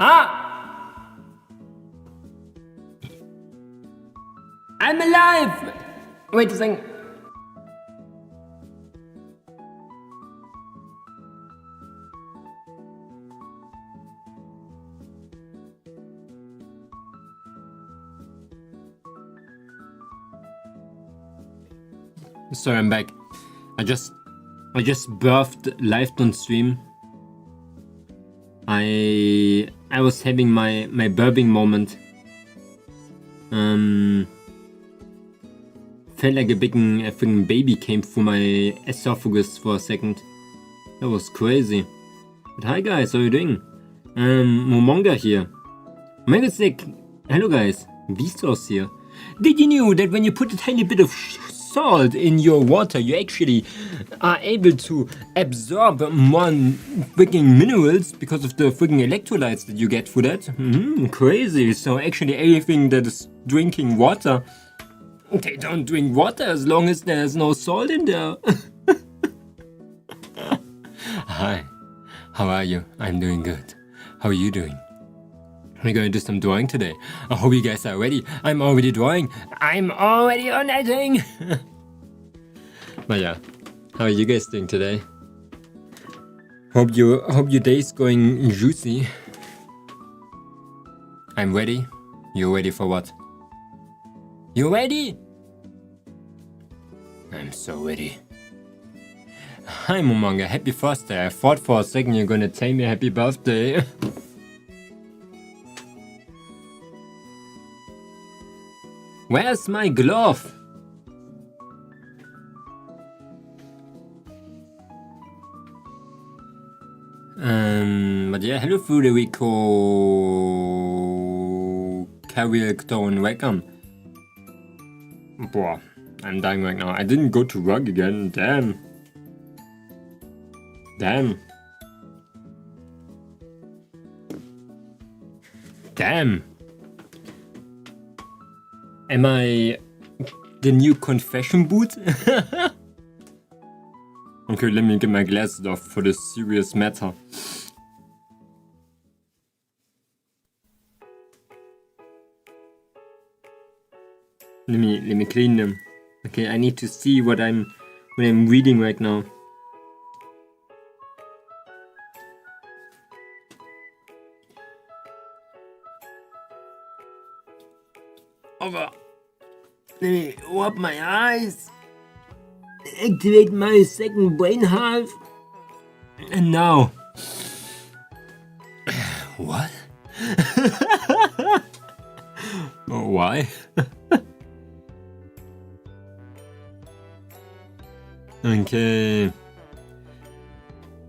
Ah! I'm alive! Wait a second. Sorry, I'm back. I just birthed live on stream. I was having my burping moment. Felt like a freaking baby came through my esophagus for a second. That was crazy. But hi guys, how are you doing? Momonga here. Megasnick. Hello guys. Vsauce here. Did you know that when you put a tiny bit of salt in your water, you actually are able to absorb more freaking minerals because of the freaking electrolytes that you get through that? Crazy. So actually everything that is drinking water, they don't drink water as long as there's no salt in there. Hi, how are you? I'm doing good. How are you doing? We're going to do some drawing today. I hope you guys are ready. I'm already drawing. I'm already on that thing. But yeah, how are you guys doing today? Hope your day's going juicy. I'm ready. You ready for what? You ready? I'm so ready. Hi Momonga, happy birthday. I thought for a second you're gonna tell me happy birthday. Where's my glove? But yeah, hello Federico Carrier-Tone, welcome. Boah, I'm dying right now. I didn't go to work again, damn. Damn. Damn. Am I the new confession boot? Okay, let me get my glasses off for this serious matter. Let me clean them. Okay, I need to see what I'm reading right now. Over. Let me rub my eyes. Activate my second brain half. And now. What? Oh, why? Okay.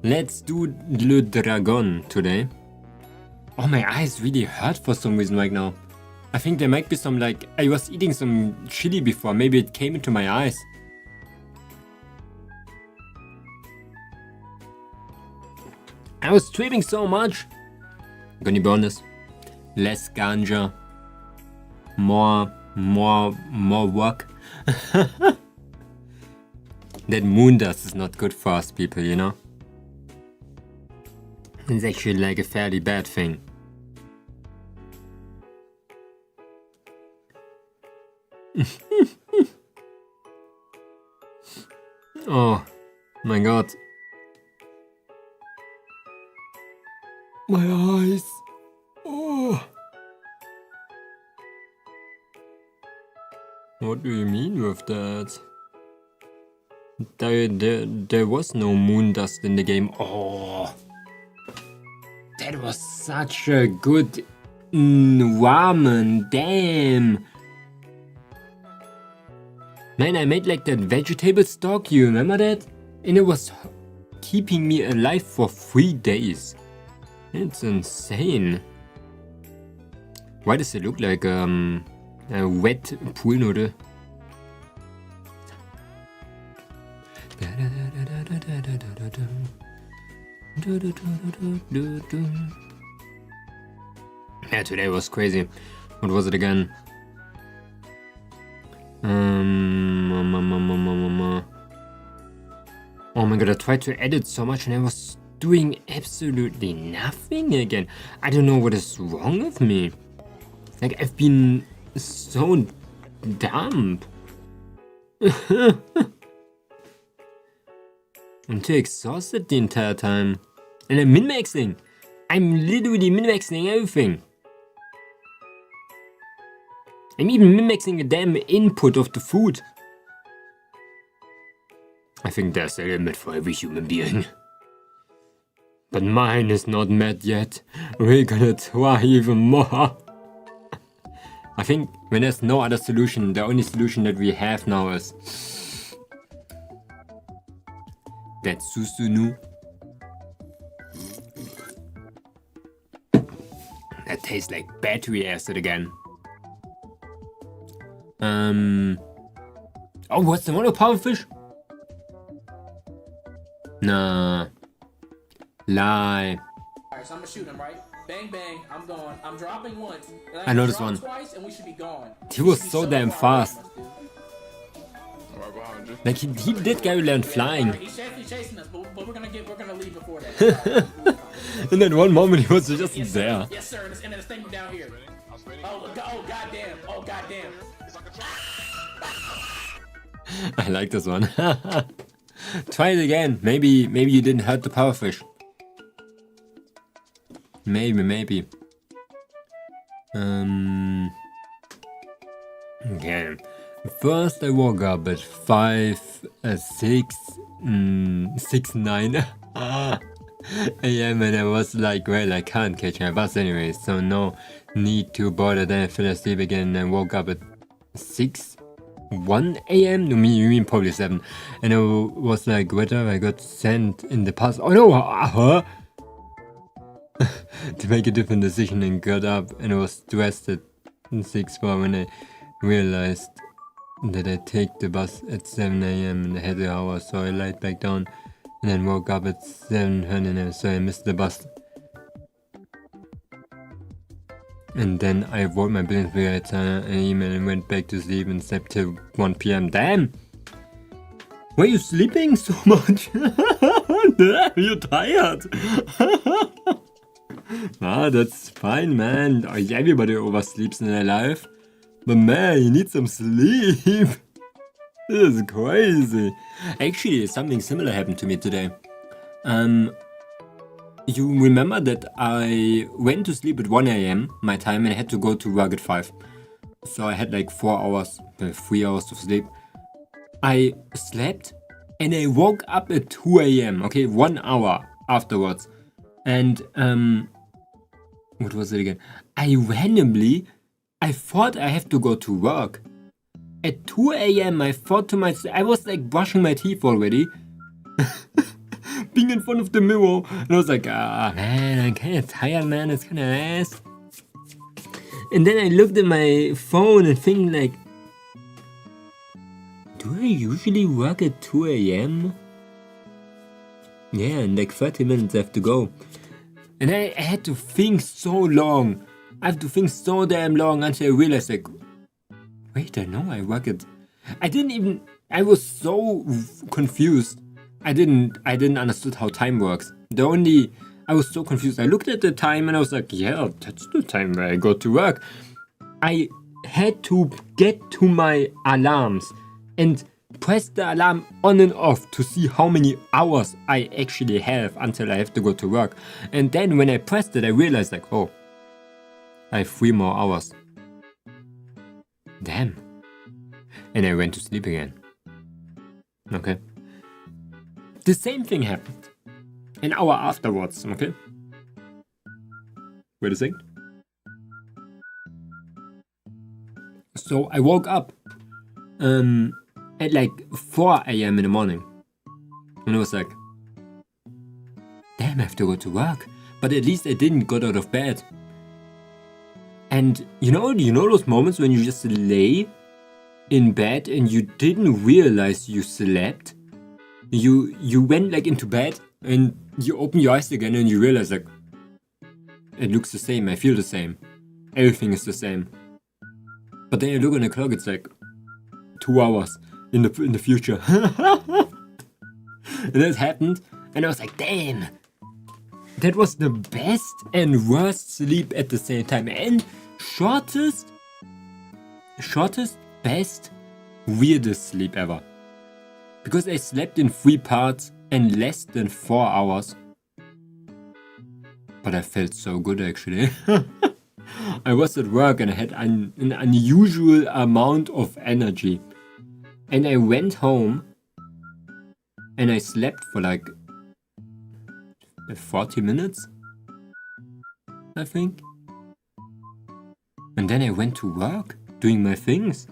Let's do Le Dragon today. Oh, my eyes really hurt for some reason right now. I think there might be some, like, I was eating some chili before, maybe it came into my eyes. I was streaming so much. Gonna be honest. Less ganja. More work. That moon dust is not good for us people, you know? It's actually like a fairly bad thing. Oh my god. My eyes. Oh. What do you mean with that? There was no moon dust in the game. Oh. That was such a good ramen. Damn. Man, I made like that vegetable stock, you remember that? And it was keeping me alive for 3 days. It's insane. Why does it look like a wet pool noodle? Yeah, today was crazy. What was it again? Oh my god, I tried to edit so much and I was doing absolutely nothing again. I don't know what is wrong with me. Like, I've been so dumb. I'm too exhausted the entire time. And I'm min-maxing. I'm literally min-maxing everything. I'm even min-maxing the damn input of the food. I think there's a limit for every human being. But mine is not met yet. We're gonna try even more. I think when there's no other solution, the only solution that we have now is that susunu. That tastes like battery acid again. Oh, what's the one of powerfish? Nah. Lie. Alright, so I'm gonna shoot him, right? Bang, bang, I'm going. I'm dropping once. I know this one. Twice, and we should be gone. He was so damn fast. Right behind you. Like, he did go land flying. He's chasing us, but we're gonna leave before that. In that one moment, he was just there. Yes, sir. And then this thing down here. Oh, goddamn. Oh, goddamn. I like this one. Try it again. Maybe you didn't hurt the powerfish. Maybe. Okay. First I woke up at 6:09 a.m. and I was like, well, I can't catch my bus anyway, so no need to bother. Then I fell asleep again and woke up at 6:01 a.m. No, you mean probably 7. And I was like, whether I got sent in the past. Oh no, to make a different decision and got up and I was stressed at 6:04 when I realized that I take the bus at 7 a.m. and I had an hour, so I lied back down and then woke up at 7:29, so I missed the bus. And then I wrote my business writer an email and went back to sleep and slept till 1 p.m. Damn! Why are you sleeping so much? Damn, you're tired! Ah, that's fine, man. Everybody oversleeps in their life. But man, you need some sleep. This is crazy. Actually, something similar happened to me today. You remember that I went to sleep at 1 a.m. my time and I had to go to work at 5. So I had like 3 hours of sleep. I slept and I woke up at 2 a.m. Okay, 1 hour afterwards. And what was it again? I thought I have to go to work. At 2 a.m. I thought to myself, I was like brushing my teeth already. Being in front of the mirror. And I was like, man, I'm kind of tired, man. It's kind of ass. And then I looked at my phone and thinking like, do I usually work at 2 a.m.? Yeah, in like 30 minutes I have to go. And I had to think so long. I have to think so damn long until I realized like, wait, I know I work at... I was so confused. I didn't understand how time works. I was so confused. I looked at the time and I was like, yeah, that's the time where I go to work. I had to get to my alarms and press the alarm on and off to see how many hours I actually have until I have to go to work. And then when I pressed it, I realized like, oh, I have 3 more hours. Damn. And I went to sleep again. Okay. The same thing happened. An hour afterwards, okay? Wait a second. So I woke up at like 4 a.m. in the morning. And I was like, damn, I have to go to work. But at least I didn't get out of bed. And you know those moments when you just lay in bed and you didn't realize you slept? You went like into bed and you open your eyes again and you realize like, it looks the same, I feel the same. Everything is the same. But then you look on the clock, it's like 2 hours in the future. And that happened and I was like, damn, That was the best and worst sleep at the same time. And shortest, best, weirdest sleep ever. Because I slept in 3 parts and less than 4 hours. But I felt so good actually. I was at work and I had an unusual amount of energy. And I went home and I slept for like 40 minutes, I think. And then I went to work, doing my things.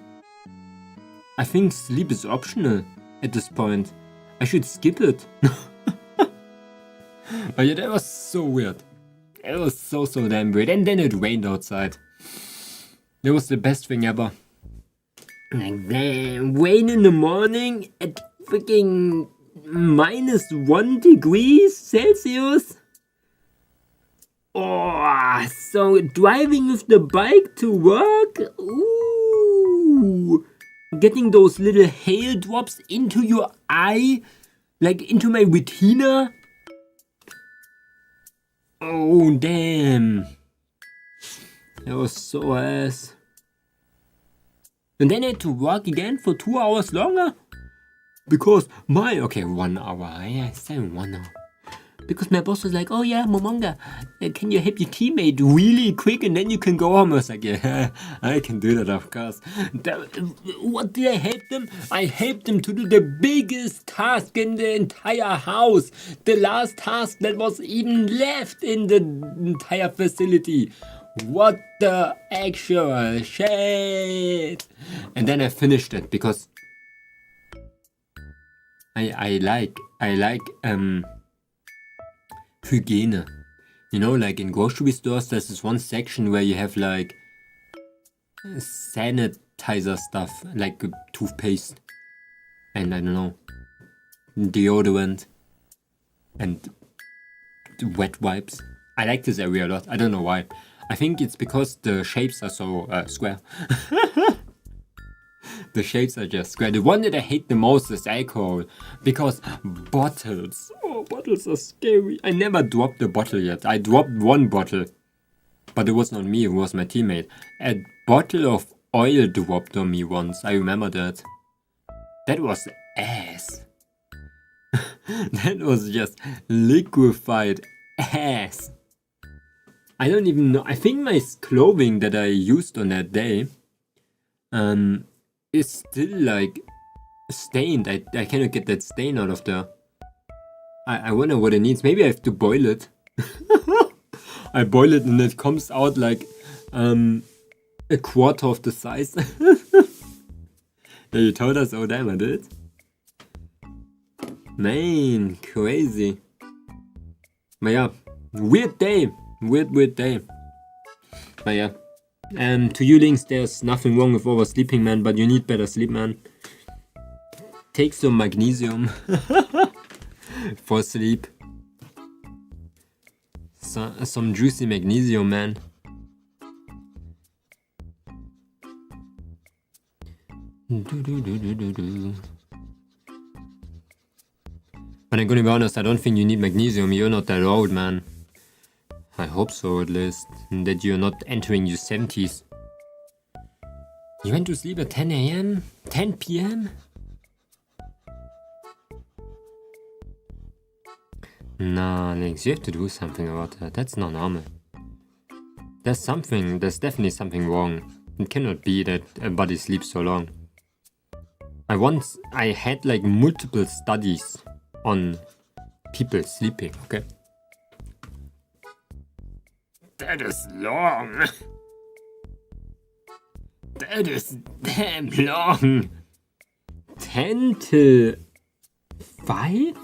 I think sleep is optional at this point. I should skip it. But yeah, that was so weird. It was so damn weird. And then it rained outside. That was the best thing ever. Like, damn, rain in the morning at freaking -1 degree Celsius. Oh, so driving with the bike to work. Ooh, getting those little hail drops into your eye, like into my retina. Oh, damn. That was so ass. And then I had to work again for 2 hours longer. Because okay, 1 hour. I said 1 hour. Because my boss was like, oh yeah, Momonga, can you help your teammate really quick and then you can go home? I was like, yeah, I can do that, of course. What did I help them? I helped them to do the biggest task in the entire house. The last task that was even left in the entire facility. What the actual shit? And then I finished it because I like hygiene. You know, like in grocery stores, there's this one section where you have like sanitizer stuff, like toothpaste and I don't know, deodorant and wet wipes. I like this area a lot. I don't know why. I think it's because the shapes are so square. The shapes are just square. The one that I hate the most is alcohol. Because bottles. Oh, bottles are scary. I never dropped a bottle yet. I dropped 1 bottle. But it was not me, it was my teammate. A bottle of oil dropped on me once. I remember that. That was ass. That was just liquefied ass. I don't even know. I think my clothing that I used on that day is still like stained. I cannot get that stain out of there. I wonder what it needs. Maybe I have to boil it. I boil it and it comes out like a quarter of the size. Yeah, you told us, oh damn, I did. Man, crazy. But yeah, weird day. Weird day. But yeah. To you Links, there's nothing wrong with oversleeping, man, but you need better sleep, man. Take some magnesium for sleep. Some juicy magnesium, man. But I'm gonna be honest, I don't think you need magnesium. You're not that old, man. I hope so, at least. That you're not entering your 70s. You went to sleep at 10 a.m.? 10 p.m.? Nah, Links, you have to do something about that. That's not normal. There's definitely something wrong. It cannot be that a body sleeps so long. I had like multiple studies on people sleeping, okay? That is long. That is damn long. 10 to 5?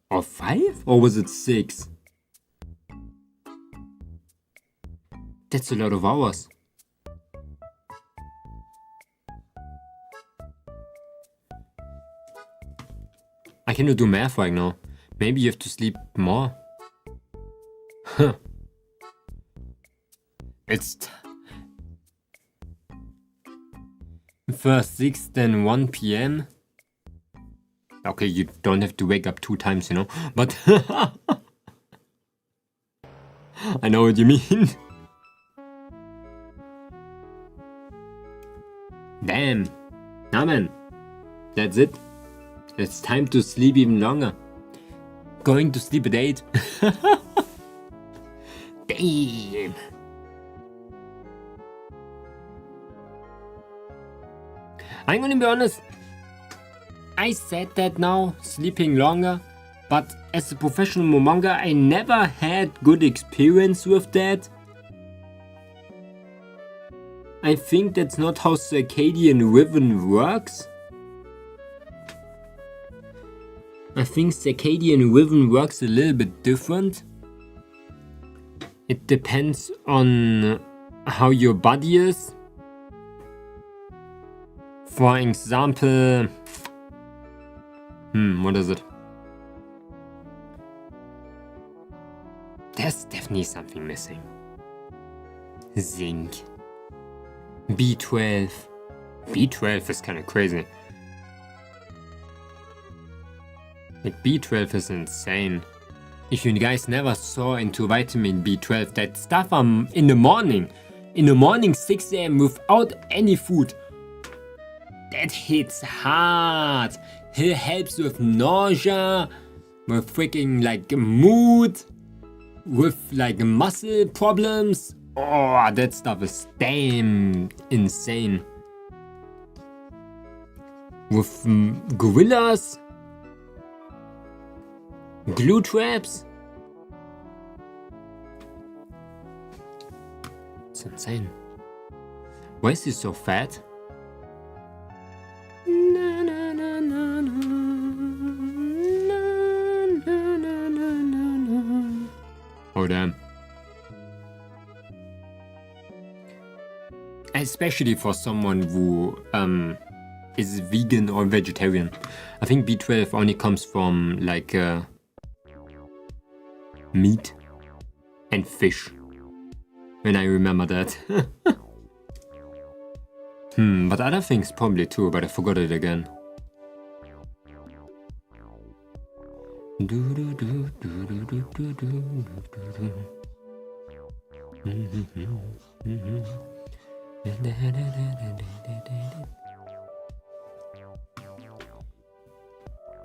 Or 5? Or was it 6? That's a lot of hours. I cannot do math right now. Maybe you have to sleep more. Huh. It's first 6 then 1 p.m. Okay, you don't have to wake up 2 times, you know, but I know what you mean. Damn. Nah, man. That's it. It's time to sleep even longer. Going to sleep at 8. Damn. I'm gonna be honest. I said that now, sleeping longer, but as a professional Momonga, I never had good experience with that. I think that's not how circadian rhythm works. I think circadian rhythm works a little bit different. It depends on how your body is. For example, what is it? There's definitely something missing. Zinc. B12. B12 is kind of crazy. Like B12 is insane. If you guys never saw into vitamin B12, that stuff in the morning 6 AM without any food, that hits hard. It helps with nausea, with freaking like mood, with like muscle problems. Oh, that stuff is damn insane. With gorillas, glue traps. It's insane. Why is he so fat? Oh damn. Especially for someone who is vegan or vegetarian. I think B12 only comes from like meat and fish. When I remember that. But other things probably too, but I forgot it again.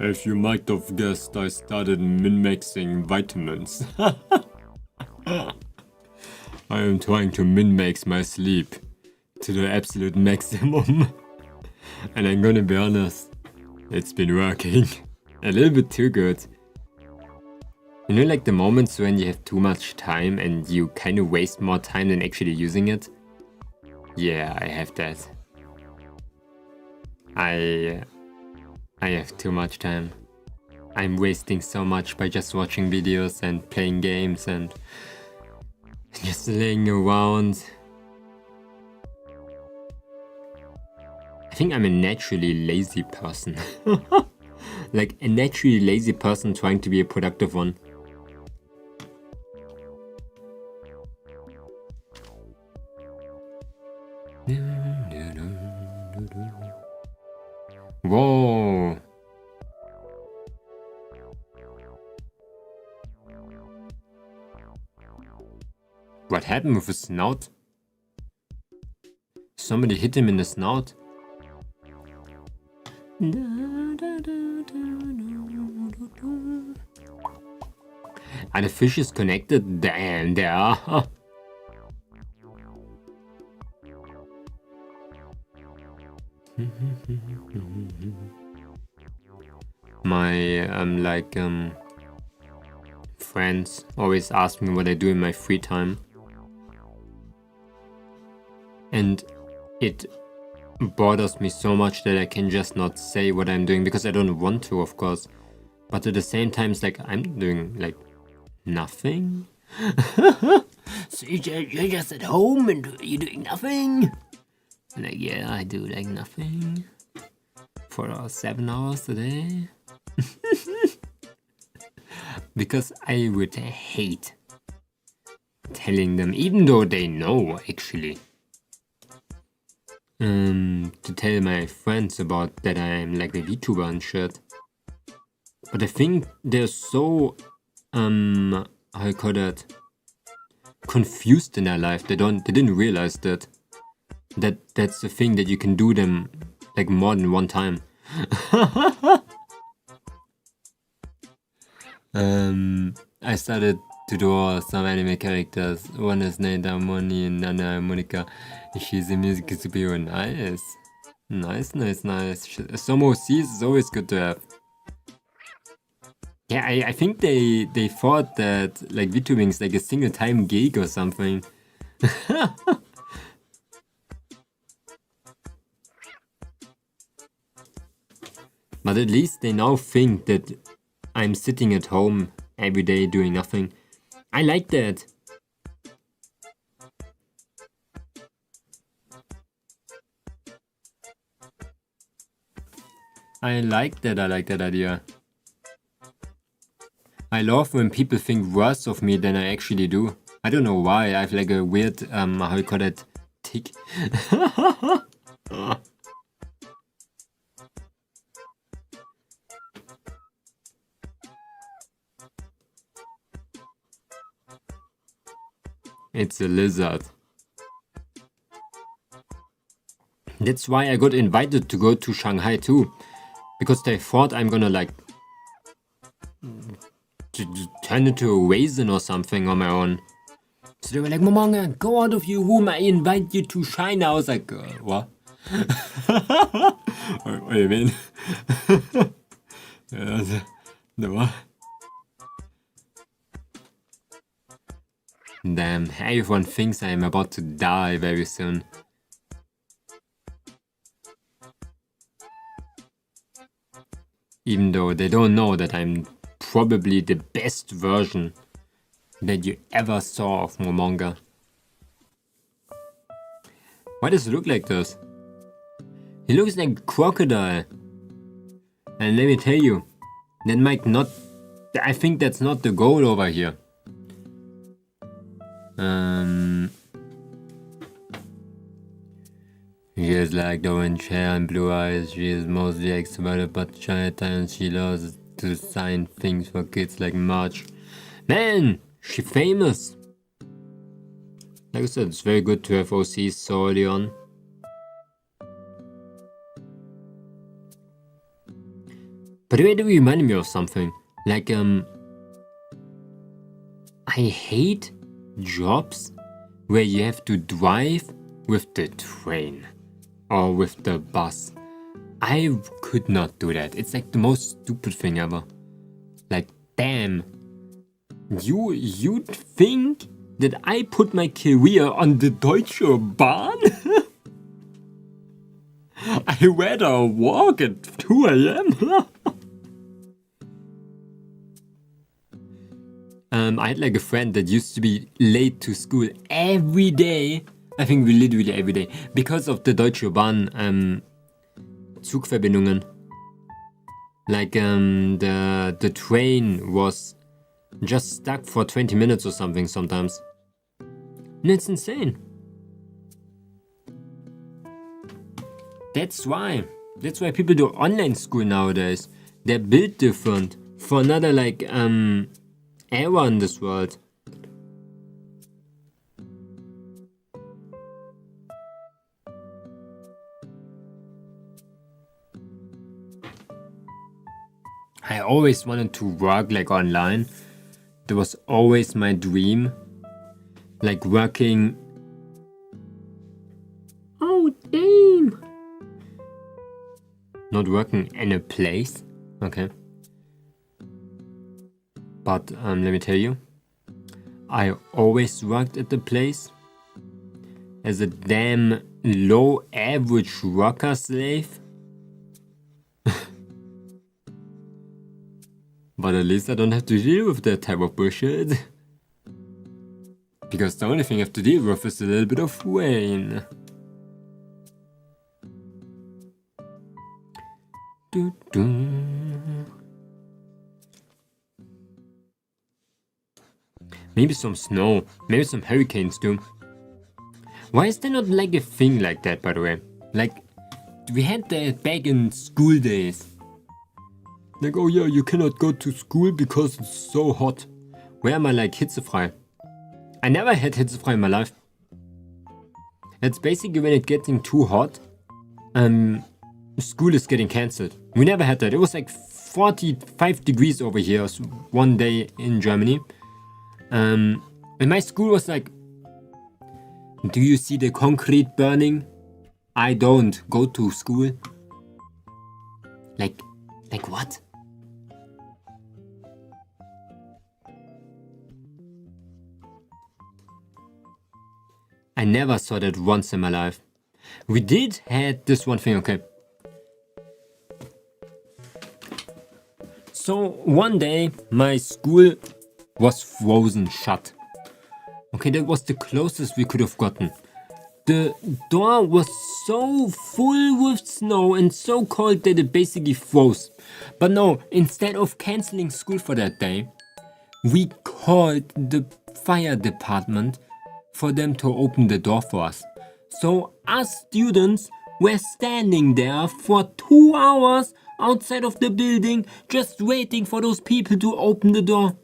As you might have guessed, I started min-maxing vitamins. I am trying to min-max my sleep to the absolute maximum. And I'm gonna be honest, it's been working. A little bit too good. You know, like the moments when you have too much time and you kind of waste more time than actually using it? Yeah, I have that. I have too much time. I'm wasting so much by just watching videos and playing games and just laying around. I think I'm a naturally lazy person. Like a naturally lazy person trying to be a productive one. Whoa. What happened with his snout? Somebody hit him in the snout. Are the fishes connected? Damn, they are. My friends always ask me what I do in my free time, and it bothers me so much that I can just not say what I'm doing because I don't want to, of course, but at the same time it's like I'm doing like nothing. So you're just at home and you're doing nothing? Like, yeah, I do like nothing for 7 hours a day. Because I would hate telling them, even though they know actually, to tell my friends about that I'm like a VTuber and shit. But I think they're so, how you call that, confused in their life. They didn't realize that's the thing, that you can do them like more than one time. I started to draw some anime characters. One is named Harmony and Nana Monica. She's a music superhero. Nice. Some OCs is always good to have. Yeah, I think they thought that like VTubing is like a single time gig or something. But at least they now think that I'm sitting at home every day doing nothing. I like that. I like that idea. I love when people think worse of me than I actually do. I don't know why, I have like a weird, how you call it, tick. It's a lizard. That's why I got invited to go to Shanghai too. Because they thought I'm gonna like turn into a raisin or something on my own. So they were like, Momonga, go out of your room, I invite you to China. I was like, what? What do you mean? No. Damn, everyone thinks I am about to die very soon. Even though they don't know that I'm probably the best version that you ever saw of Momonga. Why does it look like this? He looks like a crocodile. And let me tell you, that might not... I think that's not the goal over here. She has like orange hair and blue eyes. She is mostly extroverted, but shy at times. She loves to sign things for kids like March. Man, she's famous. Like I said, it's very good to have OCs so early on. But the way they reminded me of something. Like, I hate jobs where you have to drive with the train or with the bus. I could not do that. It's like the most stupid thing ever. Like, damn. You'd think that I put my career on the Deutsche Bahn? I rather walk at 2 a.m. I had like a friend that used to be late to school every day. I think literally every day. Because of the Deutsche Bahn Zugverbindungen. Like the train was just stuck for 20 minutes or something sometimes. And it's insane. That's why people do online school nowadays. They're built different for another like era in this world. I always wanted to work like online. That was always my dream. Like working... Oh damn! Not working in a place. Okay. But let me tell you, I always worked at the place as a damn low average worker slave. But at least I don't have to deal with that type of bullshit. Because the only thing I have to deal with is a little bit of rain. Maybe some snow, maybe some hurricanes too. Why is there not like a thing like that, by the way? Like, we had that back in school days. Like, oh yeah, you cannot go to school because it's so hot. Where am I like hitzefrei? I never had hitzefrei in my life. It's basically when it's getting too hot, school is getting cancelled. We never had that. It was like 45 degrees over here one day in Germany. And my school was like, do you see the concrete burning? I don't go to school. Like what? I never saw that once in my life. We did had this one thing, okay. So one day my school was frozen shut. Okay, that was the closest we could have gotten. The door was so full with snow and so cold that it basically froze. But no, instead of cancelling school for that day, we called the fire department for them to open the door for us. So us students were standing there for 2 hours outside of the building just waiting for those people to open the door.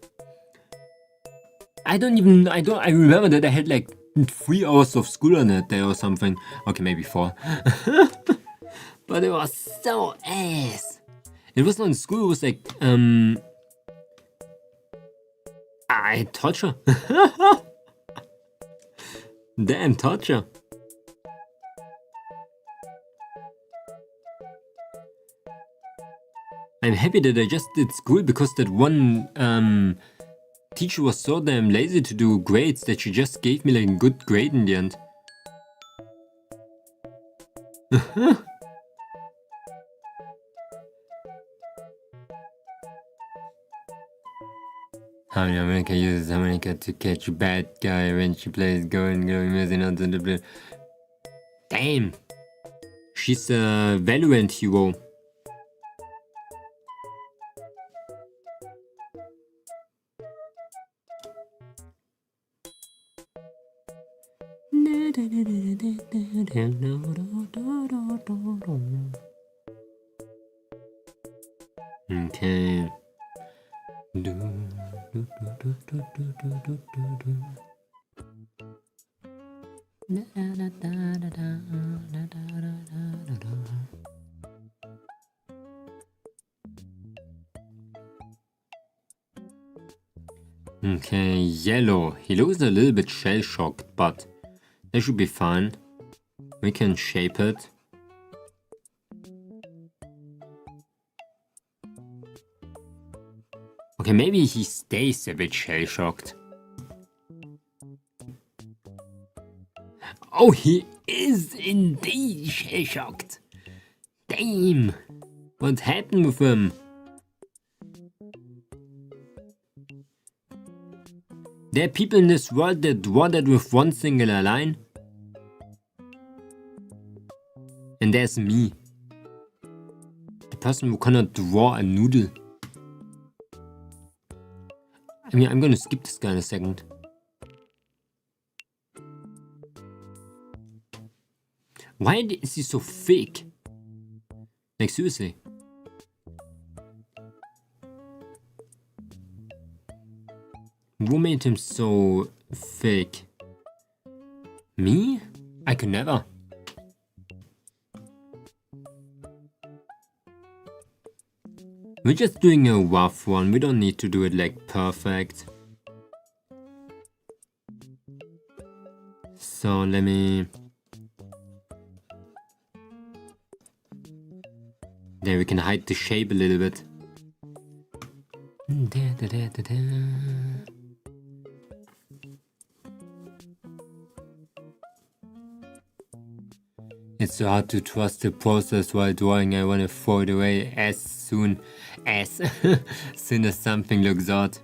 I remember that I had like 3 hours of school on that day or something. Okay, maybe 4. But it was so ass. It was not in school, it was like, torture. Damn, torture. I'm happy that I just did school because that one teacher was so damn lazy to do grades that she just gave me like a good grade in the end. How many America uses America to catch a bad guy when she plays going missing onto the blue. Damn! She's a Valorant hero. Okay. Okay, yellow. He looks a little bit shell-shocked, but that should be fine. We can shape it. Okay, maybe he stays a bit shell-shocked. Oh, he is indeed shell-shocked. Damn. What happened with him? There are people in this world that draw that with one singular line. And there's me. The person who cannot draw a noodle. I mean, I'm gonna skip this guy in a second. Why is he so fake? Like, seriously. Who made him so fake? Me? I could never. We're just doing a rough one. We don't need to do it like perfect. So let me... There, we can hide the shape a little bit. It's so hard to trust the process while drawing. I want to throw it away as soon as something looks odd.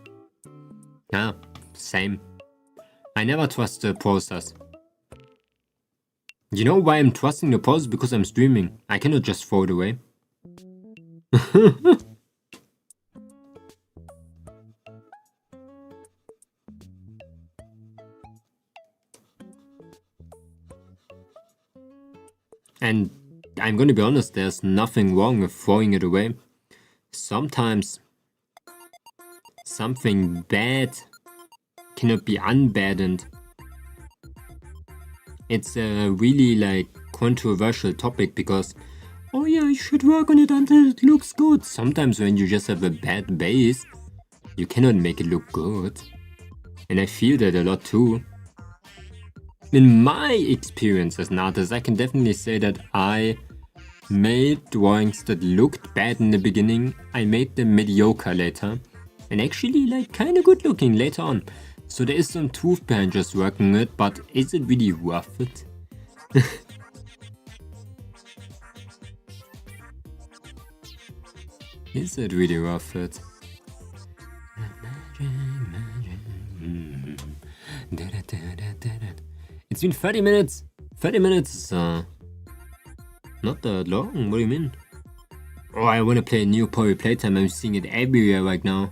Yeah, same. I never trust the process. You know why I'm trusting the process? Because I'm streaming. I cannot just throw it away. And I'm gonna be honest, there's nothing wrong with throwing it away. sometimes something bad cannot be unbaddened. It's a really like controversial topic because, oh yeah, you should work on it until it looks good. Sometimes when you just have a bad base, you cannot make it look good. And I feel that a lot too. In my experience as an artist, I can definitely say that I made drawings that looked bad in the beginning. I made them mediocre later. And actually like kinda good looking later on. So there is some truth behind just working it, but is it really worth it? Is it really worth it? It's been 30 minutes! 30 minutes is not that long, what do you mean? Oh, I wanna play a new Pory Playtime, I'm seeing it everywhere right now.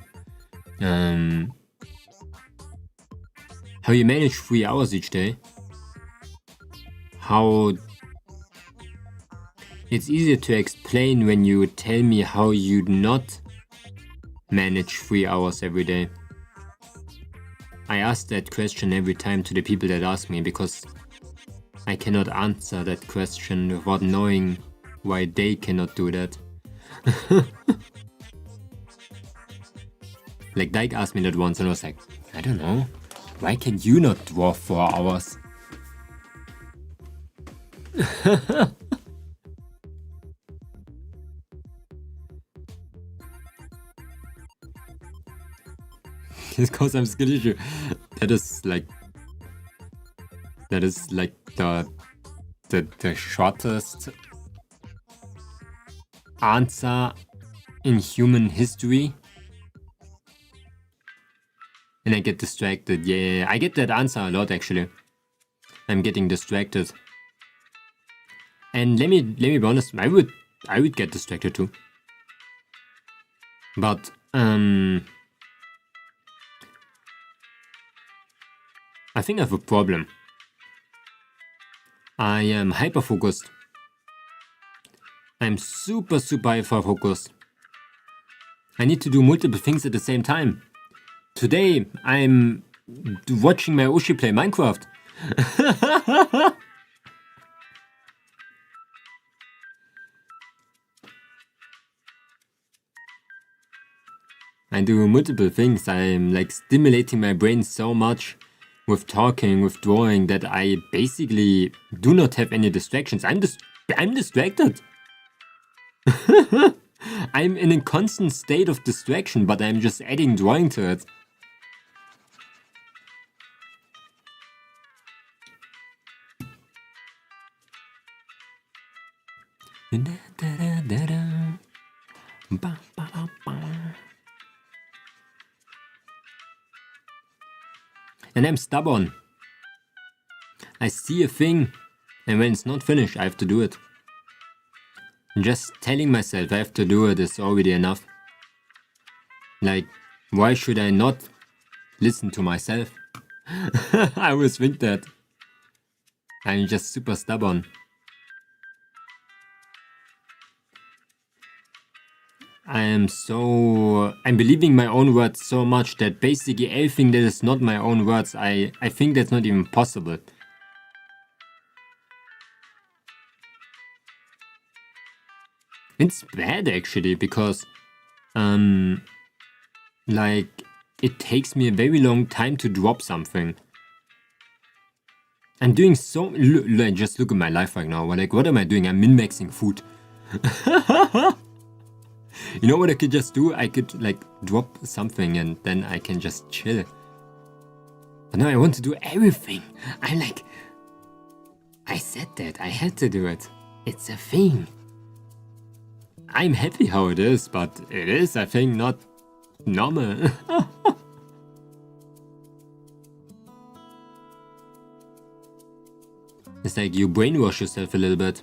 How you manage 3 hours each day? How... It's easier to explain when you tell me how you not manage 3 hours every day. I ask that question every time to the people that ask me because I cannot answer that question without knowing why they cannot do that. Like Dyke asked me that once and I was like, I don't know. Why can you not draw 4 hours? Because I'm skittish. That is like the shortest answer in human history. And I get distracted. Yeah, I get that answer a lot actually. I'm getting distracted. And let me be honest, I would get distracted too. But I think I have a problem. I am hyper focused. I'm super hyper focused. I need to do multiple things at the same time. Today I'm watching my Oshi play Minecraft. I do multiple things. I'm like stimulating my brain so much with talking, with drawing, that I basically do not have any distractions. I'm distracted. I'm in a constant state of distraction, but I'm just adding drawing to it. And I'm stubborn. I see a thing, and when it's not finished, I have to do it. Just telling myself I have to do it is already enough. Like, why should I not listen to myself? I always think that. I'm just super stubborn. I'm believing my own words so much that basically everything that is not my own words, I think that's not even possible. It's bad actually, because like it takes me a very long time to drop something. I'm doing so, just look at my life right now. Like, what am I doing? I'm min-maxing food. You know what I could just do? I could like drop something and then I can just chill. But no, I want to do everything. I'm like, I said that, I had to do it. It's a thing. I'm happy how it is, but it is, I think, not normal. It's like you brainwash yourself a little bit.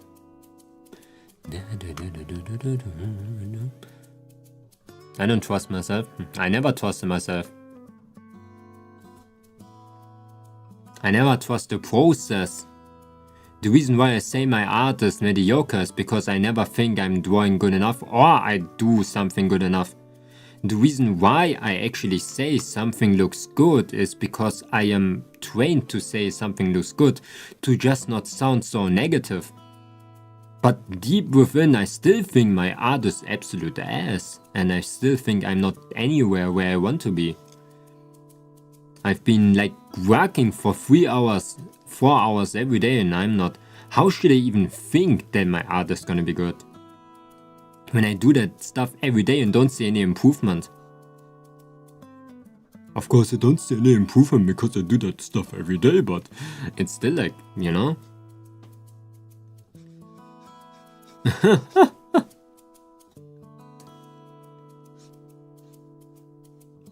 I don't trust myself. I never trusted myself. I never trust the process. The reason why I say my art is mediocre is because I never think I'm drawing good enough or I do something good enough. The reason why I actually say something looks good is because I am trained to say something looks good, to just not sound so negative. But deep within I still think my art is absolute ass, and I still think I'm not anywhere where I want to be. I've been like working for 3 hours, 4 hours every day and I'm not. How should I even think that my art is gonna be good? When I do that stuff every day and don't see any improvement. Of course I don't see any improvement because I do that stuff every day, but it's still like, you know?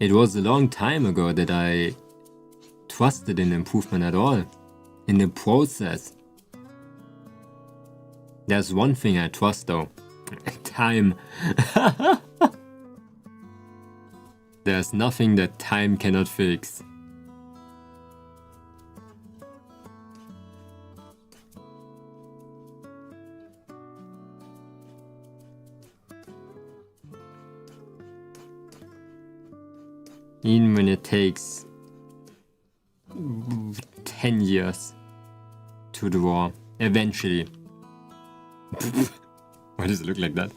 It was a long time ago that I trusted in improvement at all. In the process. There's one thing I trust though. Time. There's nothing that time cannot fix. Even when it takes 10 years to draw, eventually. Why does it look like that?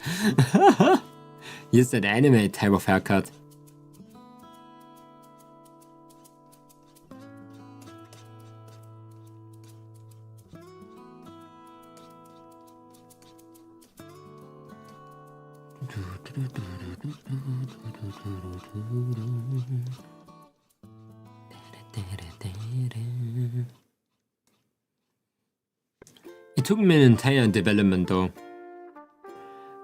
Here's that anime type of haircut. It took me an entire development though.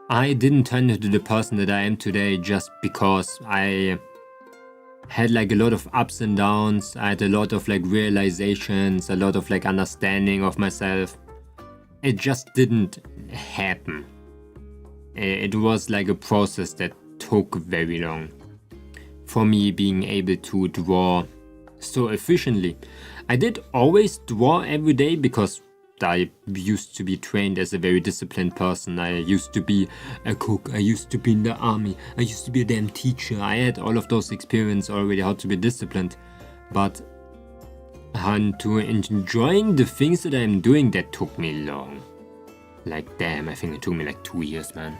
I didn't turn into the person that I am today just because I had like a lot of ups and downs. I had a lot of like realizations, a lot of like understanding of myself. It just didn't happen. It was like a process that took very long for me being able to draw so efficiently. I did always draw every day because I used to be trained as a very disciplined person. I used to be a cook, I used to be in the army, I used to be a damn teacher. I had all of those experience already how to be disciplined. But to enjoying the things that I'm doing, that took me long. Like damn, I think it took me like 2 years, man.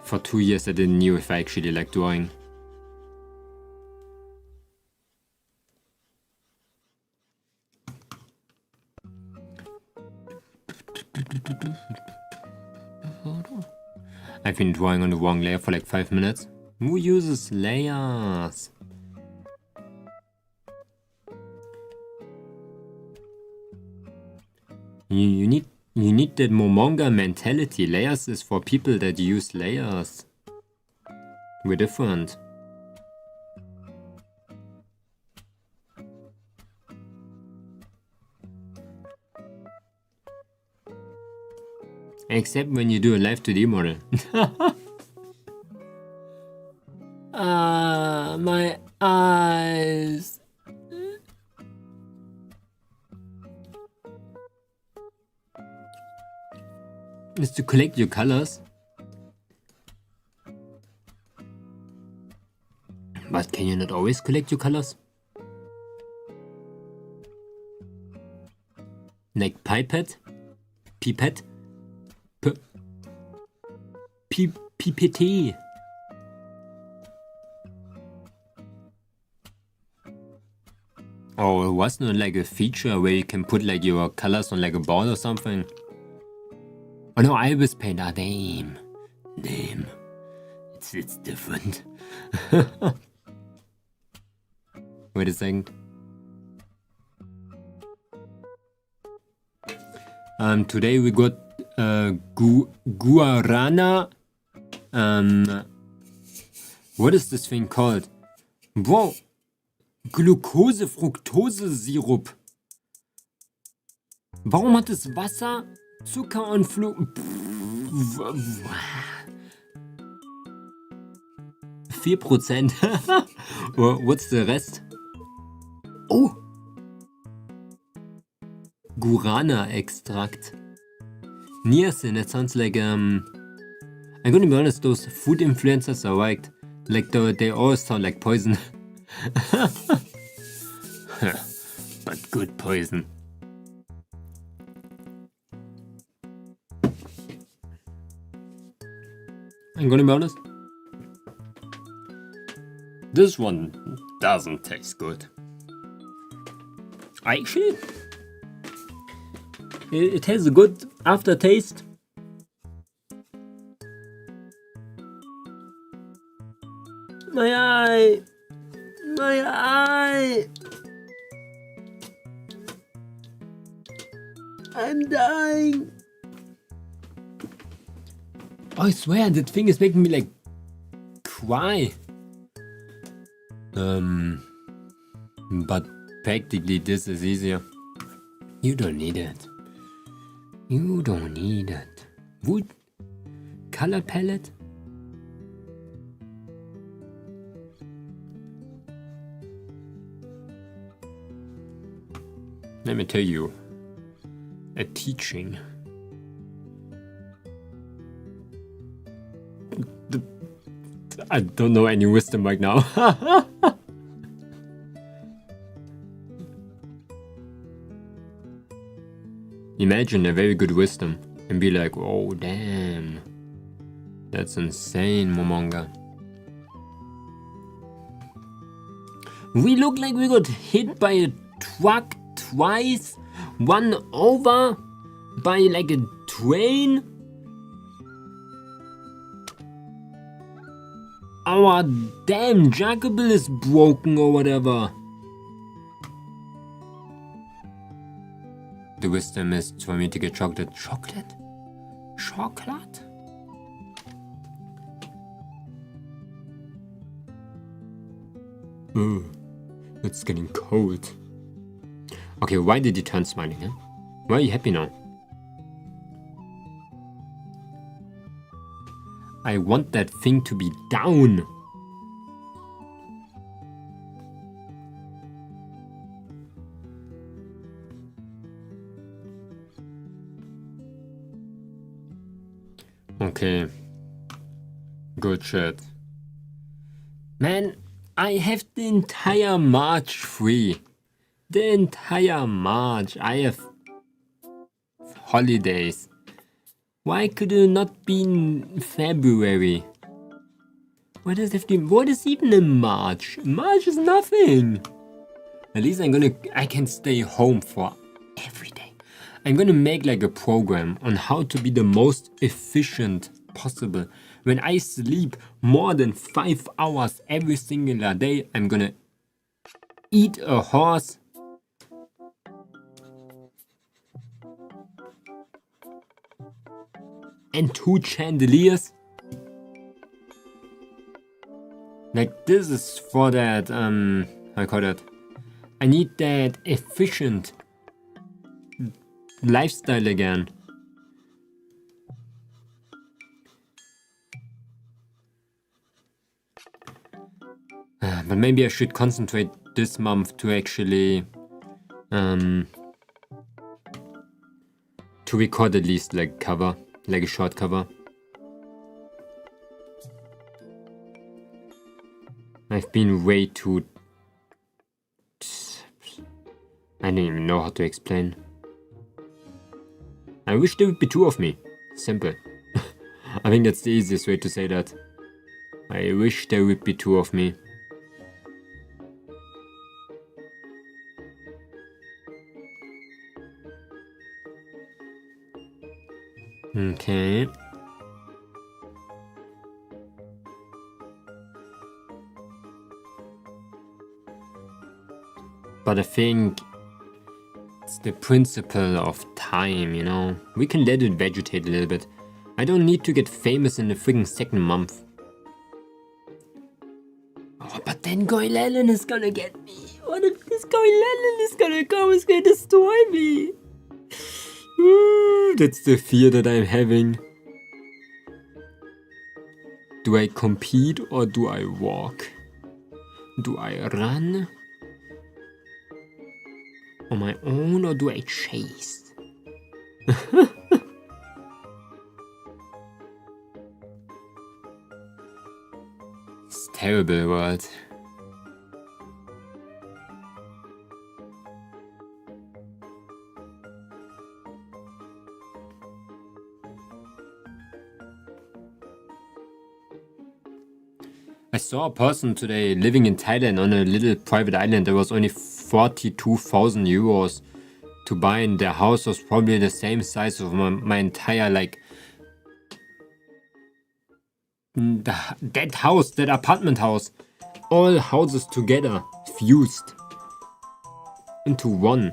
For 2 years I didn't know if I actually liked drawing. I've been drawing on the wrong layer for like 5 minutes. Who uses layers? You need that Momonga mentality. Layers is for people that use layers. We're different. Except when you do a live 2D model. Ah, my eyes. Is to collect your colors. But can you not always collect your colors? Like pipette? Pipette? Pipette. Oh, it wasn't like a feature where you can put like your colors on like a board or something? Oh no, Ibis paint. Ah, damn. Damn. It's different. Wait a second. Today we got guarana. What is this thing called? Bro, Glucose-Fructose-Sirup. Warum hat es Wasser, Zucker und 4%. Well, what's the rest? Oh! Guarana extract. Niacin, that sounds like, I'm gonna be honest, those food influencers are right. Like, they all sound like poison. But good poison. I'm gonna be honest. This one doesn't taste good. Actually, it has a good aftertaste. My eye! My eye! I'm dying! Oh, I swear, that thing is making me like cry. But practically this is easier. You don't need it. You don't need it. Wood? Color palette? Let me tell you a teaching. I don't know any wisdom right now. Imagine a very good wisdom and be like, oh damn, that's insane, Momonga. We look like we got hit by a truck twice, run over by like a train. Our damn Jacobil is broken or whatever. The wisdom is for me to get chocolate. Chocolate? Chocolate? Ooh, it's getting cold. Okay, why did you turn smiling, huh? Why are you happy now? I want that thing to be down. Okay. Good shit. Man, I have the entire March free. The entire March. I have holidays. Why could it not be in February? What is even in March? March is nothing. At least I can stay home for every day. I'm gonna make like a program on how to be the most efficient possible. When I sleep more than 5 hours every single day, I'm gonna eat a horse. And 2 chandeliers. Like this is for that, how I call that? I need that efficient lifestyle again. But maybe I should concentrate this month to actually to record at least like cover. Like a short cover. I've been way too... I don't even know how to explain. I wish there would be 2 of me. Simple. I think that's the easiest way to say that. I wish there would be 2 of me. Okay. But I think it's the principle of time, you know? We can let it vegetate a little bit. I don't need to get famous in the freaking 2nd month. Oh, but then Goylelen is gonna get me. What if this Goylelen is gonna come? It's gonna destroy me. That's the fear that I'm having. Do I compete or do I walk? Do I run on my own or do I chase? It's terrible world. I saw a person today living in Thailand on a little private island. There was only 42,000 euros to buy, and their house was probably the same size of my entire, like, that house, that apartment house. All houses together, fused into one.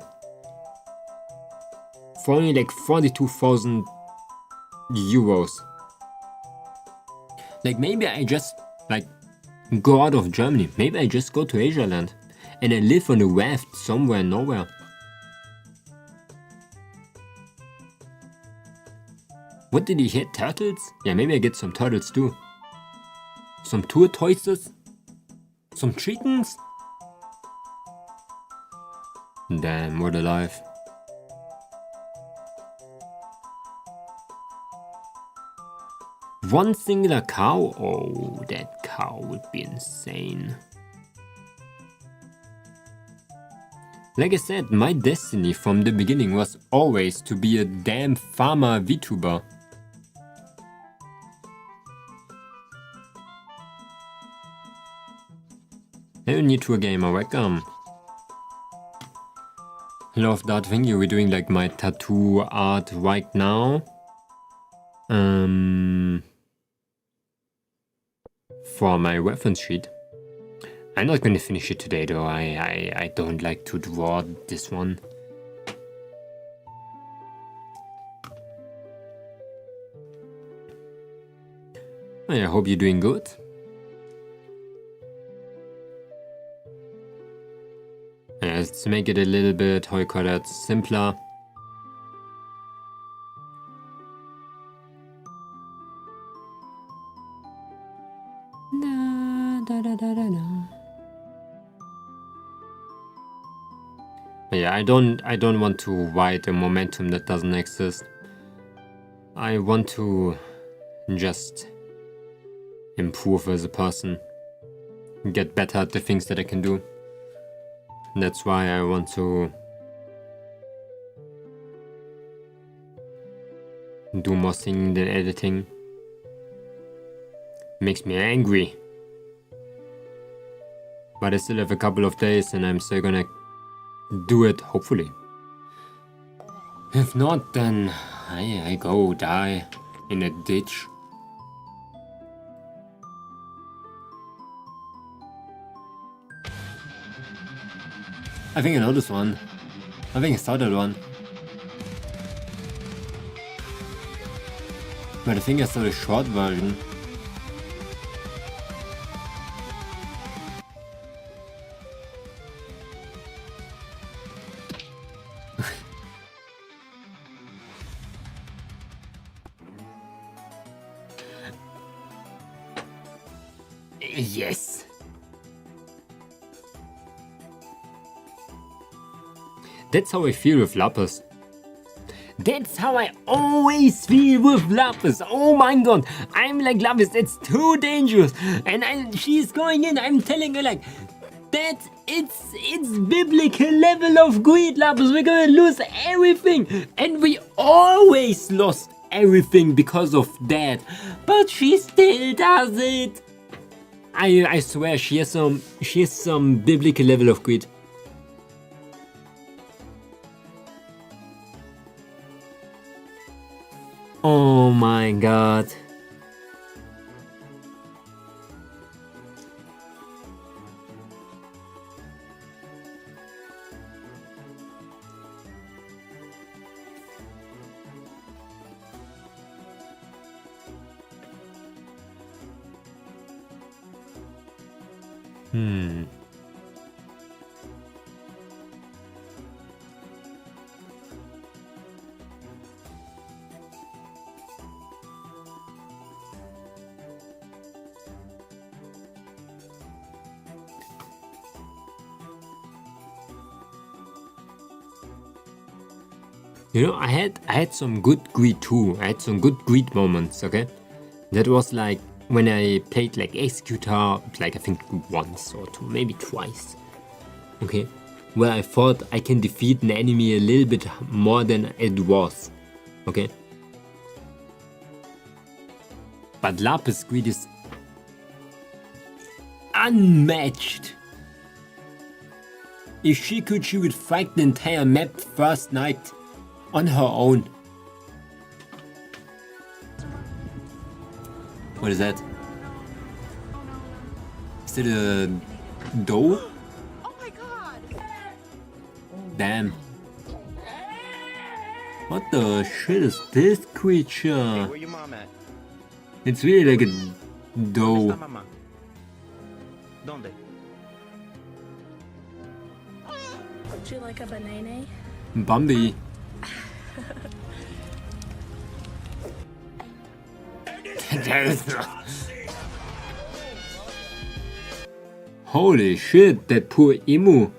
For only like 42,000 euros. Like, maybe I just, like, go out of Germany. Maybe I just go to Asia land and I live on a raft somewhere nowhere. What did he hit? Turtles? Yeah, maybe I get some turtles too. Some tortoises? Some chickens? Damn, what a life. One singular cow? Oh, that cow would be insane. Like I said, my destiny from the beginning was always to be a damn farmer Vtuber. Hello, new to a gamer, welcome. Love that thing, we're doing like my tattoo art right now. For my reference sheet. I'm not going to finish it today though, I don't like to draw this one. I hope you're doing good. Yeah, let's make it a little bit, how you call that, simpler. Yeah, I don't want to write a momentum that doesn't exist. I want to just improve as a person, get better at the things that I can do. That's why I want to do more singing than editing. Makes me angry. But I still have a couple of days and I'm still gonna do it, hopefully. If not, then I go die in a ditch. I think I know this one. I think I saw that one. But I think I saw the short version. Yes! That's how I feel with Lurkers. That's how I always feel with Lurkers. Oh my god, I'm like, Lurkers, it's too dangerous. And she's going in, I'm telling her like, that it's biblical level of greed, Lurkers. We're gonna lose everything. And we always lost everything because of that. But she still does it. I swear she has some biblical level of greed. Oh my god. You know, I had some good greed too. I had some good greed moments, okay? That was like when I played like Executor, like I think once or two, maybe twice. Okay? Where I thought I can defeat an enemy a little bit more than it was. Okay? But Lapis greed is unmatched. If she could, she would fight the entire map first night on her own. What is that? Is it a doe? Oh my god! Damn. What the shit is this creature? Where your mom at? It's really like a doe. ¿Dónde está mamá? ¿Dónde? Would you like a banana? Bambi. Holy shit, that poor emu.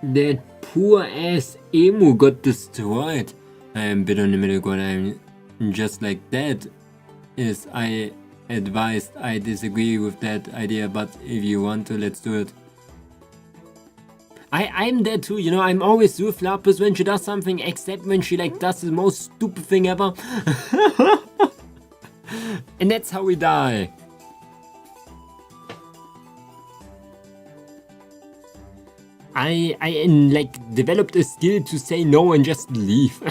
That poor ass emu got destroyed. I am bit on the middle ground. I'm just like that. Is I advised. I disagree with that idea, but if you want to, let's do it. I'm there too, you know, I'm always with Lapis when she does something, except when she like does the most stupid thing ever. And that's how we die. I like developed a skill to say no and just leave.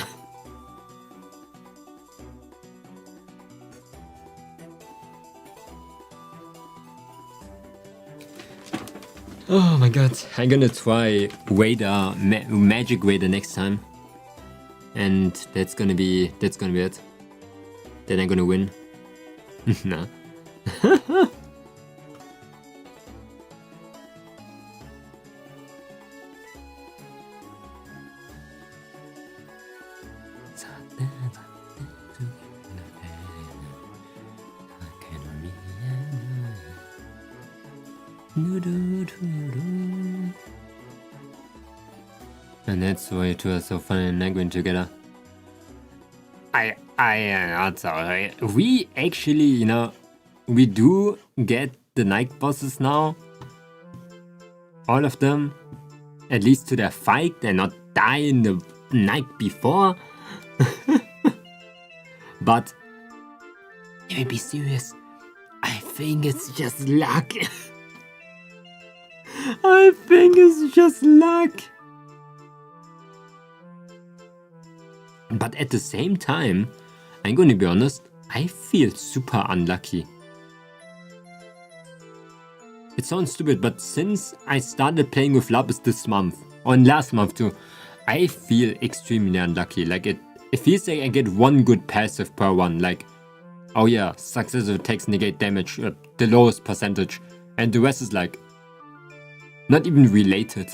Oh my god, I'm gonna try Wader, Magic Wader next time. And that's gonna be it. Then I'm gonna win. Nah. And that's why two are so fun and nagging together. Sorry. We actually, you know, we do get the night bosses now. All of them. At least to their fight. They're not dying the night before. But, let me be serious. I think it's just luck. I think it's just luck. But at the same time, I'm gonna be honest, I feel super unlucky. It sounds stupid, but since I started playing with Lapis this month, or last month too, I feel extremely unlucky. Like it feels like I get one good passive per one, like, oh yeah, successive attacks negate damage, the lowest percentage, and the rest is like, not even related.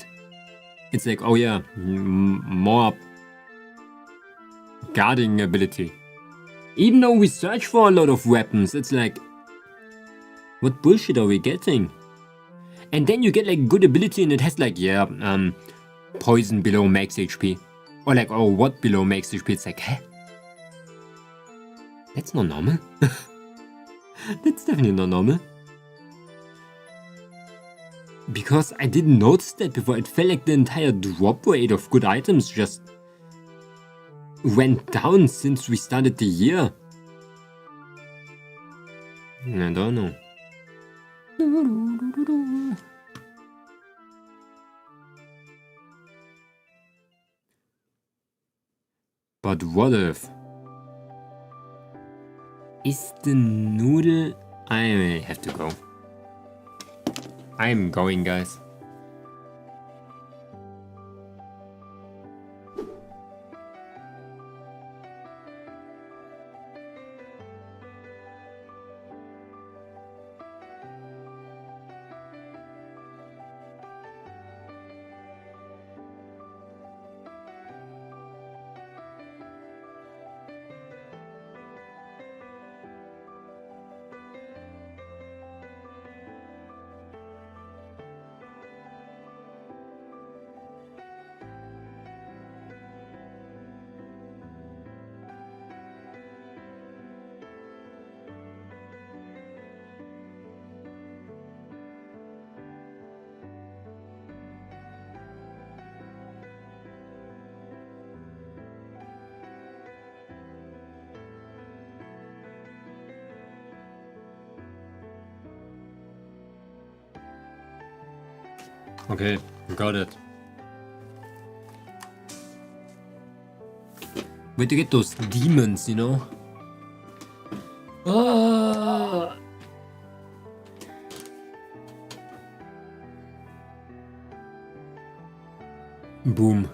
It's like, oh yeah, more guarding ability. Even though we search for a lot of weapons, it's like, what bullshit are we getting? And then you get like good ability and it has like, yeah, poison below max HP. Or like, oh, what below max HP? It's like, huh? That's not normal. That's definitely not normal. Because I didn't notice that before. It felt like the entire drop rate of good items just went down since we started the year. I don't know. But what if? Is the noodle... I have to go. I'm going, guys. Okay, got it. Where to get those demons, you know? Ah! Boom.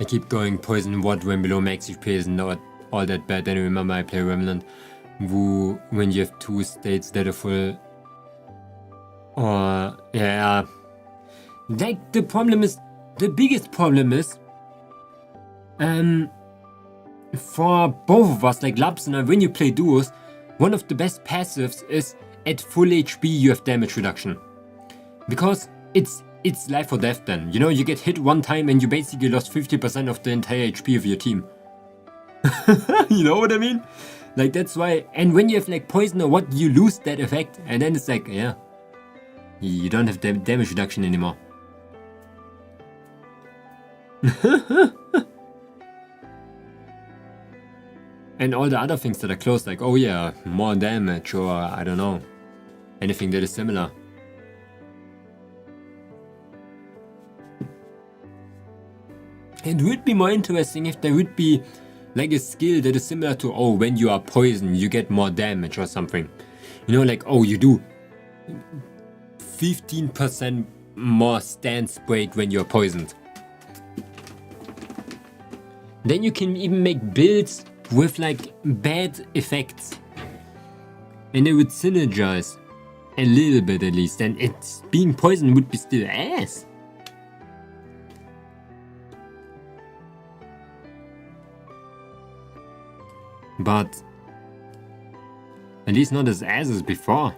I keep going poison water when below max HP is not all that bad. Then I remember I play Remnant, when you have 2 states that are full. Or, yeah. Like, the biggest problem is, for both of us, like Labs and I, when you play duos, one of the best passives is at full HP you have damage reduction. Because it's life or death then. You know, you get hit one time and you basically lost 50% of the entire HP of your team. You know what I mean? Like, that's why. And when you have like poison or what, you lose that effect. And then it's like, yeah, you don't have damage reduction anymore. And all the other things that are close, like, oh yeah, more damage, or I don't know, anything that is similar. It would be more interesting if there would be like a skill that is similar to, oh, when you are poisoned, you get more damage or something. You know, like, oh, you do 15% more stance weight when you're poisoned. Then you can even make builds with like bad effects. And they would synergize a little bit at least. And it's being poisoned would be still ass. But at least not as ass as before.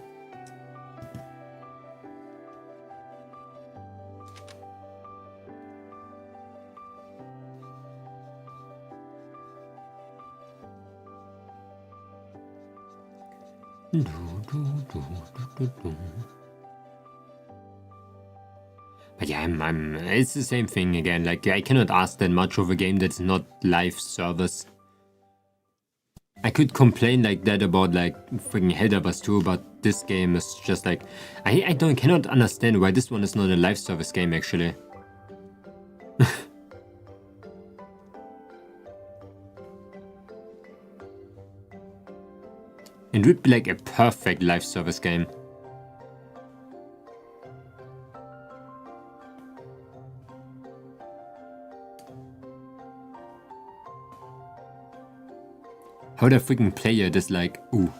But yeah, it's the same thing again. Like, I cannot ask that much of a game that's not live service. I could complain like that about like freaking Helldivers too, but this game is just like, I cannot understand why this one is not a live service game actually. It would be like a perfect live service game. How the freaking player is like, ooh.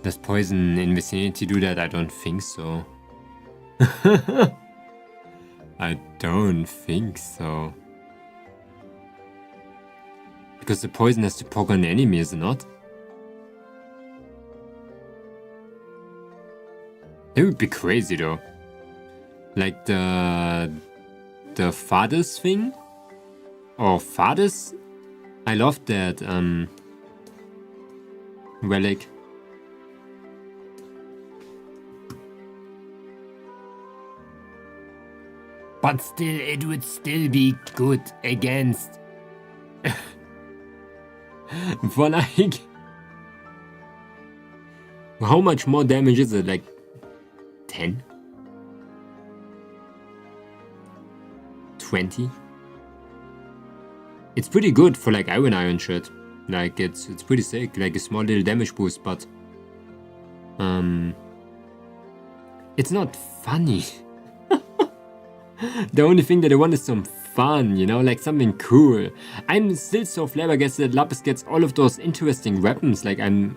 Does poison in vicinity do that? I don't think so. I don't think so. Because the poison has to poke on the enemy, is it not? That would be crazy though. Like the fathers thing? Or fathers? I love that relic. But still, it would still be good against. For like, how much more damage is it? Like 10? 20? It's pretty good for like iron shit. Like it's pretty sick, like a small little damage boost, but it's not funny. The only thing that I want is some fun, you know, like something cool. I'm still so flabbergasted that Lapis gets all of those interesting weapons. Like I'm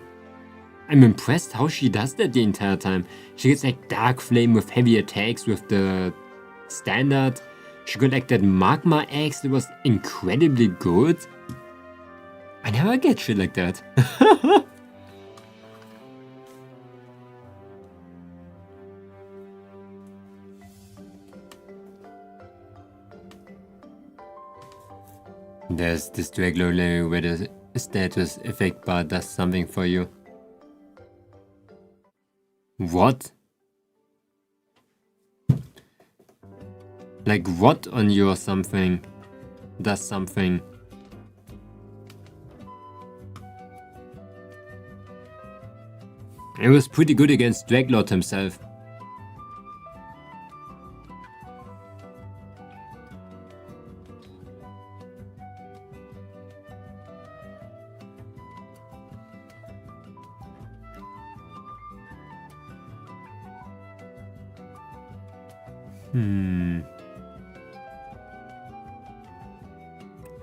impressed how she does that the entire time. She gets like Dark Flame with heavy attacks with the standard. She got like that magma axe that was incredibly good. I never get shit like that. There's this Draglo layer where the status effect bar does something for you. What? Like what on your something does something? It was pretty good against Draglord himself. The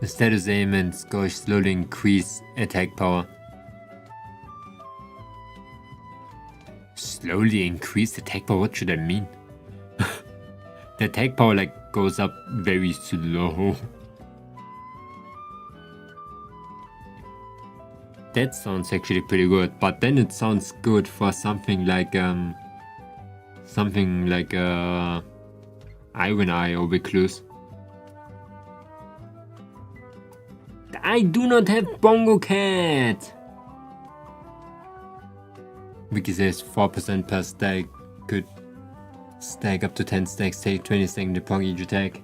status ailments go slowly increase attack power. Slowly increase attack power? What should that mean? The attack power like goes up very slow. That sounds actually pretty good, but then it sounds good for something like Iron Eye or Recluse. I do not have Bongo Cat! Wiki says 4% per stack could stack up to 10 stacks, take 20 seconds to proc each attack.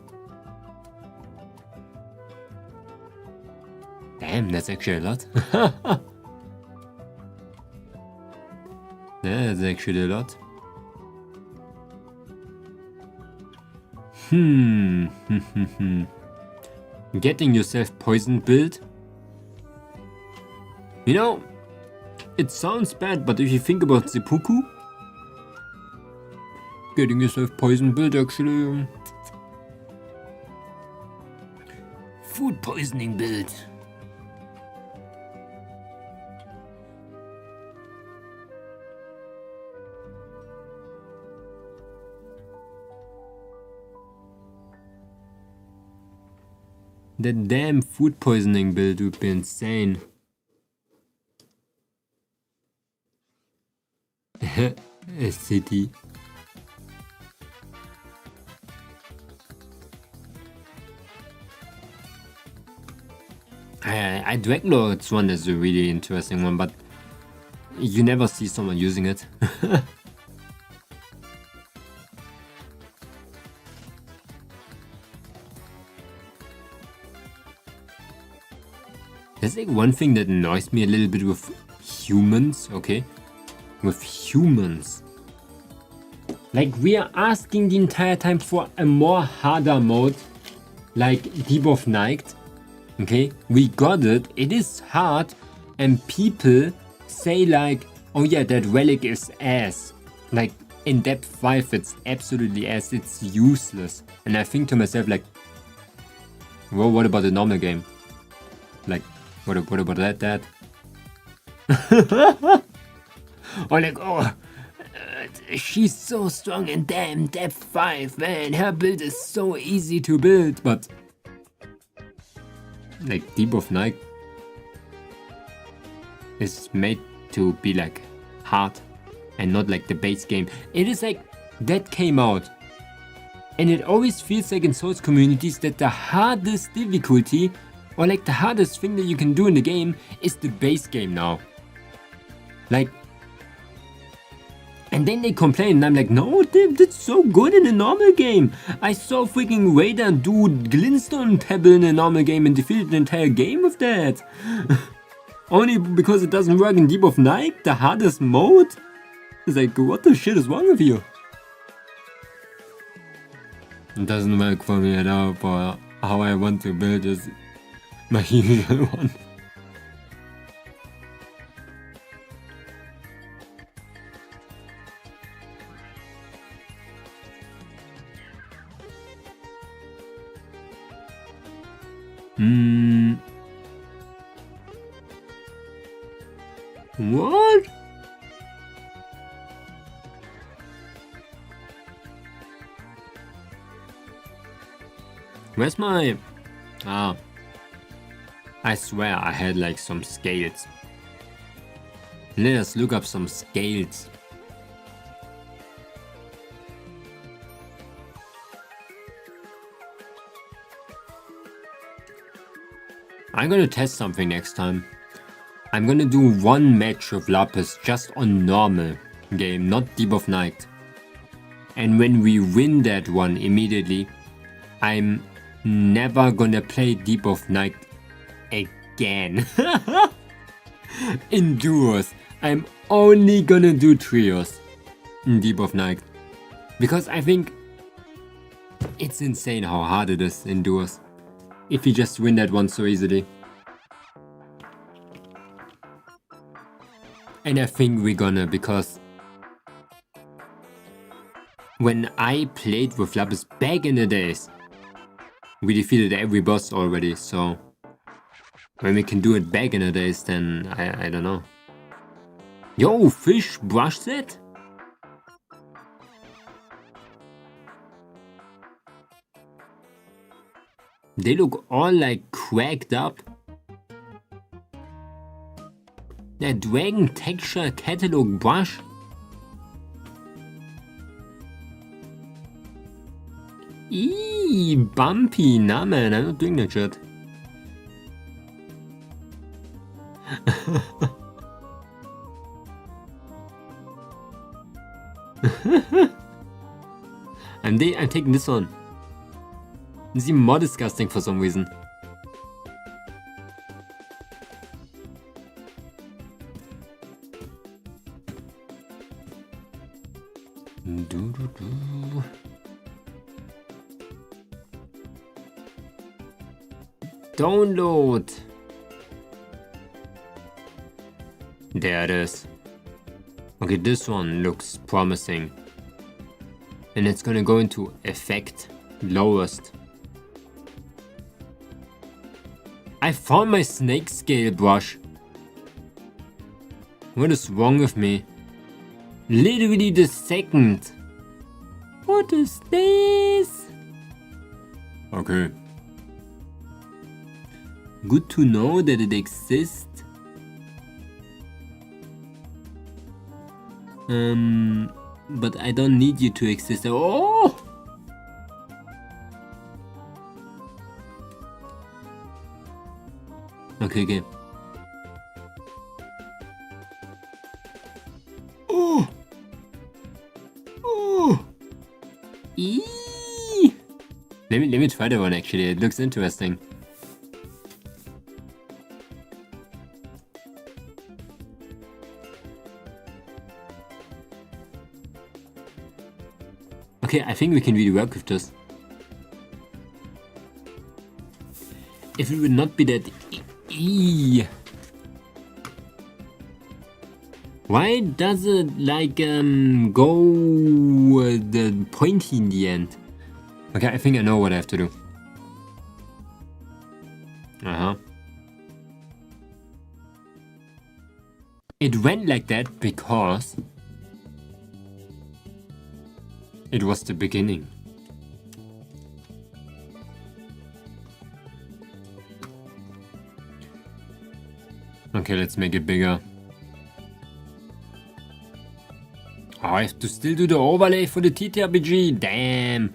Damn, that's actually a lot. That's actually a lot. Getting yourself poisoned build? You know, it sounds bad, but if you think about seppuku, getting yourself poisoned build actually... food poisoning build. That damn food poisoning build would be insane. SCT. I Dragonlord's one is a really interesting one, but you never see someone using it. There's like one thing that annoys me a little bit with humans, okay? With humans. Like, we are asking the entire time for a more harder mode, like Deep of Night, okay? We got it, it is hard, and people say like, oh yeah, that relic is ass. Like, in depth 5 it's absolutely ass, it's useless. And I think to myself like, well, what about the normal game? Like, what about that? Or like, oh, she's so strong and damn depth 5, man, her build is so easy to build, but like Deep of Night is made to be like hard and not like the base game. It is like that came out, and it always feels like in Souls communities that the hardest difficulty or like the hardest thing that you can do in the game is the base game now. Like, and then they complain and I'm like, no, that's so good in a normal game. I saw freaking Raider do Glintstone Pebble in a normal game and defeat the entire game with that. Only because it doesn't work in Deep of Night, the hardest mode? It's like, what the shit is wrong with you? It doesn't work for me at all for how I want to build this. My usual one. What? Where's my... Ah. I swear I had like some scales. Let us look up some scales. I'm gonna test something next time. I'm gonna do one match of Lapis just on normal game, not Deep of Night. And when we win that one immediately, I'm never gonna play Deep of Night again. In duos. I'm only gonna do trios in Deep of Night. Because I think it's insane how hard it is in duos. If you just win that one so easily. And I think we're gonna, because when I played with Lapis back in the days, we defeated every boss already, so when we can do it back in the days, then I don't know. Yo, fish brush set? They look all like cracked up. The Dragon Texture Catalog brush? Eee, bumpy. Nah man, I'm not doing that shit. I'm taking this one. It's even more disgusting for some reason. Download. There it is. Okay, this one looks promising. And it's gonna go into effect lowest. I found my snake scale brush. What is wrong with me? Literally the second. What is this? Okay. Good to know that it exists. But I don't need you to exist. Oh! Okay. Oh! Eee! Let me try that one actually. It looks interesting. Okay, I think we can really work with this. If it would not be that why does it like go the pointy in the end? Okay, I think I know what I have to do. It went like that because it was the beginning. Okay, let's make it bigger. Oh, I have to still do the overlay for the TTRPG. Damn.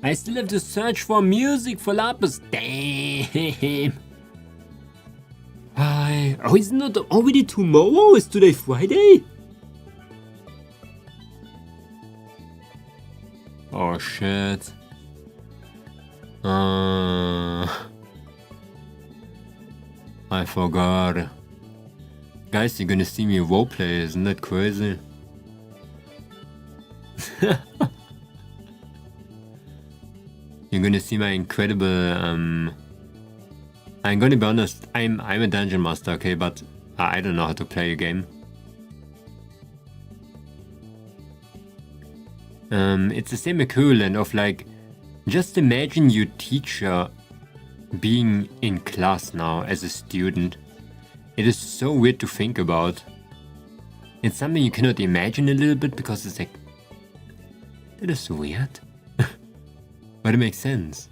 I still have to search for music for Lapis. Damn. Why? Oh, it's not already tomorrow? Is today Friday? Oh shit. I forgot. Guys, you're gonna see me roleplay, isn't that crazy? You're gonna see my incredible I'm gonna be honest, I'm a dungeon master, okay, but I don't know how to play a game. It's the same equivalent of like, just imagine your teacher being in class now as a student. It is so weird to think about. It's something you cannot imagine a little bit because it's like, that is weird. But it makes sense.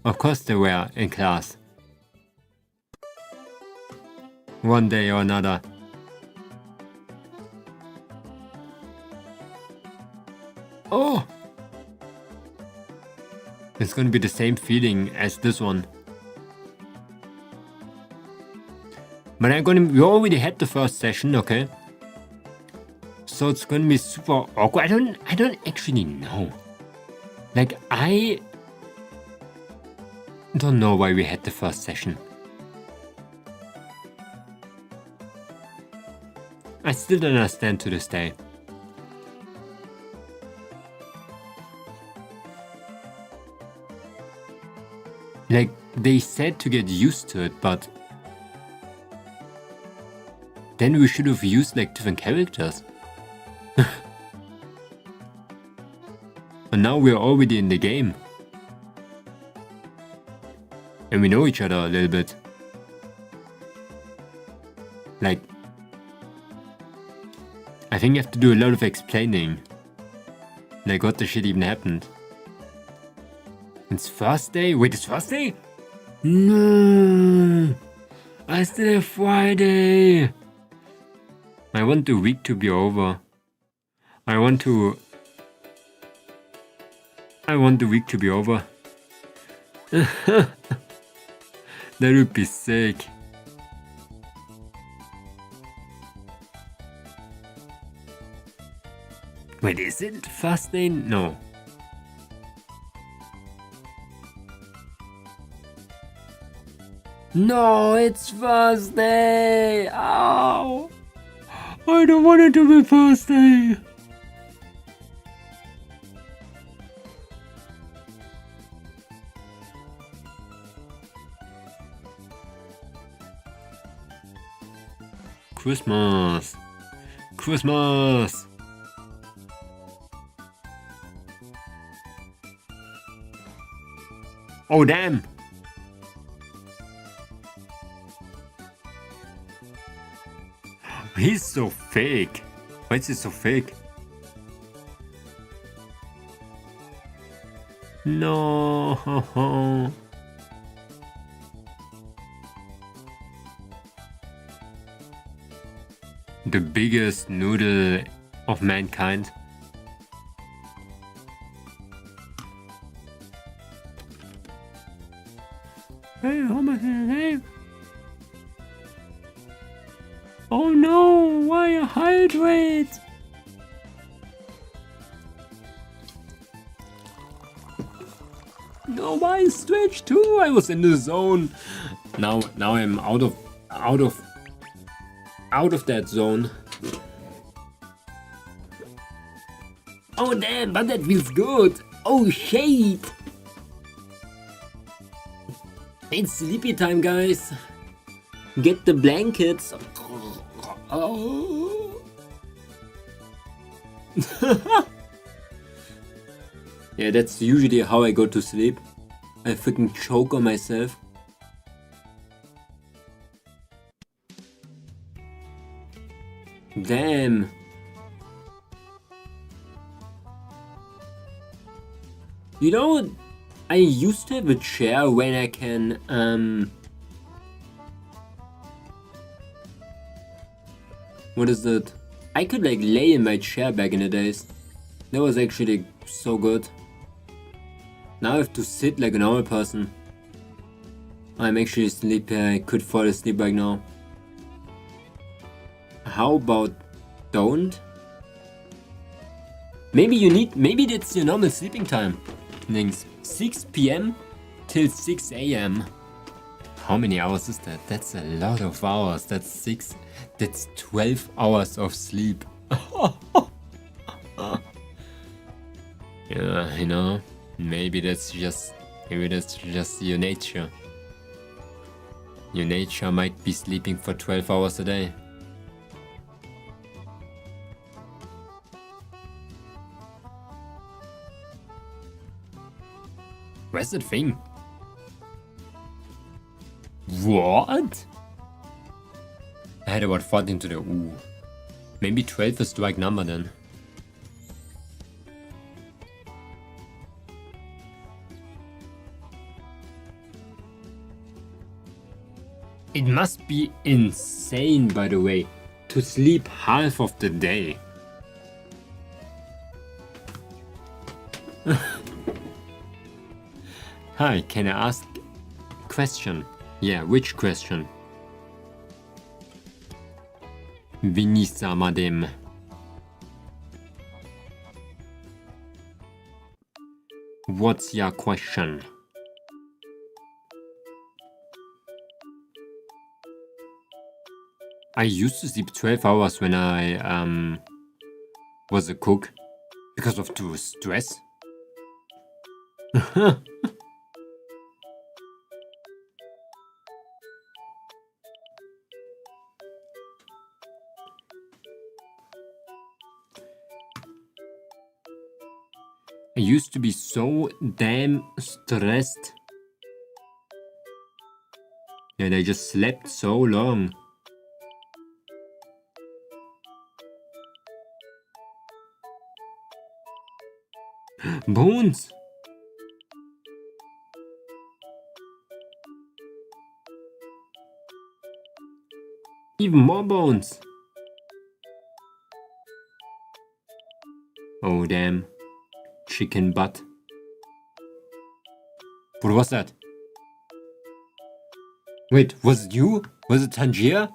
Of course they were in class. One day or another. Oh! It's gonna be the same feeling as this one. But we already had the first session, okay? So it's gonna be super awkward. I don't actually know. Like, I don't know why we had the first session. I still don't understand to this day. Like, they said to get used to it, but then we should have used like different characters. And now we're already in the game. And we know each other a little bit. Like, I think you have to do a lot of explaining. Like, what the shit even happened. It's Thursday? Wait, it's Thursday? No! I still have Friday! I want the week to be over. I want the week to be over. That would be sick. Wait, is it Thursday? No. No, it's Thursday! Ow! I don't want it to be Thursday! Christmas! Christmas! Oh damn! He's so fake. Why is he so fake? No. The biggest noodle of mankind. Hey, hey. Oh no, why hydrate? No, why stretch too? I was in the zone. Now I'm out of that zone. Oh damn, but that feels good. Oh shit. It's sleepy time, guys. Get the blankets. Oh. Yeah, that's usually how I go to sleep. I freaking choke on myself. Damn. You know, I used to have a chair when I can, what is that? I could like lay in my chair back in the days. That was actually so good. Now I have to sit like a normal person. I'm actually sleepy. I could fall asleep right now. How about don't? Maybe that's your normal sleeping time. Things 6 p.m. till 6 a.m. How many hours is that? That's a lot of hours. That's 12 hours of sleep. Yeah, you know, maybe that's just your nature. Your nature might be sleeping for 12 hours a day. Where's that thing? What? I had about 14 to the ooh. Maybe 12 is the right number then. It must be insane, by the way, to sleep half of the day. Hi, can I ask a question? Yeah, which question? Vinisa, madame. What's your question? I used to sleep 12 hours when I was a cook because of the stress. I used to be so damn stressed. And I just slept so long. Bones! Even more bones! Oh damn. Chicken butt. What was that? Wait, was it you? Was it Tangier?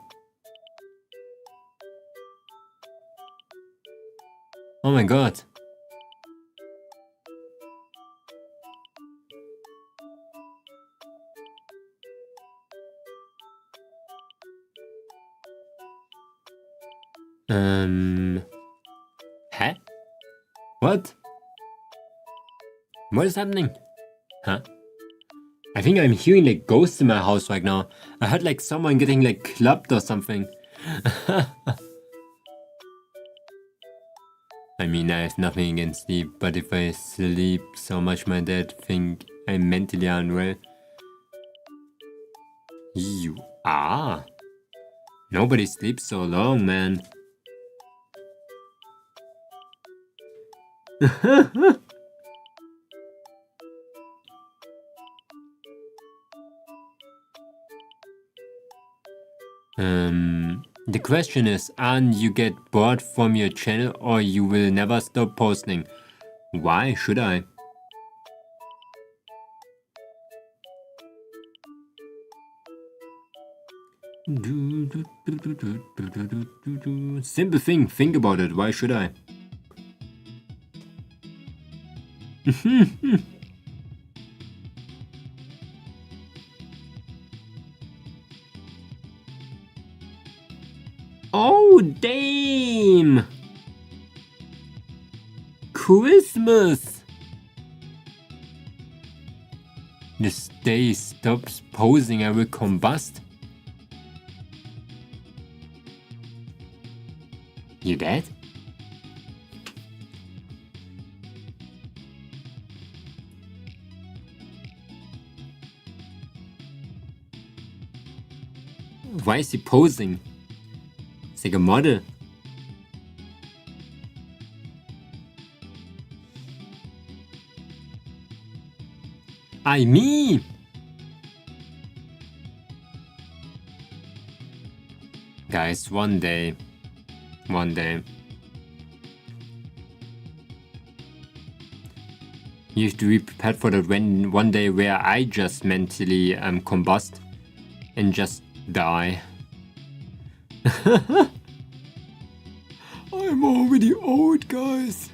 Oh my god. Huh? What? What is happening? Huh? I think I'm hearing like ghosts in my house right now. I heard like someone getting like clubbed or something. I mean, I have nothing against sleep, but if I sleep so much my dad think I'm mentally unwell. You are? Nobody sleeps so long, man. The question is, Anne, you get bored from your channel or you will never stop posting? Why should I? Simple thing, think about it, why should I? Oh, damn! Christmas! This day stops posing, I will combust. You dead? Why is he posing? It's like a model. I mean! Guys, one day. You have to be prepared for that one day where I just mentally combust and just die. I'm already old, guys.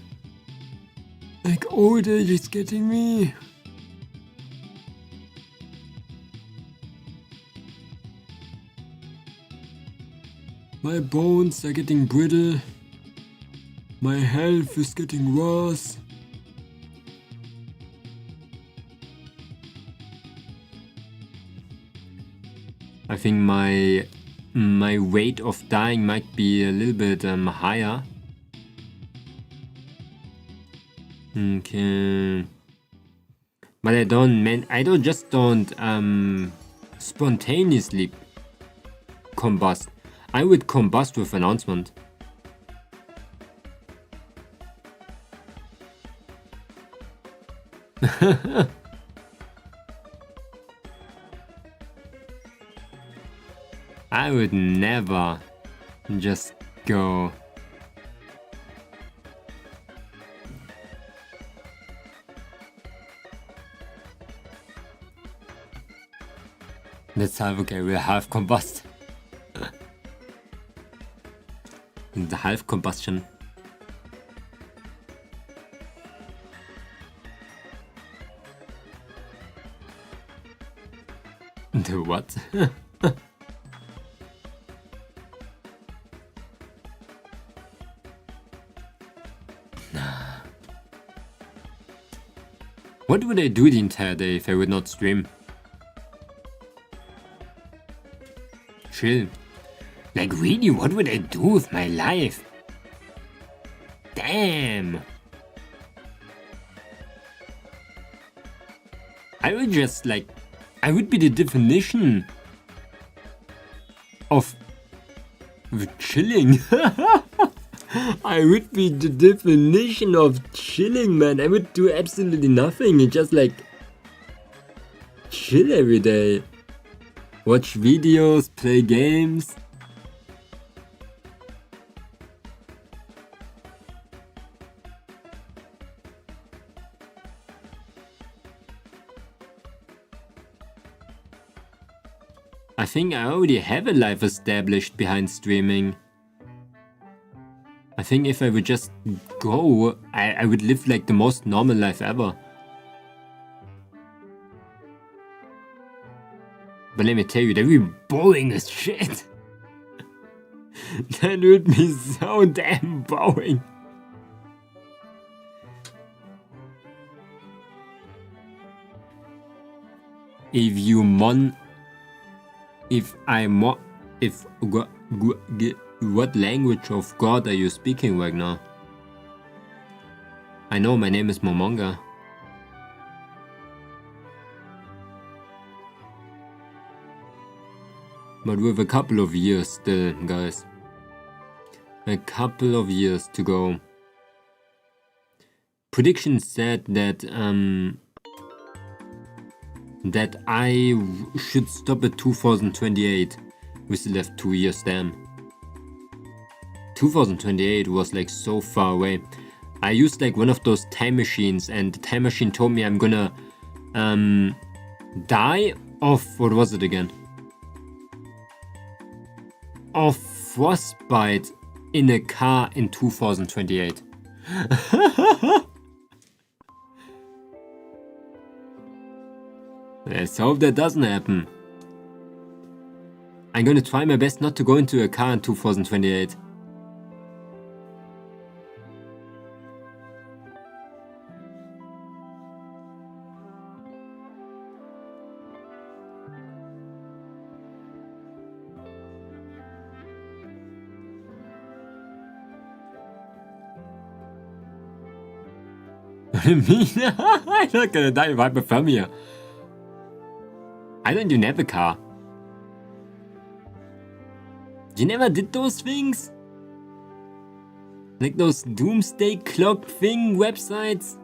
Like old age is getting me. My bones are getting brittle. My health is getting worse. I think my rate of dying might be a little bit higher. Okay. But I don't spontaneously combust. I would combust with announcement. I would never just go. Let's have, okay, we'll have combust. The half combustion. The what? What would I do the entire day if I would not stream? Chill. Like really, what would I do with my life? Damn. I would just like, I would be the definition of chilling. I would be the definition of chilling, man. I would do absolutely nothing and just like chill every day. Watch videos, play games. I think I already have a life established behind streaming. I think if I would just go, I would live like the most normal life ever. But let me tell you, that would be boring as shit. That would be so damn boring. What language of God are you speaking right now? I know my name is Momonga. But we have a couple of years still, guys. A couple of years to go. Predictions said that I should stop at 2028. We still have 2 years, damn. 2028 was like so far away. I used like one of those time machines, and the time machine told me I'm gonna die of, what was it again? Of frostbite in a car in 2028. Let's hope that doesn't happen. I'm gonna try my best not to go into a car in 2028. What do you mean? I'm not gonna die of hypothermia. I don't even have a car. You never did those things? Like those doomsday clock thing websites?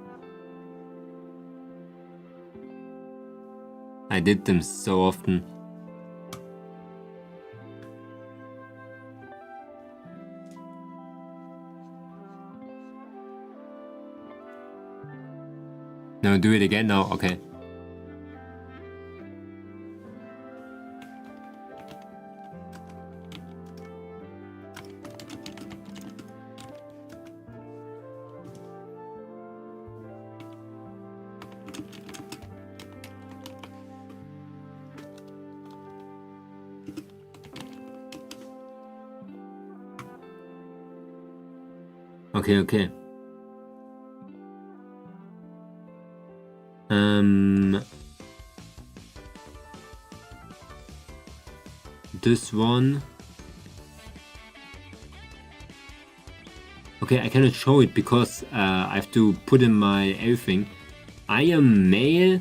I did them so often. No, do it again now, okay. Okay. This one. Okay, I cannot show it because I have to put in my everything. I am male.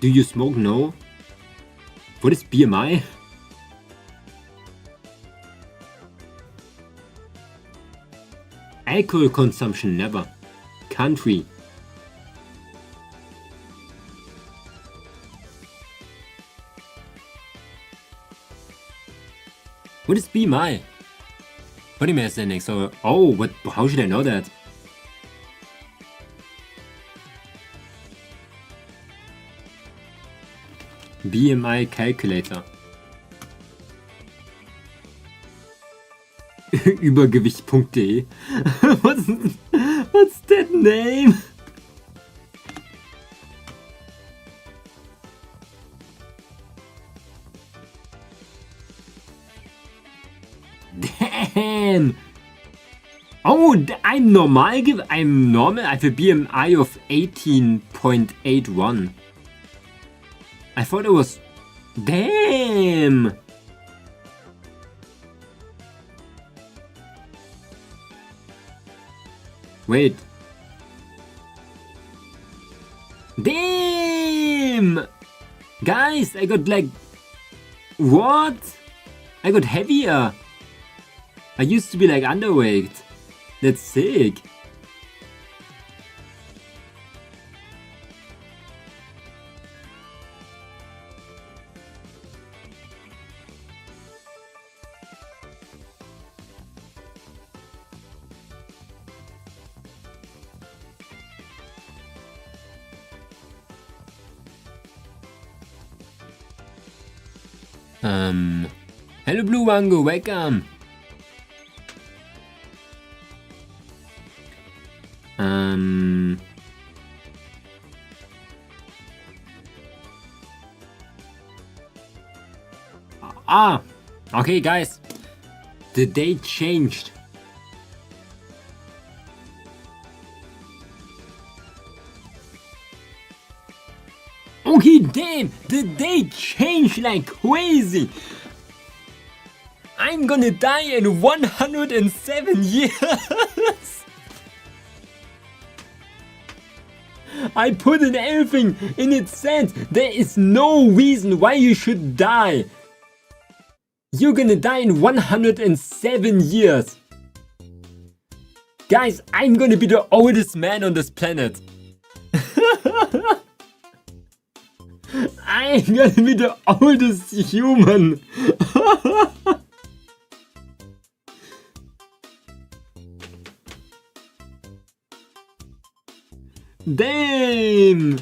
Do you smoke? No. What is BMI? Alcohol consumption, never. Country. What is BMI? Body mass index. So, oh, what? How should I know that? BMI calculator. Übergewicht.de. What's that name? Damn. Oh, I'm normal. I'm normal. I have a BMI of 18.81. I thought it was. Damn. Wait. Damn! Guys, I got like... What? I got heavier. I used to be like underweight. That's sick. Hello Blue Wango, welcome. Okay guys, the date changed. Okay, damn, the date changed like crazy. I'm gonna die in 107 years. I put in everything in its sense. There is no reason why you should die. You're gonna die in 107 years. Guys, I'm gonna be the oldest man on this planet. I'm gonna be the oldest human. Damn!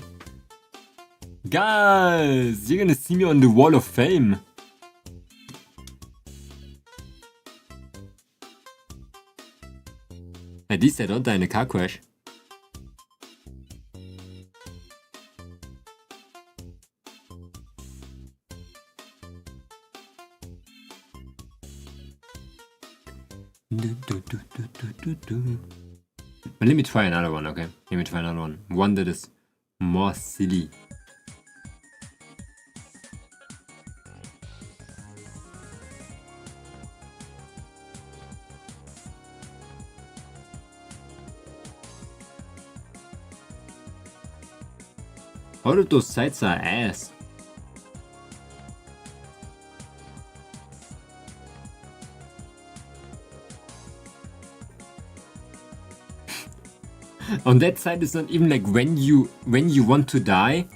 Guys, you're gonna see me on the Wall of Fame. At least I don't die in a car crash. But let me try another one, okay? Let me try another one. One that is more silly. All of those sites are ass. On that side, it's not even like when you want to die.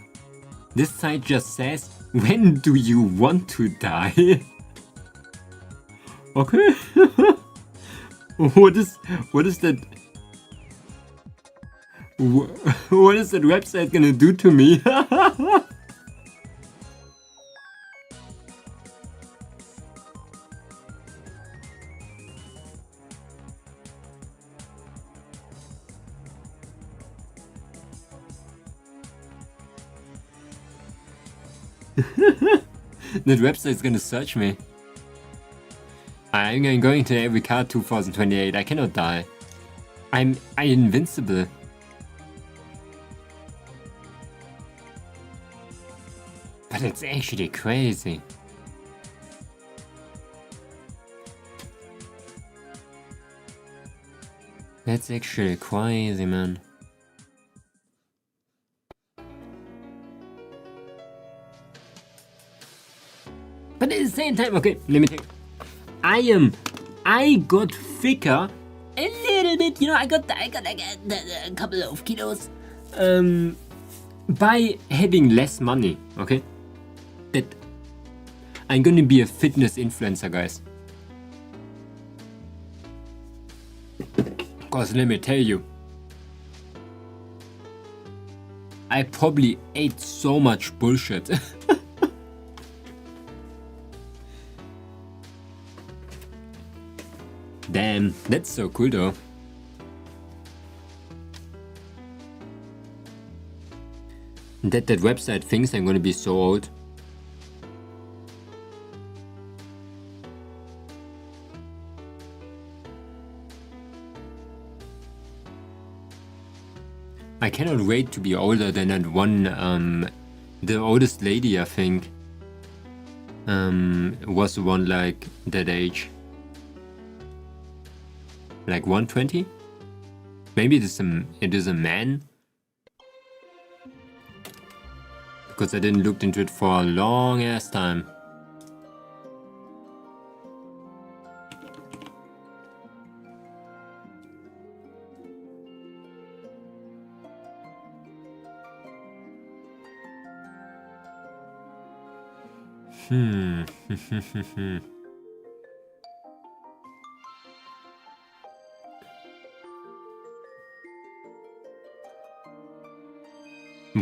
This side just says, when do you want to die? Okay. What is that? What is that website gonna do to me? That website's gonna search me. I'm going to every card 2028. I cannot die. I'm invincible. But it's actually crazy. That's actually crazy, man. But at the same time, okay, let me think. I got thicker a little bit, you know, I got a couple of kilos by having less money, okay? That I'm gonna be a fitness influencer, guys. Cause let me tell you, I probably ate so much bullshit. Damn, that's so cool though. That website thinks I'm gonna be so old. I cannot wait to be older than that one, the oldest lady I think was the one like that age. Like 120? Maybe it is a man? because I didn't look into it for a long ass time.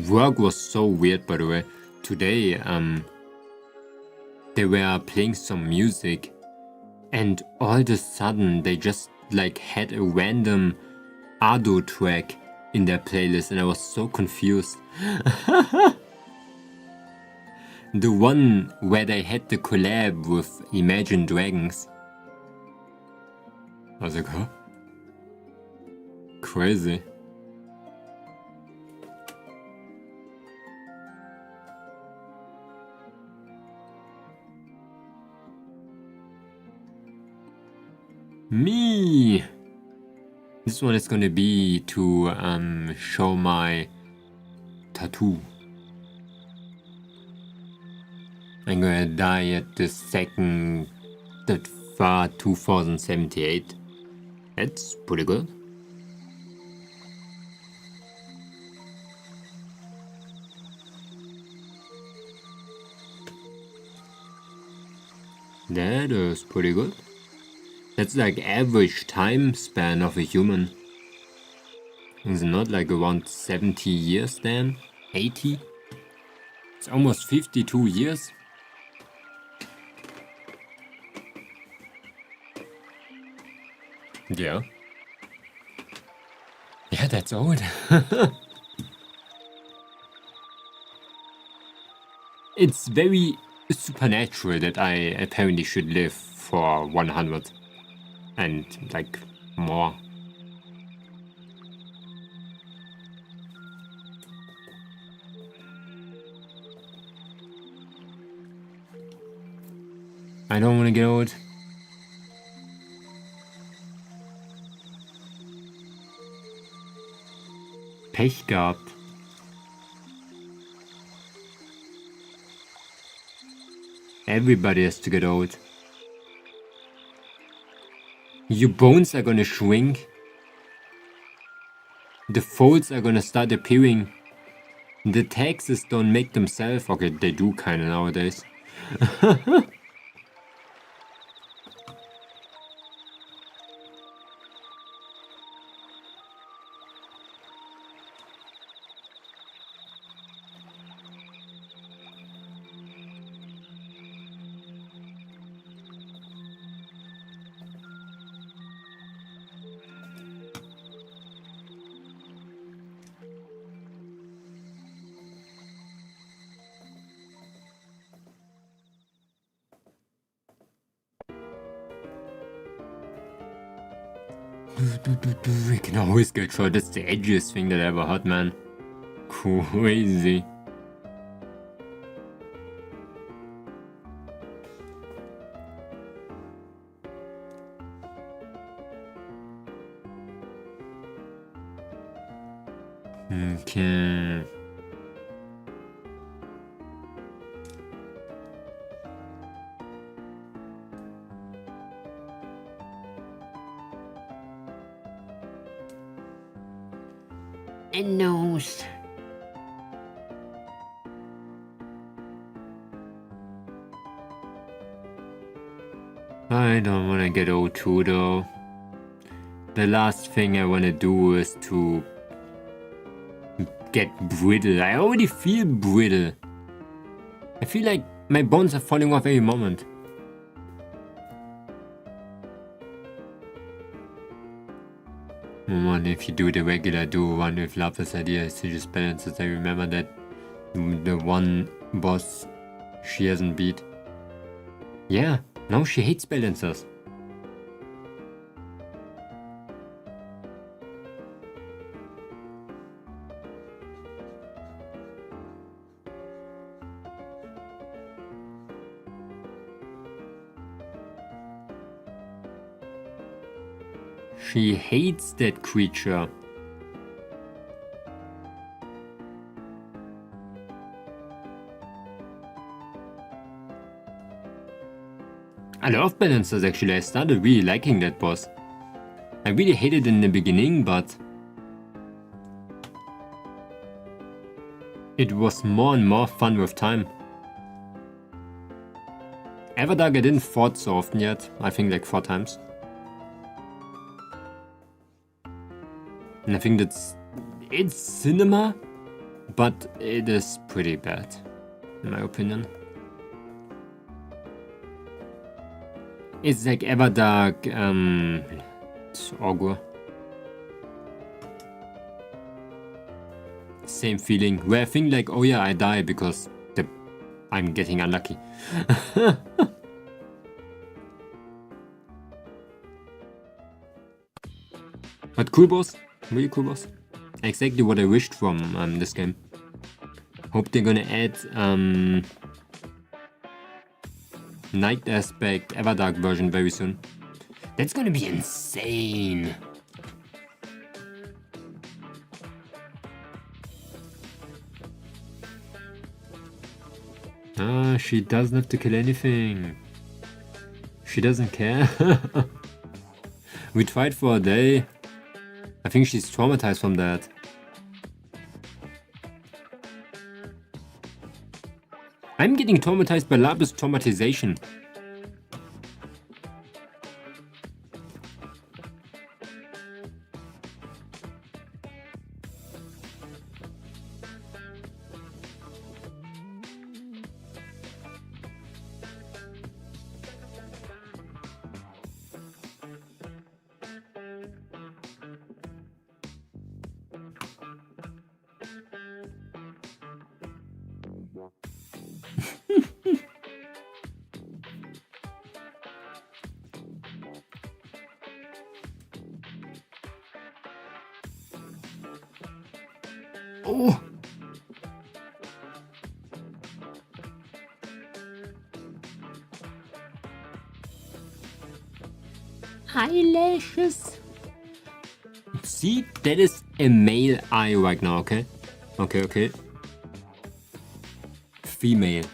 Work was so weird, by the way. Today, they were playing some music, and all of a sudden they just like had a random Ado track in their playlist, and I was so confused. The one where they had the collab with Imagine Dragons. I was like, huh? Crazy. Me! This one is gonna be to show my tattoo. I'm gonna die at the 2nd that far 2078. That's pretty good. That is pretty good. That's like average time span of a human. Is it not like around 70 years then? 80? It's almost 52 years. Yeah. Yeah, that's old. It's very supernatural that I apparently should live for 100 and like more. I don't want to get old. Pech gehabt. Everybody has to get old. Your bones are gonna shrink. The folds are gonna start appearing. The taxes don't make themselves. Okay, they do kinda nowadays. We can always get shot. That's the edgiest thing that I ever heard, man. Crazy. Okay. A nose. I don't want to get old too, though. The last thing I want to do is to get brittle. I already feel brittle. I feel like my bones are falling off every moment. One, if you do the regular do one with Lapis idea is to just balances. I remember that the one boss she hasn't beat. Yeah, now she hates balancers. She hates that creature. I love balancers actually. I started really liking that boss. I really hated it in the beginning, but it was more and more fun with time. Everdark I didn't fought so often yet. I think like 4 times. And I think it's cinema, but it is pretty bad, in my opinion. It's like Everdark, Augur. Same feeling, where I think like, oh yeah, I die because I'm getting unlucky. But cool boss, really cool boss. Exactly what I wished from this game. Hope they're gonna add night aspect Everdark version very soon. That's gonna be insane. Ah, she doesn't have to kill anything. She doesn't care. We tried for a day. I think she's traumatized from that. I'm getting traumatized by Lapis traumatization. Oh! Eyelashes! See, that is a male eye right now, okay? Okay. Female.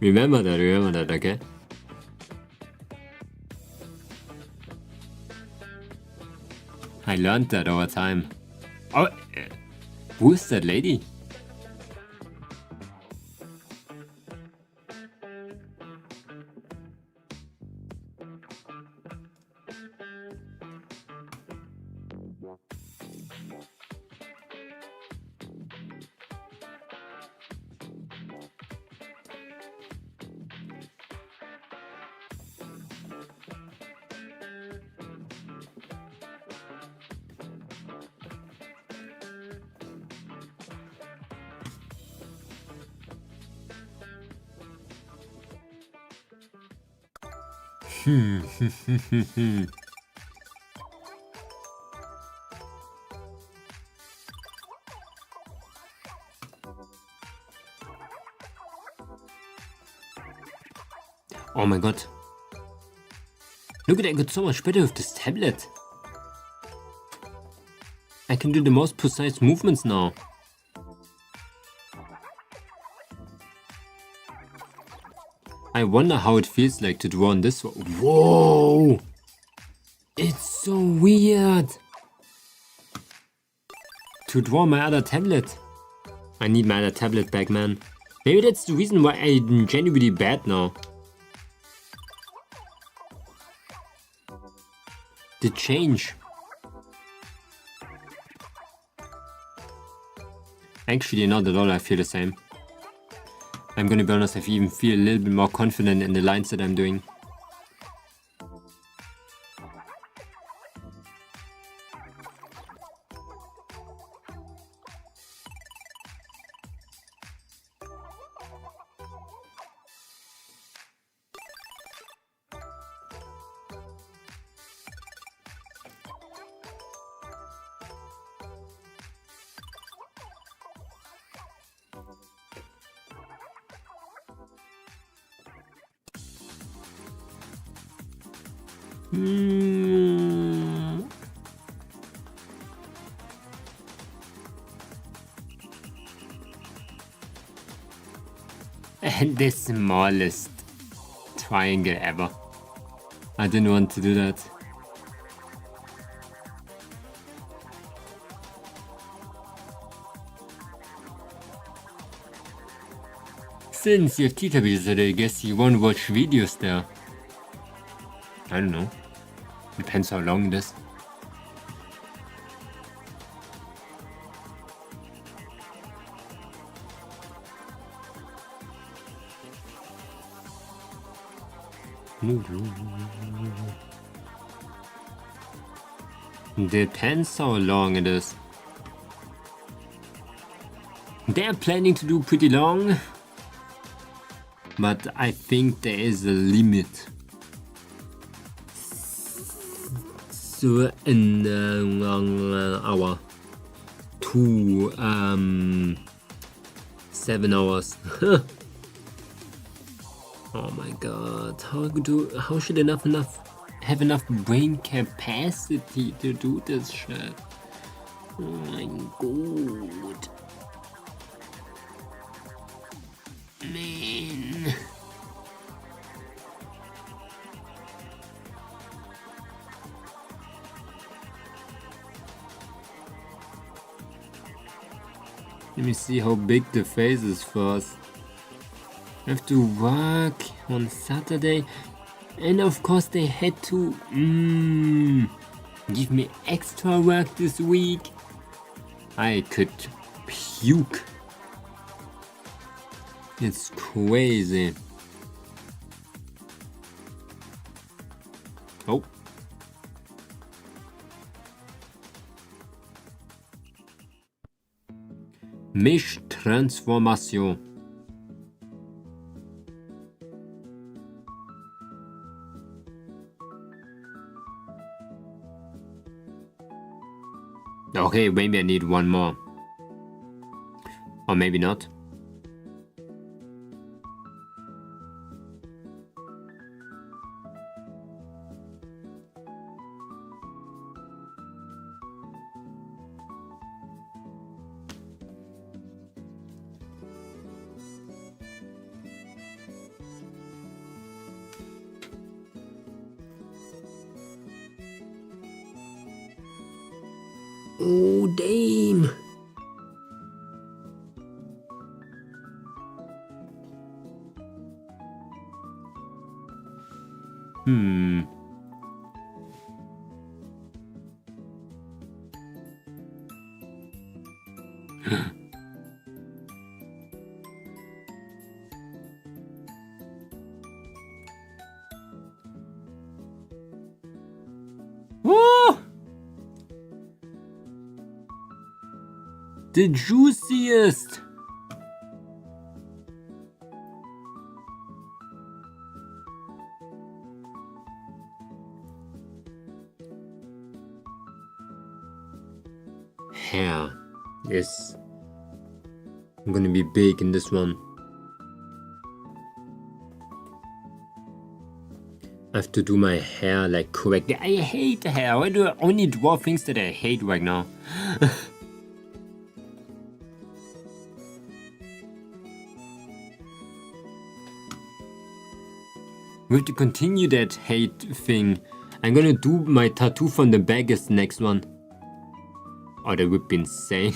Remember that, okay? I learned that over time. Oh, who is that lady? Oh my god. Look at that, I got so much better with this tablet. I can do the most precise movements now. I wonder how it feels like to draw on this one. Whoa! It's so weird! To draw my other tablet. I need my other tablet back, man. Maybe that's the reason why I'm genuinely bad now. The change. Actually, not at all, I feel the same. I'm gonna be honest, I even feel a little bit more confident in the lines that I'm doing. And the smallest triangle ever. I didn't want to do that. Since you have teacher videos today, I guess you won't watch videos there. I don't know. Depends how long it is. Depends how long it is. They're planning to do pretty long, but I think there is a limit. So an hour to 7 hours. Oh my god, how should I have enough brain capacity to do this shit? Oh my god. Man. Let me see how big the face is first. I have to work on Saturday, and of course they had to give me extra work this week. I could puke. It's crazy. Oh. Mischtransformation. Okay, maybe I need one more. Or maybe not. Oh, damn. Woo! The juiciest. Hair. Yes. I'm gonna be big in this one. I have to do my hair like correctly. I hate hair. Why do I only draw things that I hate right now? We have to continue that hate thing. I'm gonna do my tattoo from the back as the next one. Oh, that would be insane.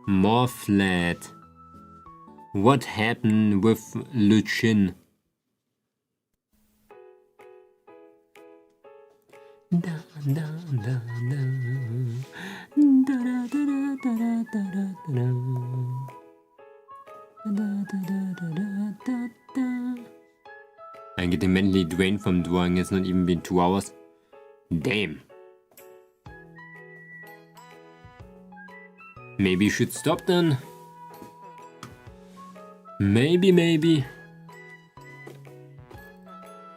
More flat. What happened with Le Chin? I'm getting mentally drained from drawing. It's not even been 2 hours. Damn. Maybe you should stop then. Maybe.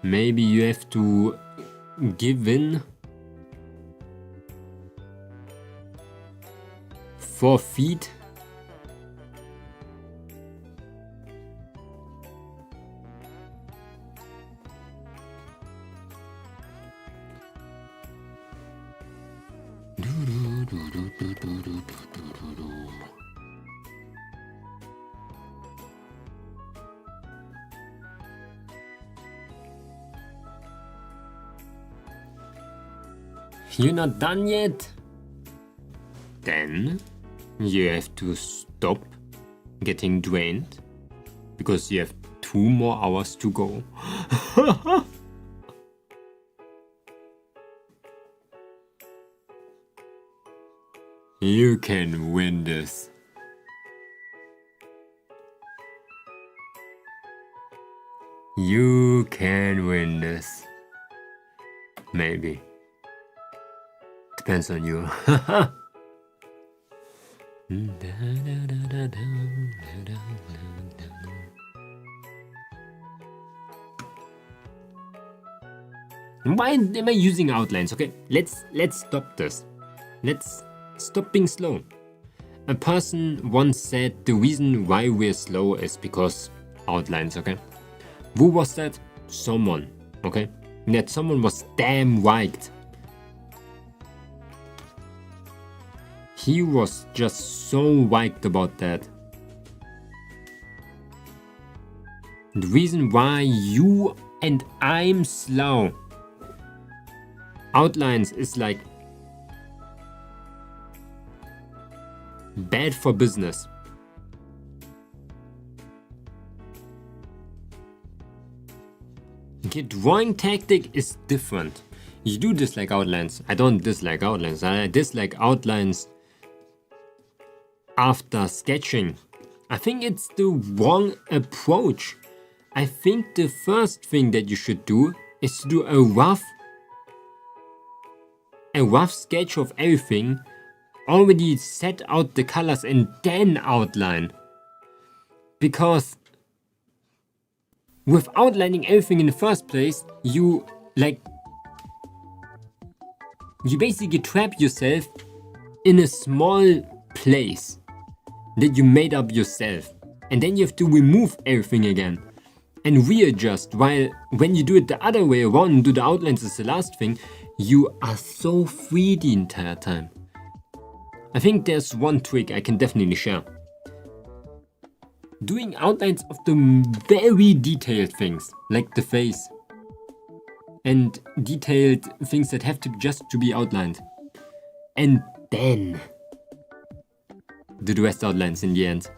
Maybe you have to give in. Forfeit. You're not done yet? Then you have to stop getting drained because you have 2 more hours to go. You can win this. You can win this. Maybe. Depends on you. Why am I using outlines? Okay, let's stop this. Let's stop being slow. A person once said the reason why we're slow is because outlines, okay? Who was that? Someone, okay? And that someone was damn right. He was just so right about that. The reason why you and I'm slow. Outlines is like bad for business. Okay, drawing tactic is different. You do dislike outlines. I don't dislike outlines. I dislike outlines after sketching. I think it's the wrong approach. I think the first thing that you should do is to do a rough sketch of everything, already set out the colors and then outline. Because with outlining everything in the first place, you basically trap yourself in a small place that you made up yourself. And then you have to remove everything again and readjust, while when you do it the other way around and do the outlines as the last thing, you are so free the entire time. I think there's one trick I can definitely share. Doing outlines of the very detailed things, like the face, and detailed things that have to just to be outlined. And then do the rest outlines in the end.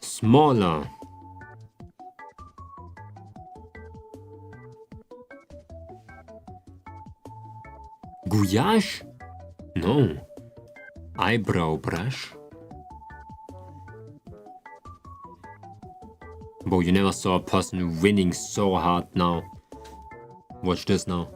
Smaller. Gouache? No. Eyebrow brush? Bro, you never saw a person winning so hard now. Watch this now.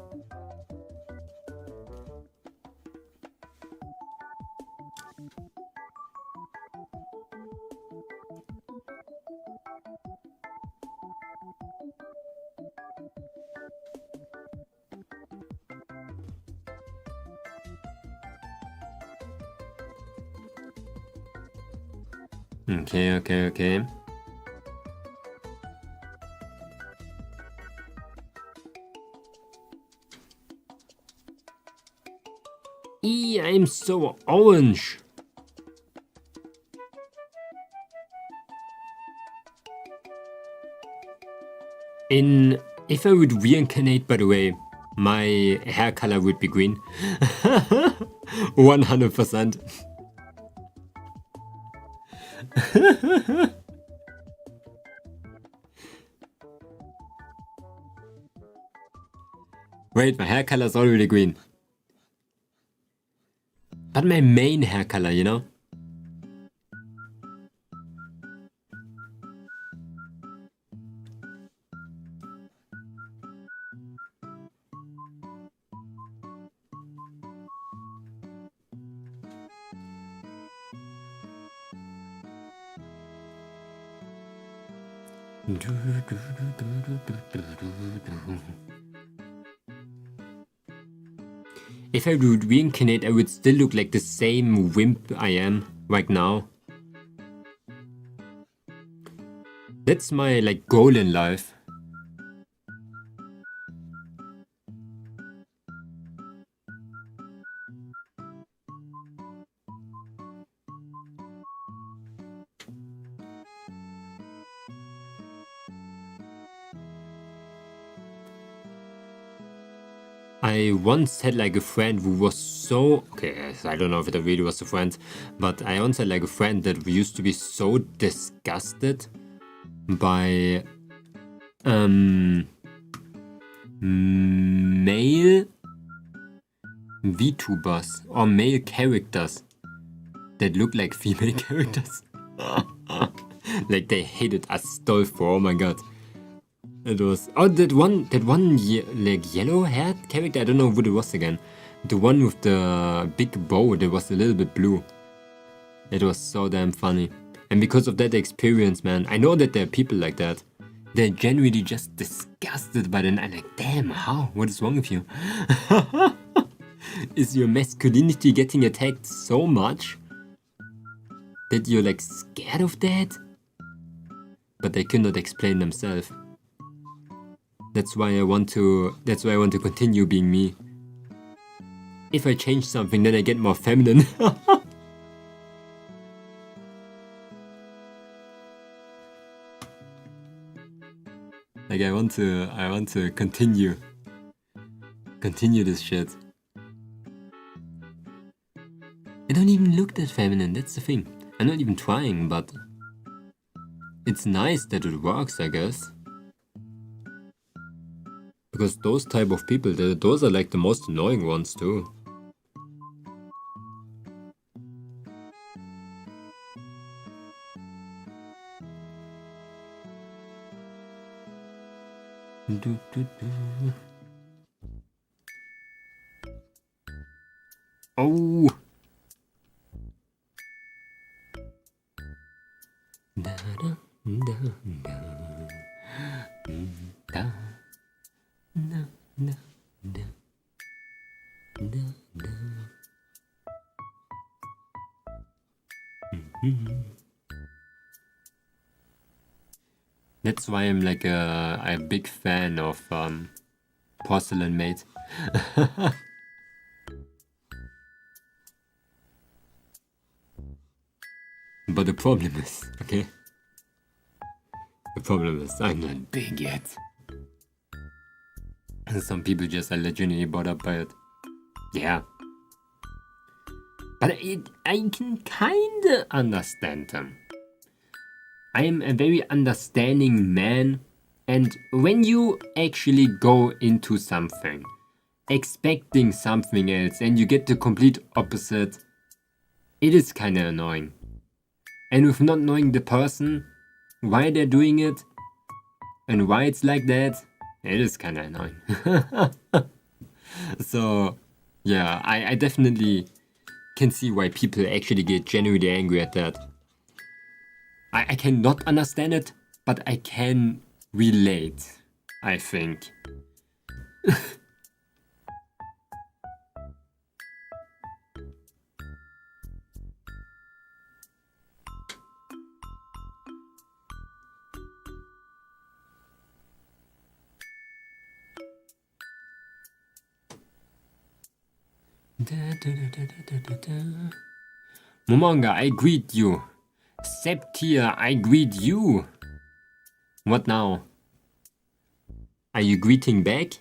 Okay. I'm so orange. If I would reincarnate, by the way, my hair color would be green. 100%. Wait, my hair color is already green. But my main hair color, you know? If I would reincarnate, I would still look like the same wimp I am right now. That's my like goal in life. I once had like a friend who was so... Okay, I don't know if it really was a friend, but I once had like a friend that used to be so disgusted by male Vtubers or male characters that look like female characters. Like they hated Astolfo, oh my god. It was... Oh, that one like yellow-haired character, I don't know what it was again. The one with the big bow that was a little bit blue. It was so damn funny. And because of that experience, man, I know that there are people like that. They're genuinely just disgusted by the night. Like, damn, how? What is wrong with you? Is your masculinity getting attacked so much that you're like scared of that? But they cannot explain themselves. That's why I want to continue being me. If I change something, then I get more feminine. Like I want to continue this shit. I don't even look that feminine, that's the thing. I'm not even trying, but it's nice that it works, I guess. Because those type of people, those are like the most annoying ones too. Oh! That's why I'm like a big fan of Porcelain Maid. But the problem is, okay? The problem is I'm not big yet. And some people just are legitimately bothered up by it. Yeah. But I can kinda understand them. I am a very understanding man, and when you actually go into something, expecting something else, and you get the complete opposite, it is kinda annoying. And with not knowing the person, why they're doing it, and why it's like that, it is kinda annoying. So, yeah, I definitely can see why people actually get genuinely angry at that. I cannot understand it, but I can relate, I think. Momonga, I greet you. Septier, I greet you. What now? Are you greeting back?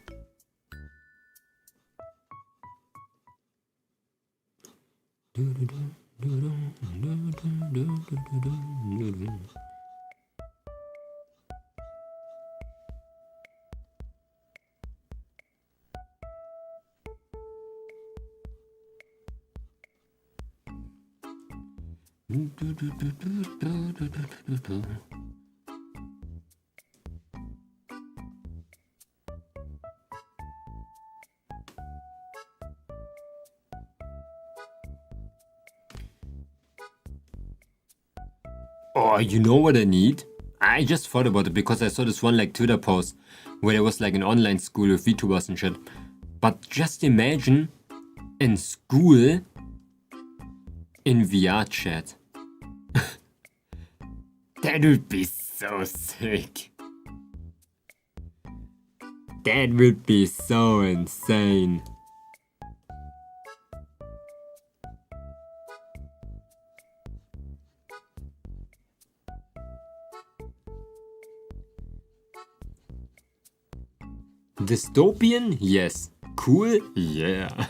Oh, you know what I need? I just thought about it because I saw this one like Twitter post where there was like an online school with VTubers and shit. But just imagine in school in VR chat. That would be so sick. That would be so insane. Dystopian? Yes. Cool? Yeah.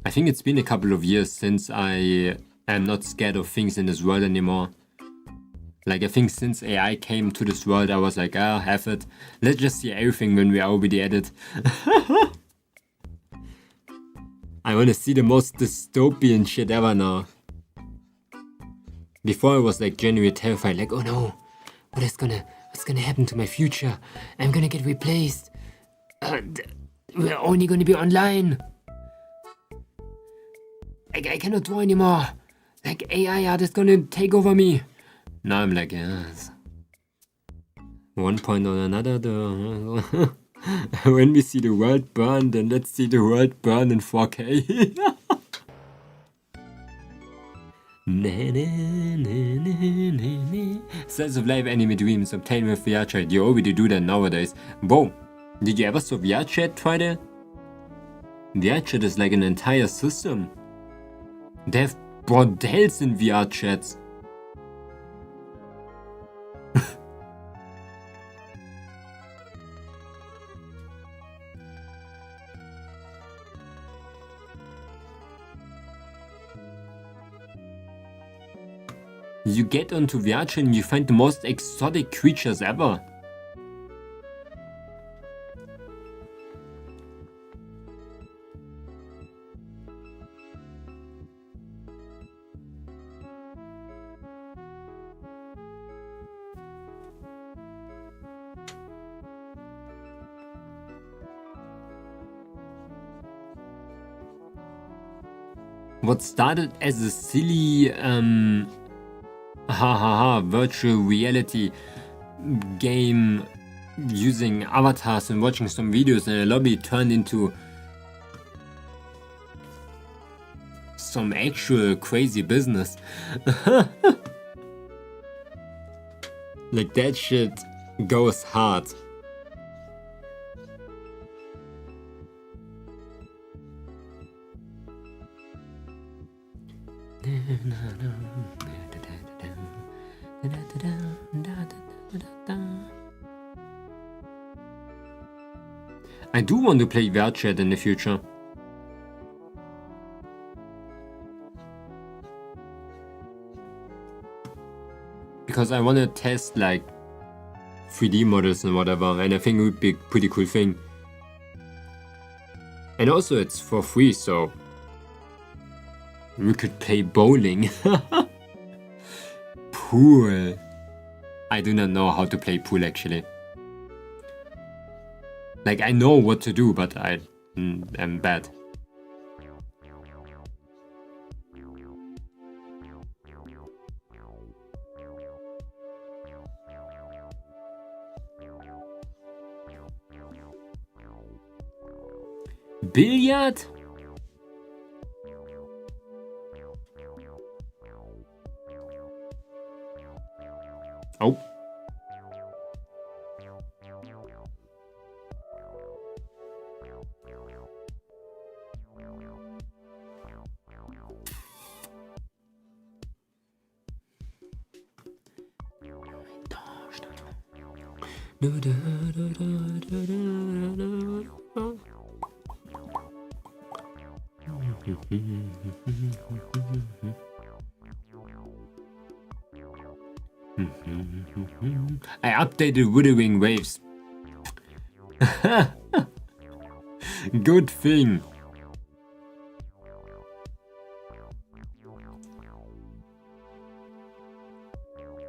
I think it's been a couple of years since I am not scared of things in this world anymore. Like, I think since AI came to this world, I was like, ah, have it. Let's just see everything when we are already at it. I want to see the most dystopian shit ever now. Before I was like genuinely terrified, like, oh no, what's gonna happen to my future? I'm gonna get replaced. We're only gonna be online. I cannot draw anymore. Like, AI art is gonna take over me. Now I'm like, yes. One point or another, when we see the world burn, then let's see the world burn in 4K. Slice of life anime dreams obtained with VR chat. You already do that nowadays. Whoa, did you ever saw VR chat try that? VR chat is like an entire system. They have bordels in VR chats. You get onto VR chat and you find the most exotic creatures ever. What started as a silly virtual reality game using avatars and watching some videos in a lobby turned into some actual crazy business. Like, that shit goes hard. I do want to play VR chat in the future. Because I want to test like 3D models and whatever, and I think it would be a pretty cool thing. And also it's for free, so we could play bowling. Pool. I do not know how to play pool actually. Like, I know what to do, but I am bad. Billiard? Oh. I updated Withering Waves. Good thing.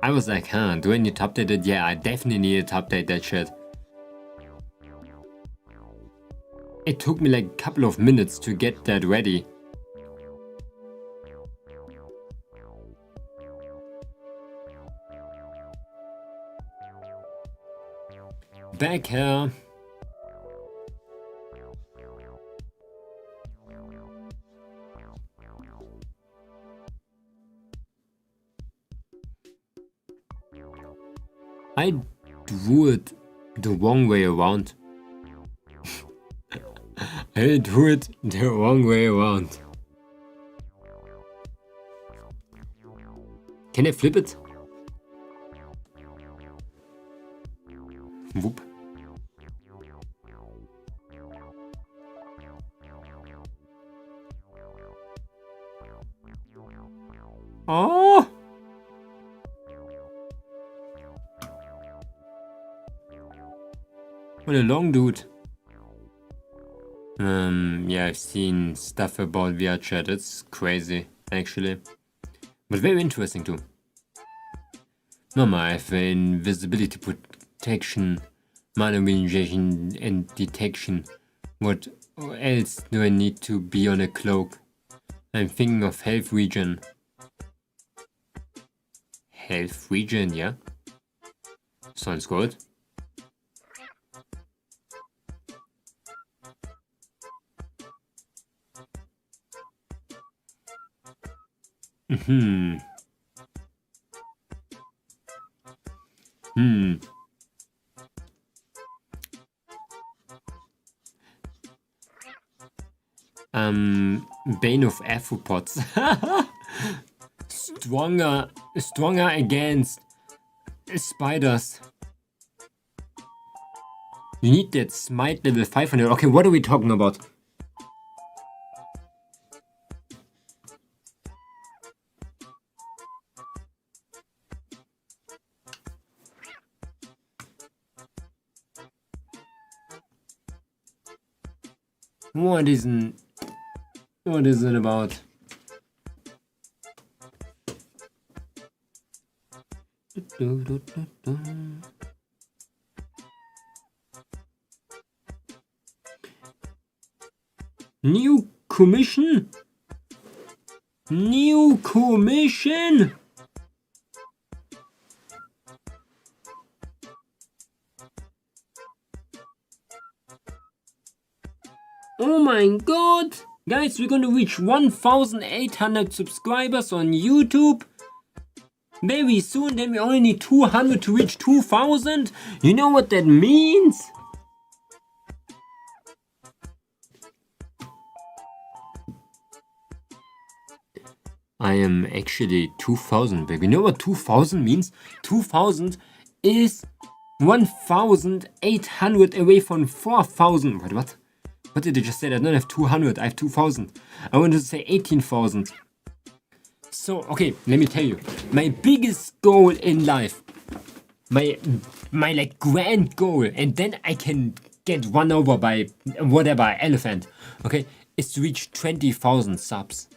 I was like, huh, do I need to update it? Yeah, I definitely needed to update that shit. It took me like a couple of minutes to get that ready. Back here. I drew it the wrong way around. I drew it the wrong way around. Can I flip it? Whoop. Oh! What a long dude. Yeah, I've seen stuff about VR chat. It's crazy, actually. But very interesting too. Mama, I have invisibility protection, manipulation and detection. What else do I need to be on a cloak? I'm thinking of health regen. Health regen, yeah? Sounds good. Bane of arthropods. Stronger against spiders. You need that smite level 500. Okay, what are we talking about? What is it about? New commission? New commission? Oh my god! Guys, we're gonna reach 1,800 subscribers on YouTube very soon. Then we only need 200 to reach 2,000. You know what that means? I am actually 2,000, baby. You know what 2,000 means? 2,000 is 1,800 away from 4,000. Wait, what? What did I just say? I don't have 200, I have 2,000. I wanted to say 18,000. So, okay, let me tell you. My biggest goal in life, my like grand goal, and then I can get run over by whatever, elephant, okay, is to reach 20,000 subs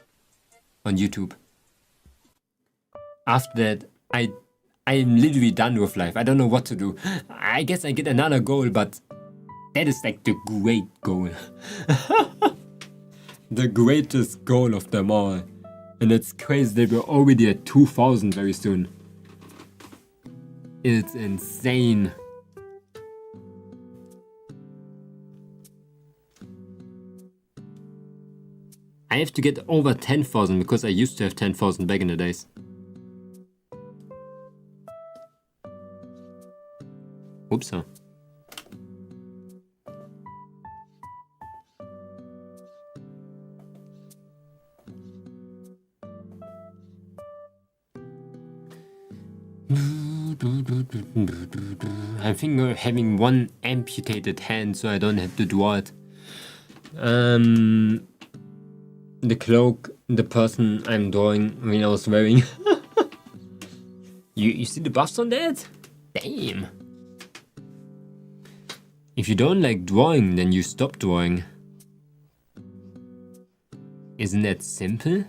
on YouTube. After that, I'm literally done with life. I don't know what to do. I guess I get another goal, but that is like the great goal. The greatest goal of them all. And it's crazy that we're already at 2,000 very soon. It's insane. I have to get over 10,000 because I used to have 10,000 back in the days. Oops. I'm thinking of having one amputated hand so I don't have to draw it. The cloak, the person I'm drawing, I was wearing. You see the buffs on that? Damn. If you don't like drawing, then you stop drawing. Isn't that simple?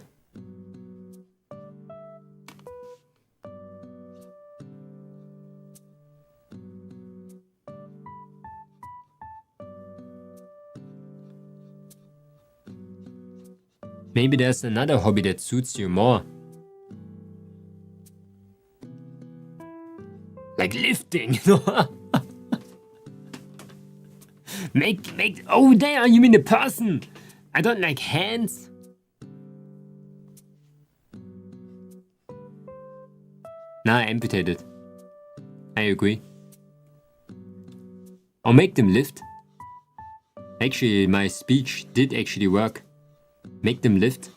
Maybe there's another hobby that suits you more. Like lifting. Oh, there, you mean a person. I don't like hands. Nah, amputate it. I agree. Or make them lift. Actually, my speech did actually work. Make them lift.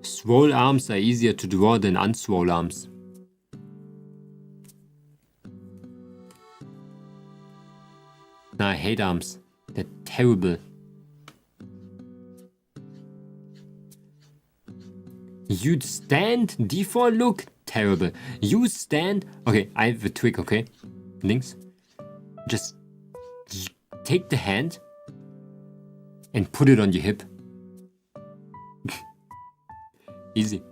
Swole arms are easier to draw than unswole arms. Nah, I hate arms. They're terrible. You'd stand, default look, terrible. You stand, okay, I have a trick, okay? Links. Just take the hand and put it on your hip. Easy.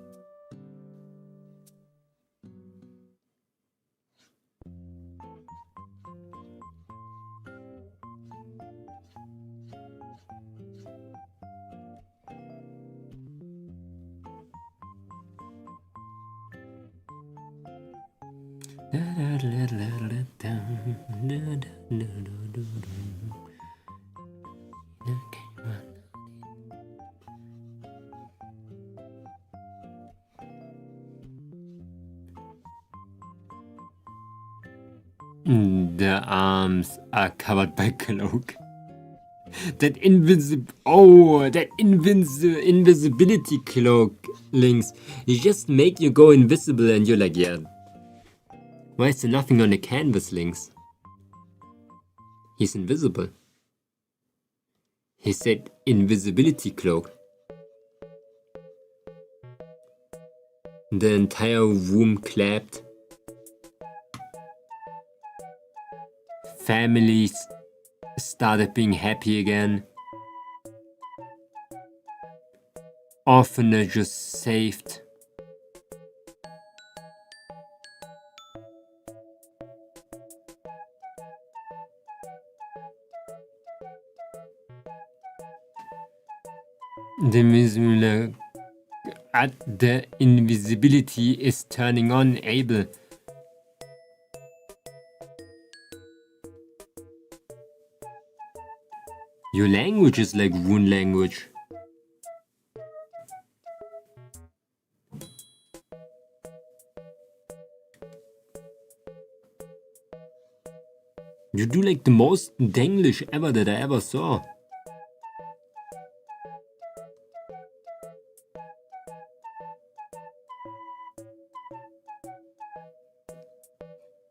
The arms are covered by cloak. That invisibility cloak, Links. You just make you go invisible and you're like, yeah. Why is there nothing on the canvas, Links? He's invisible. He said invisibility cloak. The entire room clapped. Families started being happy again. Orphanages saved. The invisibility is turning on, Abel. Your language is like rune language. You do like the most Denglish ever that I ever saw.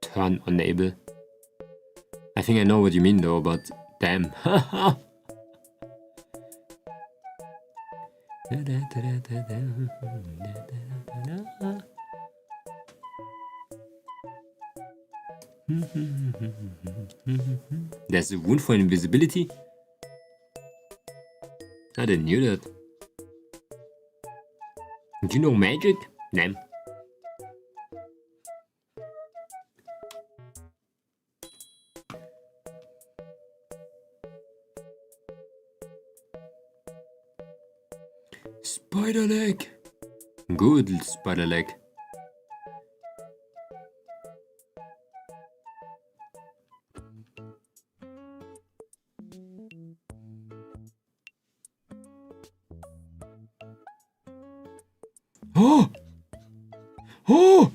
Turn on, Abel. I think I know what you mean though, but damn. There's a rune for invisibility? I didn't knew that. Do you know magic? Damn. Spider leg. Good spider leg. Oh! Oh!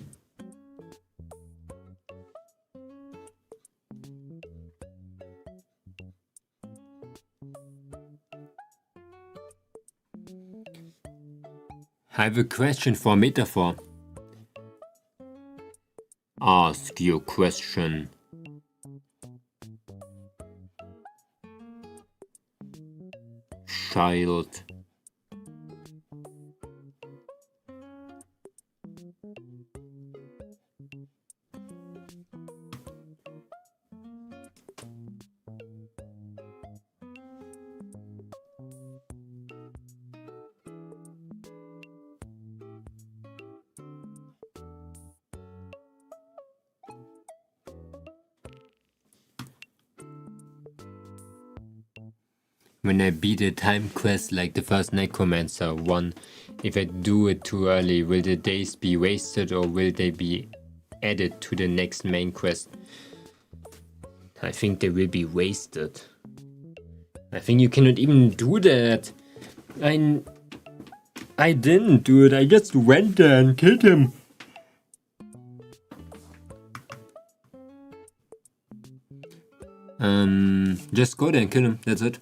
I have a question for a metaphor. Ask your question. child. When I beat a time quest like the first Necromancer one, if I do it too early, will the days be wasted or will they be added to the next main quest? I think they will be wasted. I think you cannot even do that. I didn't do it, I just went there and killed him. Just go there and kill him, that's it.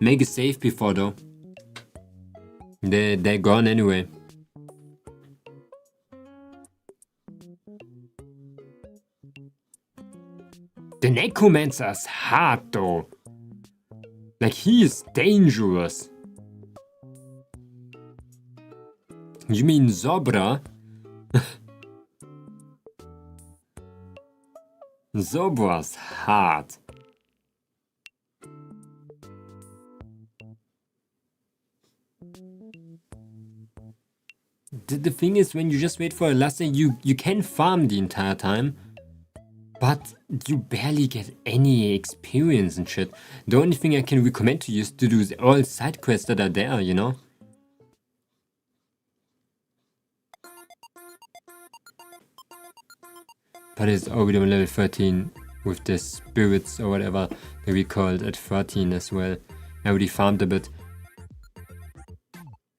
Make a save before though. They're gone anyway. The Necromancer's hard though. Like he is dangerous. You mean Zobra? Zobra's hard. The thing is, when you just wait for a lasso, you can farm the entire time, but you barely get any experience and shit. The only thing I can recommend to you is to do all side quests that are there, you know? But it's already on level 13 with the spirits or whatever that we called at 13 as well. I already farmed a bit.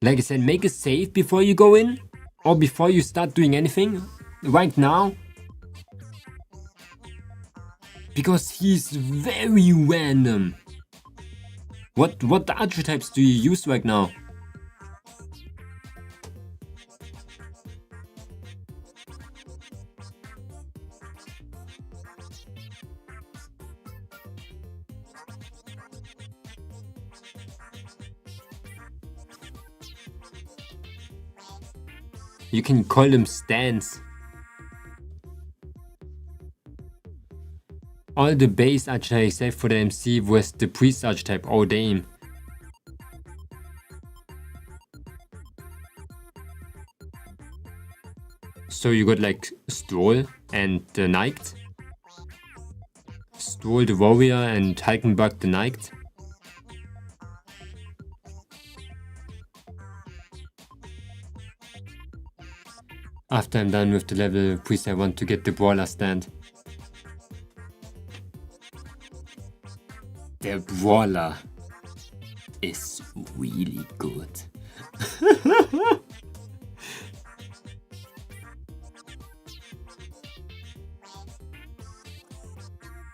Like I said, make a save before you go in or before you start doing anything right now. Because he's very random. What archetypes do you use right now? You can call them stands. All the base archetypes except for the MC was the priest archetype. Oh damn. So you got like Stroll and the Knight. Stroll the warrior and Hulkenberg the Knight. After I'm done with the level priest, I want to get the brawler stand. The brawler is really good.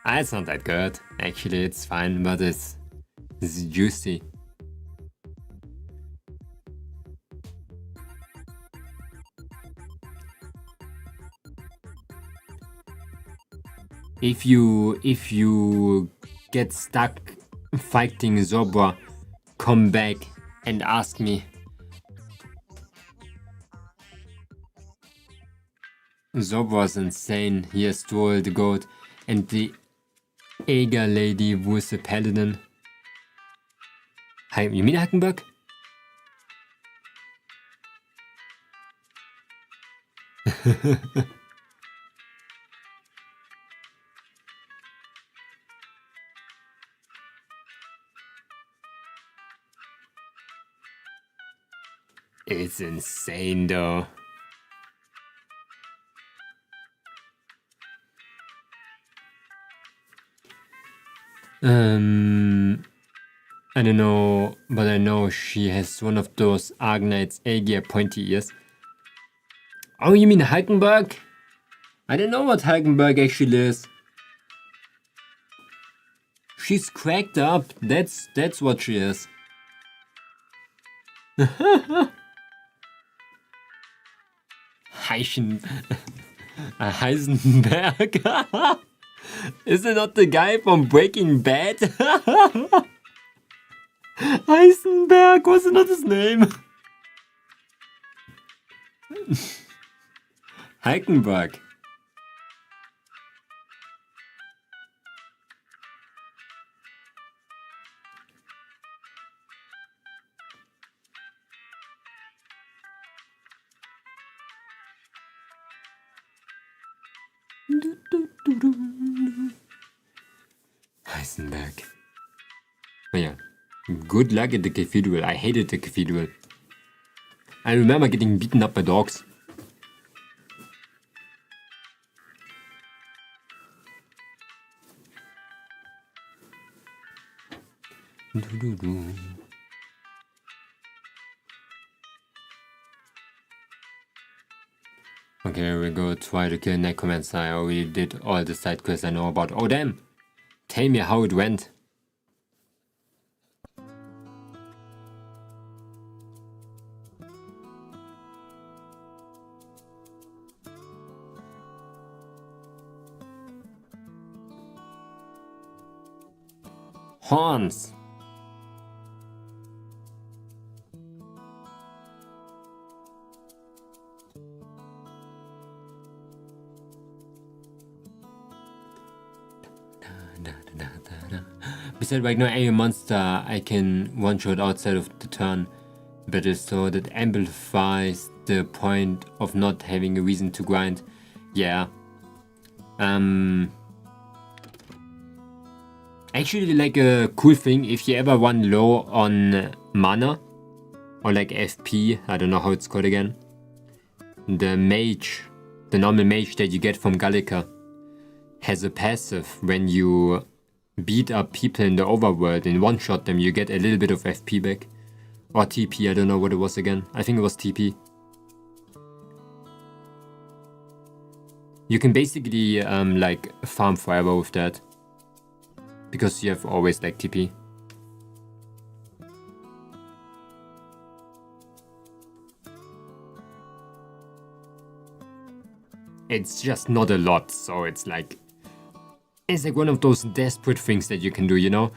It's not that good. Actually, it's fine, but it's juicy. If you get stuck fighting Zobra, come back and ask me. Zobra's insane. He has Stroll the goat and the Ager lady was a paladin. Hi, you mean Hackenberg? It's insane though. I don't know, but I know she has one of those Argnite's Aegir pointy ears. Oh, you mean Hulkenberg? I don't know what Hulkenberg actually is. She's cracked up. That's what she is. Heisenberg. Is it not the guy from Breaking Bad? Heisenberg, was not his name? Heikenberg. Heisenberg. Oh yeah. Good luck at the cathedral. I hated the cathedral. I remember getting beaten up by dogs. Okay, we go try to kill Necromancer. I already did all the side quests I know about. Oh damn! Tell me how it went. Horns! Besides, right now, any monster I can one-shot outside of the turn battle, so that amplifies the point of not having a reason to grind. Yeah. Actually, like a cool thing, if you ever run low on mana, or like FP, I don't know how it's called again, the mage, the normal mage that you get from Gallica, has a passive. When you beat up people in the overworld and one-shot them, you get a little bit of FP back. Or TP, I don't know what it was again. I think it was TP. You can basically like farm forever with that, because you have always like TP. It's just not a lot, so it's like one of those desperate things that you can do, you know?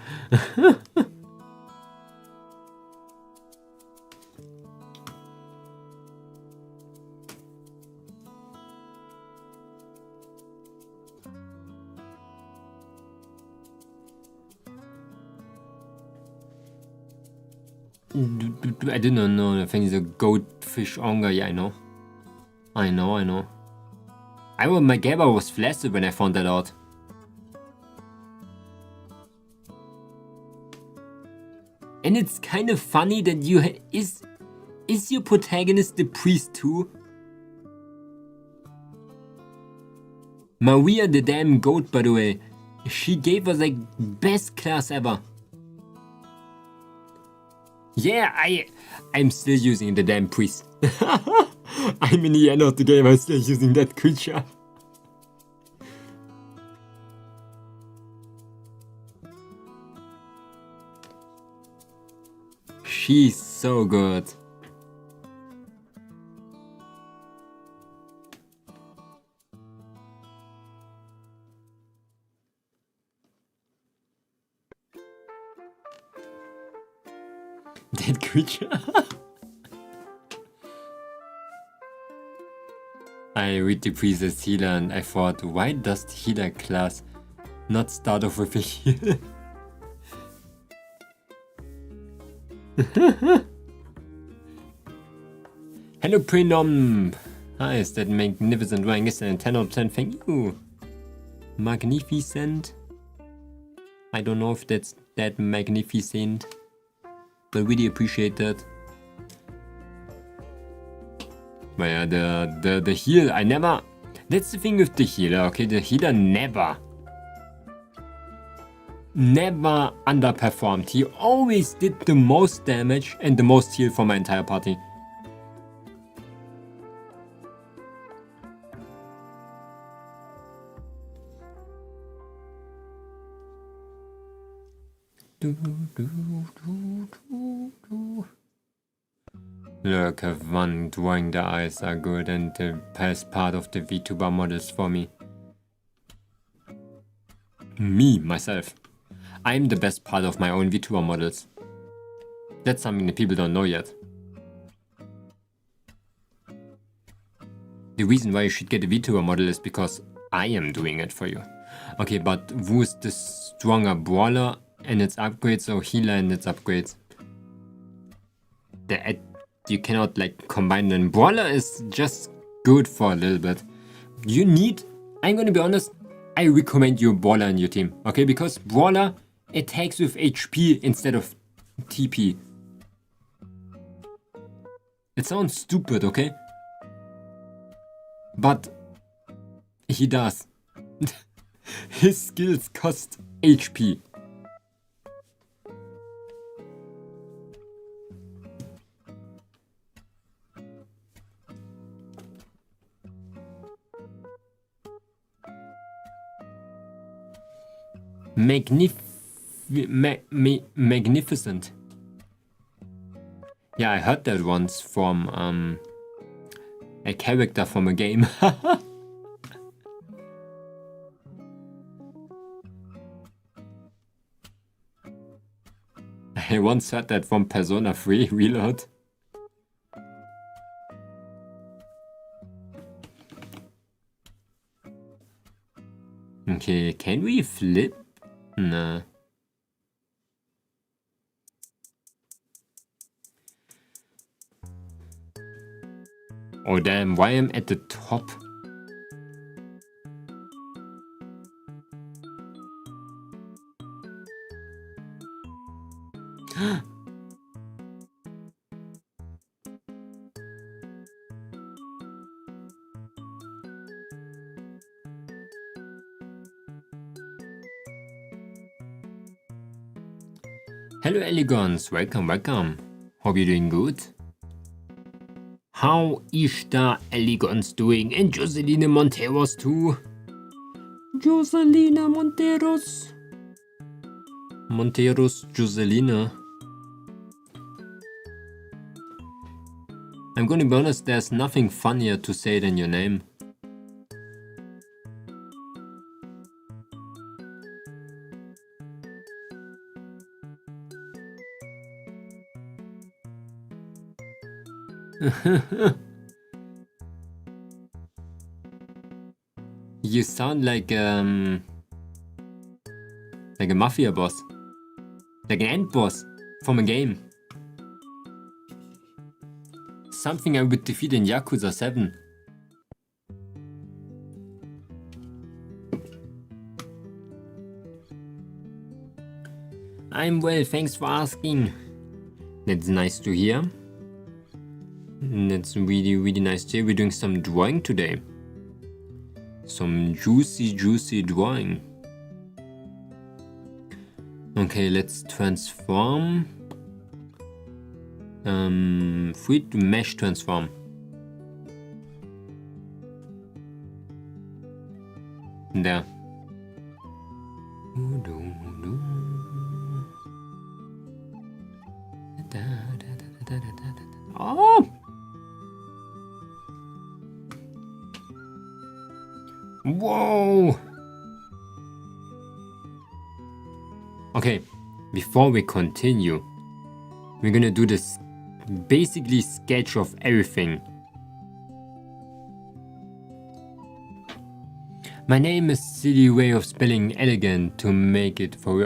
I didn't know. I think it's a goldfish onga. Yeah, I know. I know. My Gabba was flaccid when I found that out. And it's kind of funny that is your protagonist the priest too? Maria the damn goat, by the way. She gave us like best class ever. Yeah, I'm still using the damn priest. I'm in the end of the game, I'm still using that creature. She's so good. That creature. I read the priest as healer and I thought, why does the healer class not start off with a heal? Hello Prenom! Hi, is that magnificent drawing? Is that 10 out of 10? Thank you! Magnificent? I don't know if that's that magnificent, but really appreciate that. But yeah, the heal, I never... That's the thing with the healer, okay? The healer never underperformed. He always did the most damage and the most heal for my entire party. Lurk have one, drawing the eyes are good and the best part of the VTuber models for me. Myself. I'm the best part of my own VTuber models. That's something that people don't know yet. The reason why you should get a Vtuber model is because I am doing it for you. Okay, but who is the stronger brawler and its upgrades or healer and its upgrades? You cannot like combine them. Brawler is just good for a little bit. You need, I'm gonna be honest, I recommend you a brawler in your team. Okay, because brawler attacks with HP instead of TP. It sounds stupid, okay? But he does. His skills cost HP. Magnificent. Yeah, I heard that once from a character from a game. I once heard that from Persona 3 Reload. Okay, can we flip? Nah. Oh damn, why am I at the top? Hello Elegons, welcome, welcome. Hope you're doing good. How is the Elegons doing? And Joselina Monteros too. Joselina Monteros. Monteros, Joselina. I'm gonna be honest, there's nothing funnier to say than your name. You sound like a mafia boss, like an end boss from a game. Something I would defeat in Yakuza 7. I'm well, thanks for asking. That's nice to hear. That's really, really nice to hear. We're doing some drawing today. Some juicy drawing. Okay, let's transform. Free to mesh transform. There. Oh! Whoa! Okay, before we continue, we're gonna do this basically sketch of everything. My name is silly way of spelling elegant to make it for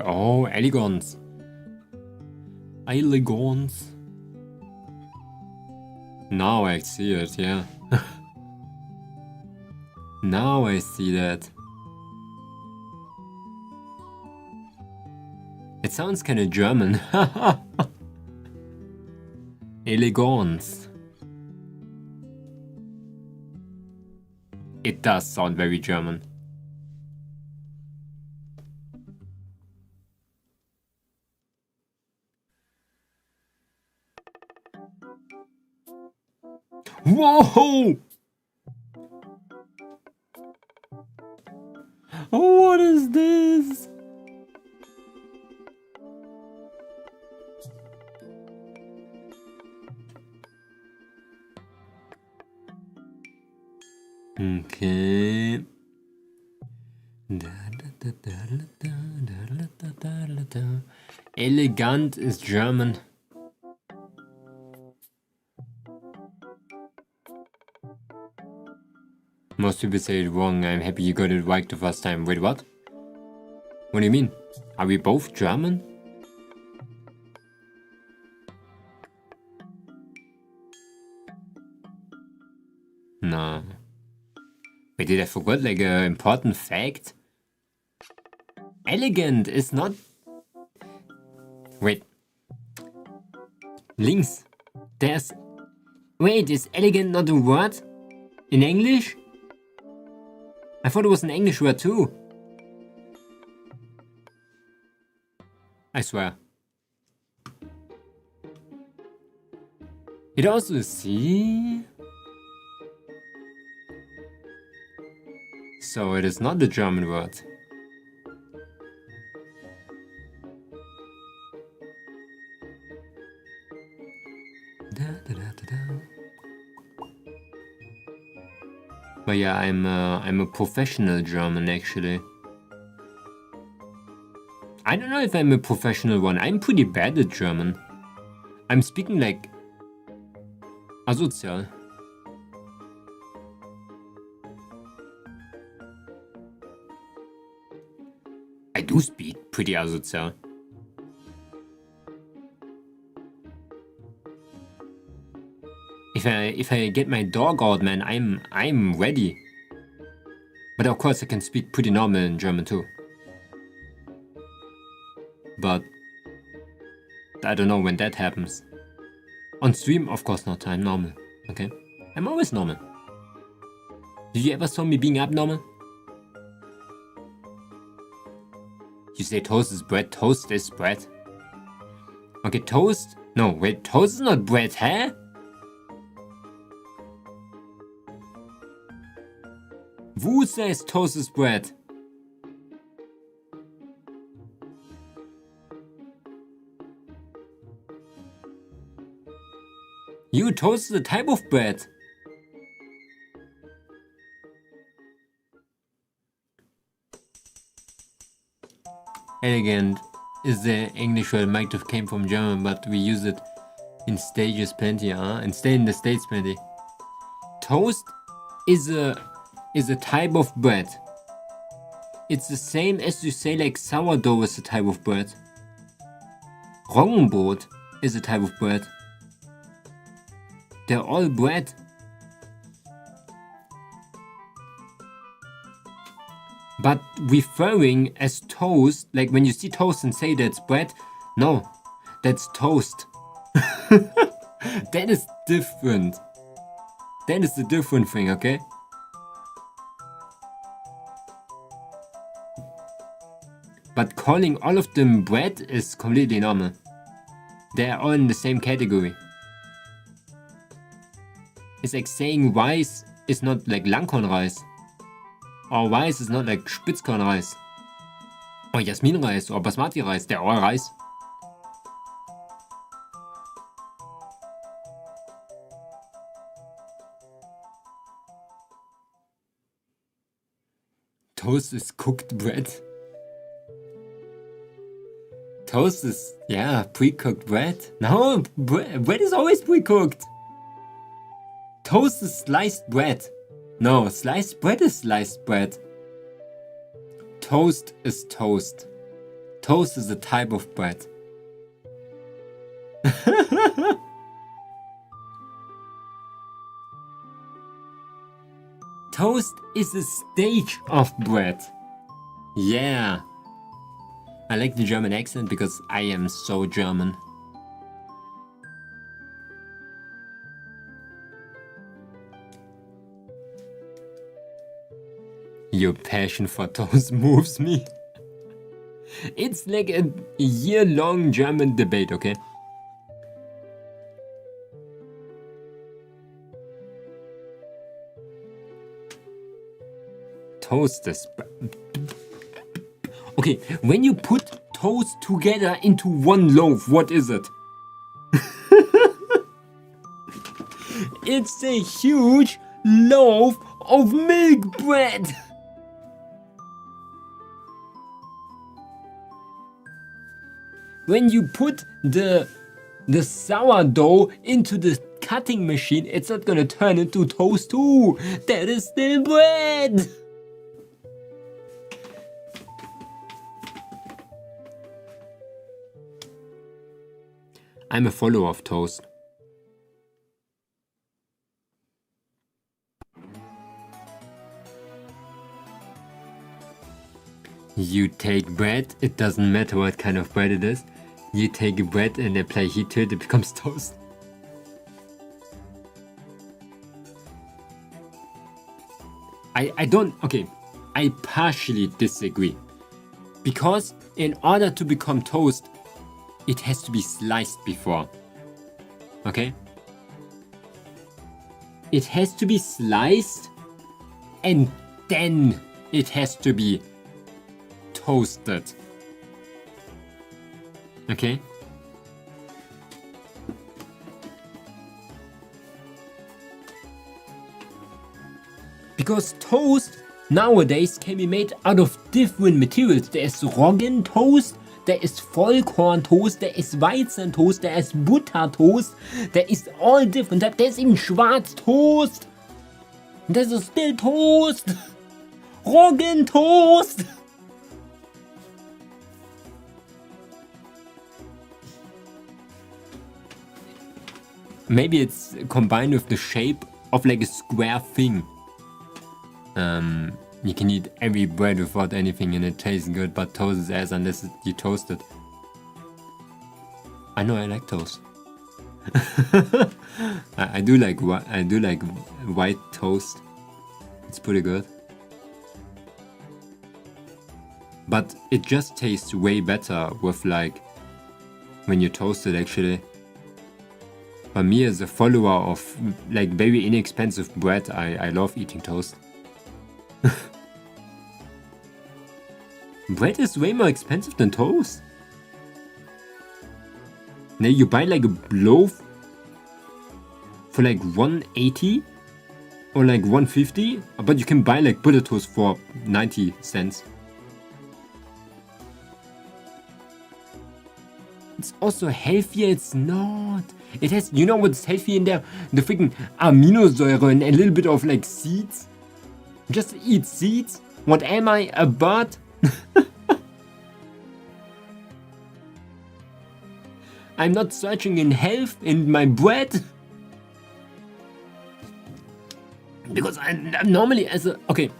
elegance. Elegance. Now I see it, yeah. Now I see that. It sounds kind of German. Elegance. It does sound very German. Whoa! What is this? Okay. Elegant is German. Most people say it wrong. I'm happy you got it right the first time. Wait, what? What do you mean? Are we both German? No. Wait, did I forget like an important fact? Elegant is not... Wait. Links. There's... Wait, is elegant not a word? In English? I thought it was an English word too. I swear. It also... See? So it is not the German word. But yeah, I'm a professional German actually. I don't know if I'm a professional one. I'm pretty bad at German. I'm speaking like asozial. I do speak pretty asozial. If I get my dog out, man, I'm ready. But of course I can speak pretty normal in German too. But I don't know when that happens. On stream, of course not. I'm normal. Okay? I'm always normal. Did you ever saw me being abnormal? You say toast is bread. Toast is bread. Okay, toast? No, wait, toast is not bread, huh? Who says toast is bread? You, toast is a type of bread. Elegant is the English word might have came from German, but we use it in stages plenty, and stay in the States plenty. Toast is a type of bread. It's the same as you say like sourdough is a type of bread. Roggenbrot is a type of bread. They're all bread. But referring as toast, like when you see toast and say that's bread, no, that's toast. That is different. That is a different thing, okay? But calling all of them bread is completely normal. They are all in the same category. It's like saying rice is not like Langkornreis. Or rice is not like Spitzkornreis. Or Jasminreis or Basmati rice. They're all rice. Toast is cooked bread. Toast is, yeah, pre-cooked bread. No, bread is always pre-cooked. Toast is sliced bread. No, sliced bread is sliced bread. Toast is toast. Toast is a type of bread. Toast is a stage of bread. Yeah. I like the German accent because I am so German. Your passion for toast moves me. It's like a year-long German debate, okay? Toast is... Okay, when you put toast together into one loaf, what is it? It's a huge loaf of milk bread. When you put the sourdough into the cutting machine, it's not gonna turn into toast too. That is still bread. I'm a follower of toast. You take bread, it doesn't matter what kind of bread it is. You take bread and apply heat to it, it becomes toast. I partially disagree. Because in order to become toast, it has to be sliced before. Okay? It has to be sliced and then it has to be toasted. Okay? Because toast nowadays can be made out of different materials. There is Roggen toast, there is Vollkorn toast, there is Weizen toast, there is Butter toast, there is all different types. There is even Schwarz toast. This is still toast. Roggen toast. Maybe it's combined with the shape of like a square thing. You can eat every bread without anything and it tastes good, but toast is ass unless you toast it. I know I like toast. I do like white toast. It's pretty good. But it just tastes way better with like when you toast it actually. But me as a follower of like very inexpensive bread, I love eating toast. Bread is way more expensive than toast. Now you buy like a loaf for like 180 or like 150, but you can buy like butter toast for 90 cents. It's also healthier, it's not. It has, you know what's healthy in there? The freaking aminosäure and a little bit of like seeds. Just eat seeds? What am I, a bird? I'm not searching in health in my bread. Because I'm normally as a, okay.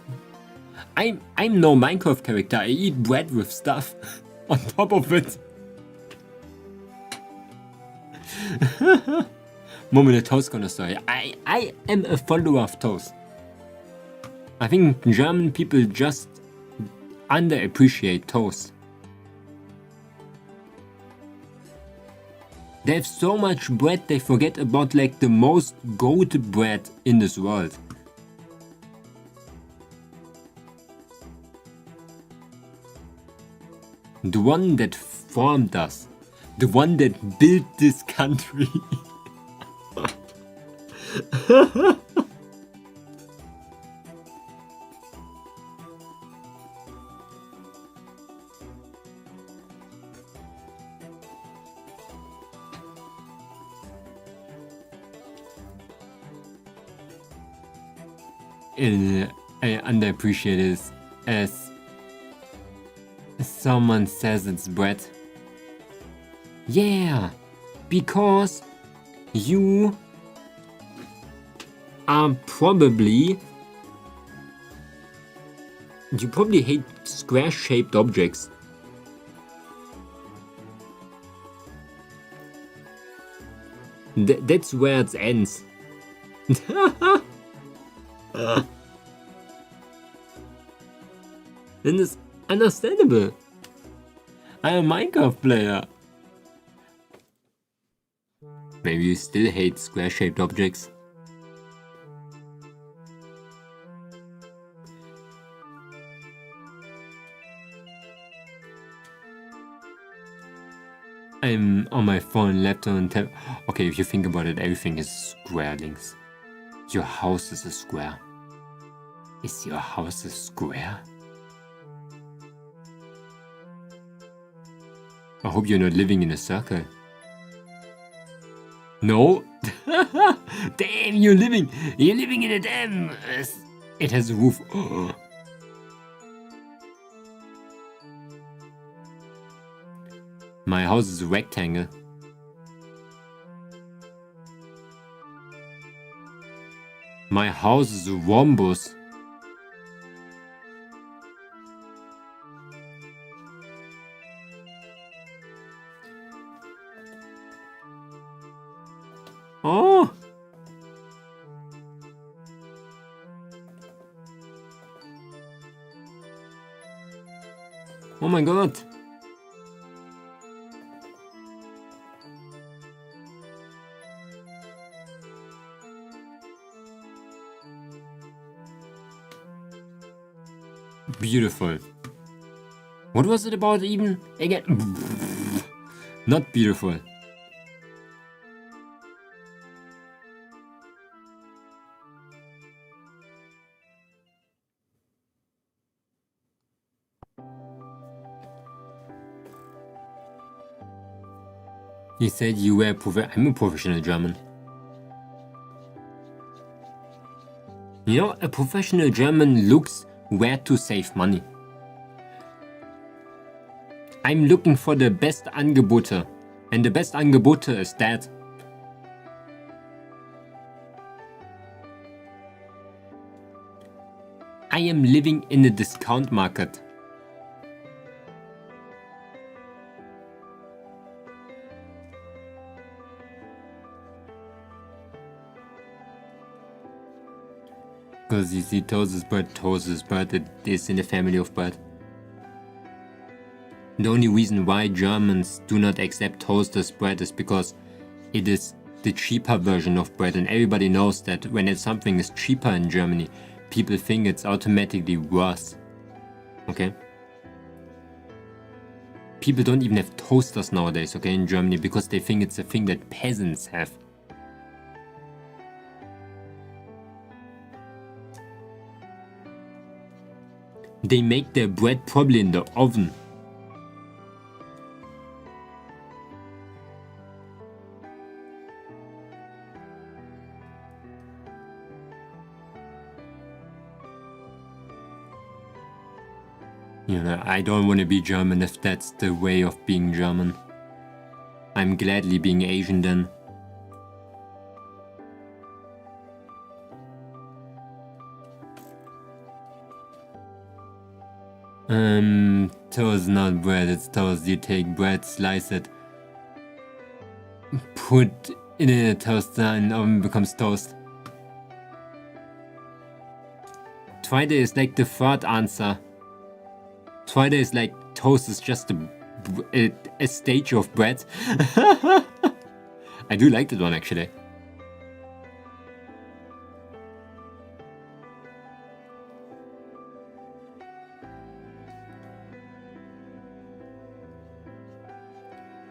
I'm no Minecraft character, I eat bread with stuff on top of it. Moment, a toast connoisseur. I am a follower of toast. I think German people just underappreciate toast. They have so much bread they forget about like the most goat bread in this world. The one that formed us. The one that built this country. I underappreciate it as someone says it's bread. Yeah, because you are probably hate square-shaped objects. That's where it ends. And it's understandable. I'm a Minecraft player. Maybe you still hate square-shaped objects. I'm on my phone, laptop and tab. Okay, if you think about it, everything is square, Links. Your house is a square. Is your house a square? I hope you're not living in a circle. No? Damn, you're living in a damn. It has a roof. My house is a rectangle. My house is a rhombus. Oh! Oh my god! Beautiful. What was it about even again? Not beautiful. You said you were I'm a professional German. You know, a professional German looks where to save money. I'm looking for the best Angebote. And the best Angebote is that. I am living in a discount market. Because you see, toast is bread, it is in the family of bread. The only reason why Germans do not accept toast as bread is because it is the cheaper version of bread, and everybody knows that when something is cheaper in Germany, people think it's automatically worse. Okay? People don't even have toasters nowadays, okay, in Germany, because they think it's a thing that peasants have. They make their bread probably in the oven. You know, I don't want to be German if that's the way of being German. I'm gladly being Asian then. Toast not bread, it's toast. You take bread, slice it, put it in a toaster and oven becomes toast. Friday is like the third answer. Friday is like toast is just a stage of bread. I do like that one actually.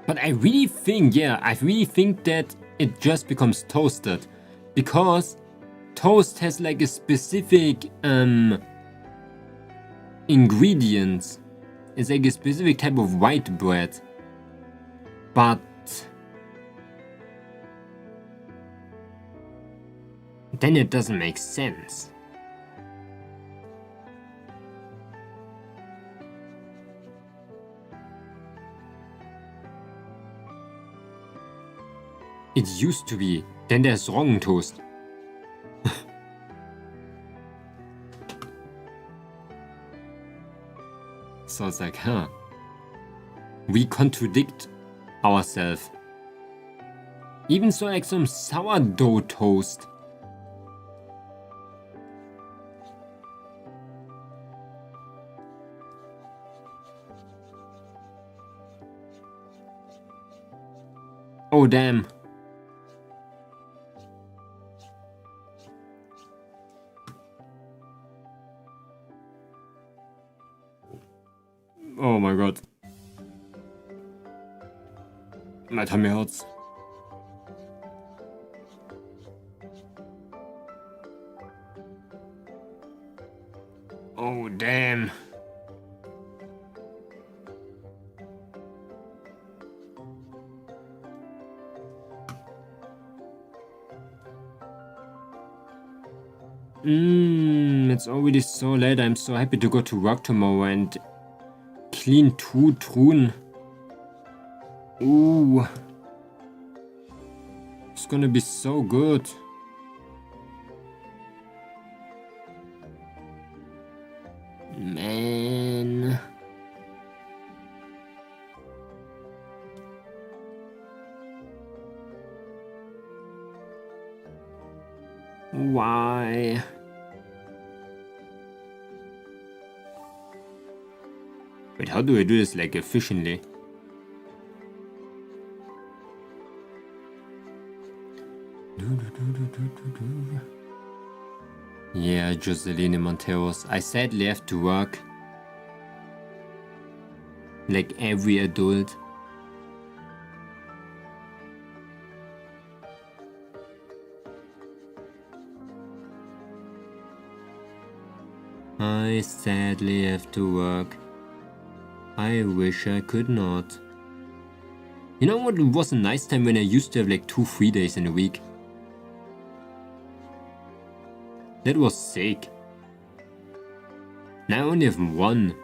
But I really think, I really think that it just becomes toasted. Because toast has like a specific ingredients. It's like a specific type of white bread. But then it doesn't make sense. It used to be. Then there's wrong toast. So it's like, huh. We contradict ourselves. Even so, like some sourdough toast. Oh damn. Oh my god. My tummy hurts. Oh damn. It's already so late. I'm so happy to go to work tomorrow and clean 2 Truhen. Ooh. It's gonna be so good. Man. Why? Wait, how do I do this like efficiently? Yeah, Joseline Monteros. I sadly have to work. Like every adult. I sadly have to work. I wish I could not. You know what was a nice time when I used to have like 2 free days in a week? That was sick. Now I only have 1.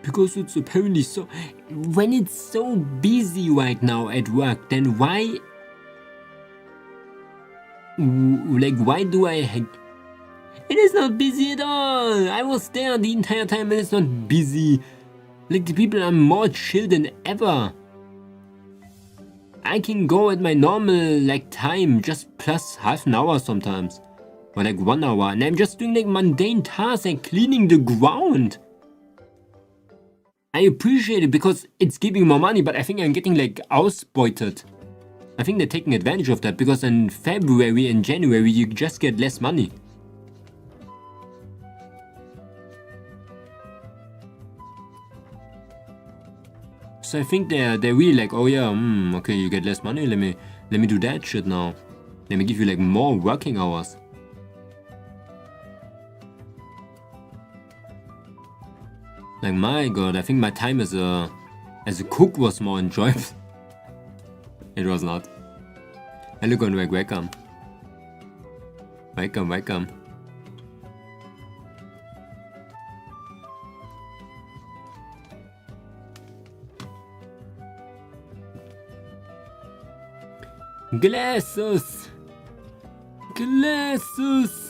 Because it's apparently so... When it's so busy right now at work, then why... Like, why do I... It is not busy at all! I was there the entire time and it's not busy. Like, the people are more chill than ever. I can go at my normal, like, time, just plus half an hour sometimes. Or like 1 hour, and I'm just doing like mundane tasks like cleaning the ground. I appreciate it because it's giving more money, but I think I'm getting like ausbeutet. I think they're taking advantage of that because in February and January you just get less money. So I think they're really like, oh yeah, okay, you get less money, let me do that shit now. Let me give you like more working hours. Like, my god, I think my time as a cook was more enjoyable. It was not. Hello, Gonweg, welcome. Welcome, welcome. Glasses! Glasses!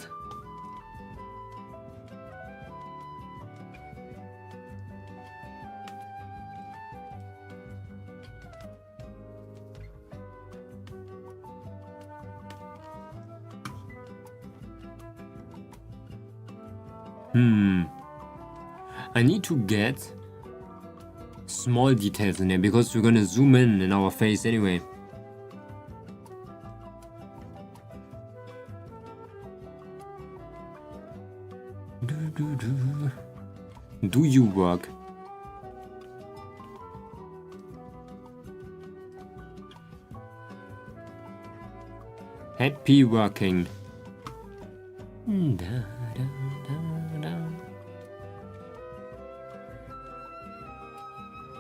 I need to get small details in there because we're gonna zoom in our face anyway. Do you work? Happy working.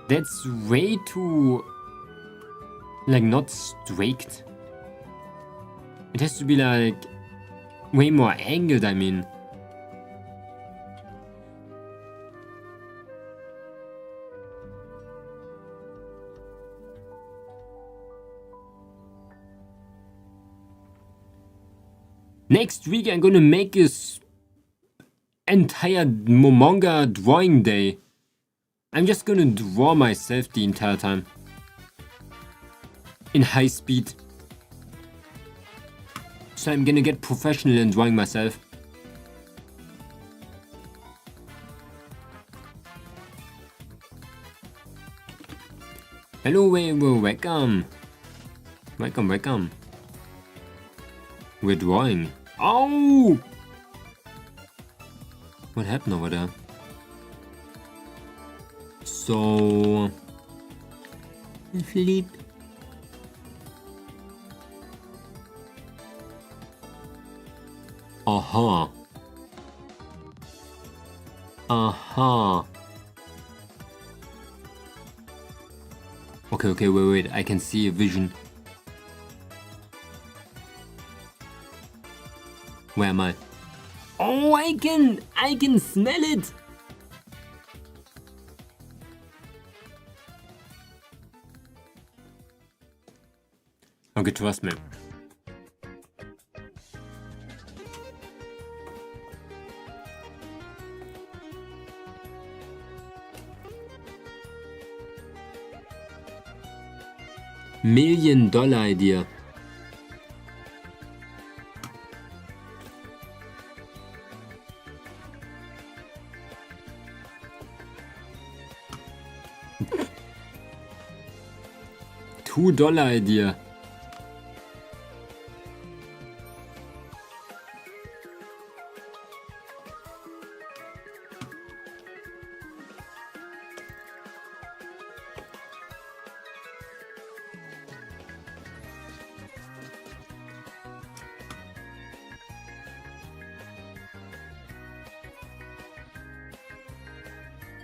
That's way too, like, not strict. It has to be like way more angled, I mean. Next week I'm gonna make this entire Momonga drawing day. I'm just gonna draw myself the entire time. In high speed. So I'm gonna get professional in drawing myself. Hello, welcome. Welcome, welcome. We're drawing. Oh! What happened over there? So... Flip. Aha. Aha. Okay, wait, I can see a vision. Where am I? Oh, I can smell it! Okay, trust me. $1 million idea. $2 idea.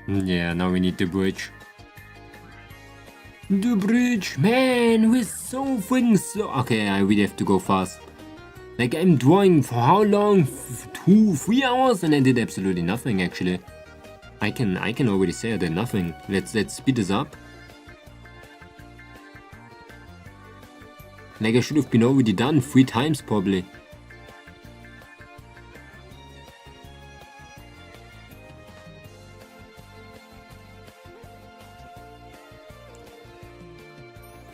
Yeah, now we need the bridge. The bridge, man, we're so freaking slow. Okay, I really have to go fast. Like, I'm drawing for how long? 2-3 hours, and I did absolutely nothing actually. I can already say I did nothing. Let's speed this up. Like, I should have been already done 3 times probably.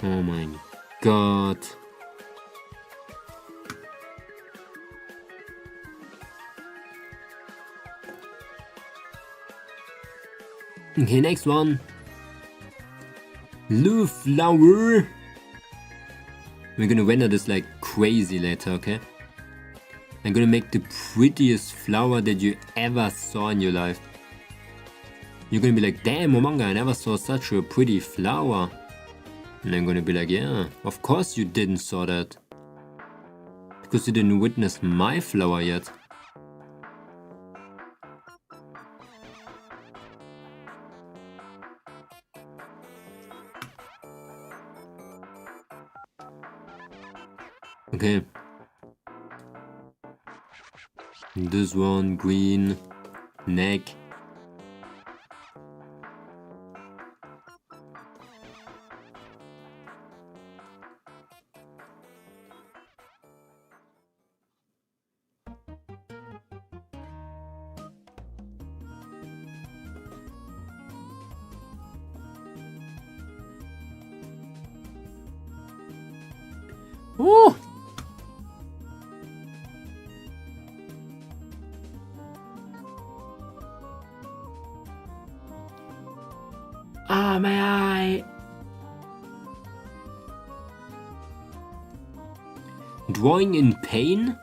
Oh my god. Okay, next one. Blue flower. We're gonna render this like crazy later, okay? I'm gonna make the prettiest flower that you ever saw in your life. You're gonna be like, damn, Momonga, I never saw such a pretty flower. And I'm gonna be like, yeah, of course you didn't saw that. Because you didn't witness my flower yet. Okay. This one, green, neck. Oh! Ah, my eye! Drawing in pain?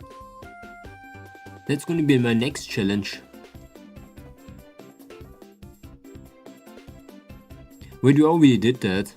That's gonna be my next challenge. Wait, you already did that.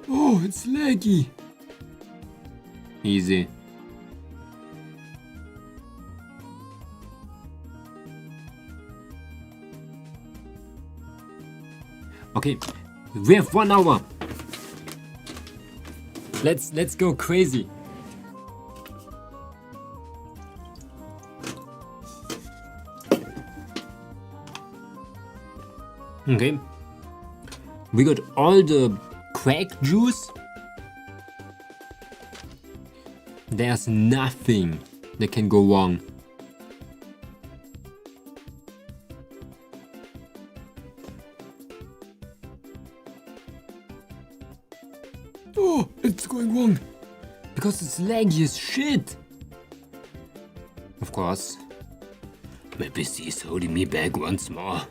Oh, it's laggy. Easy. Okay, we have 1 hour. Let's go crazy. Okay. We got all the crack juice. There's nothing that can go wrong. Oh, it's going wrong. Because it's laggy as shit. Of course. My PC is holding me back once more.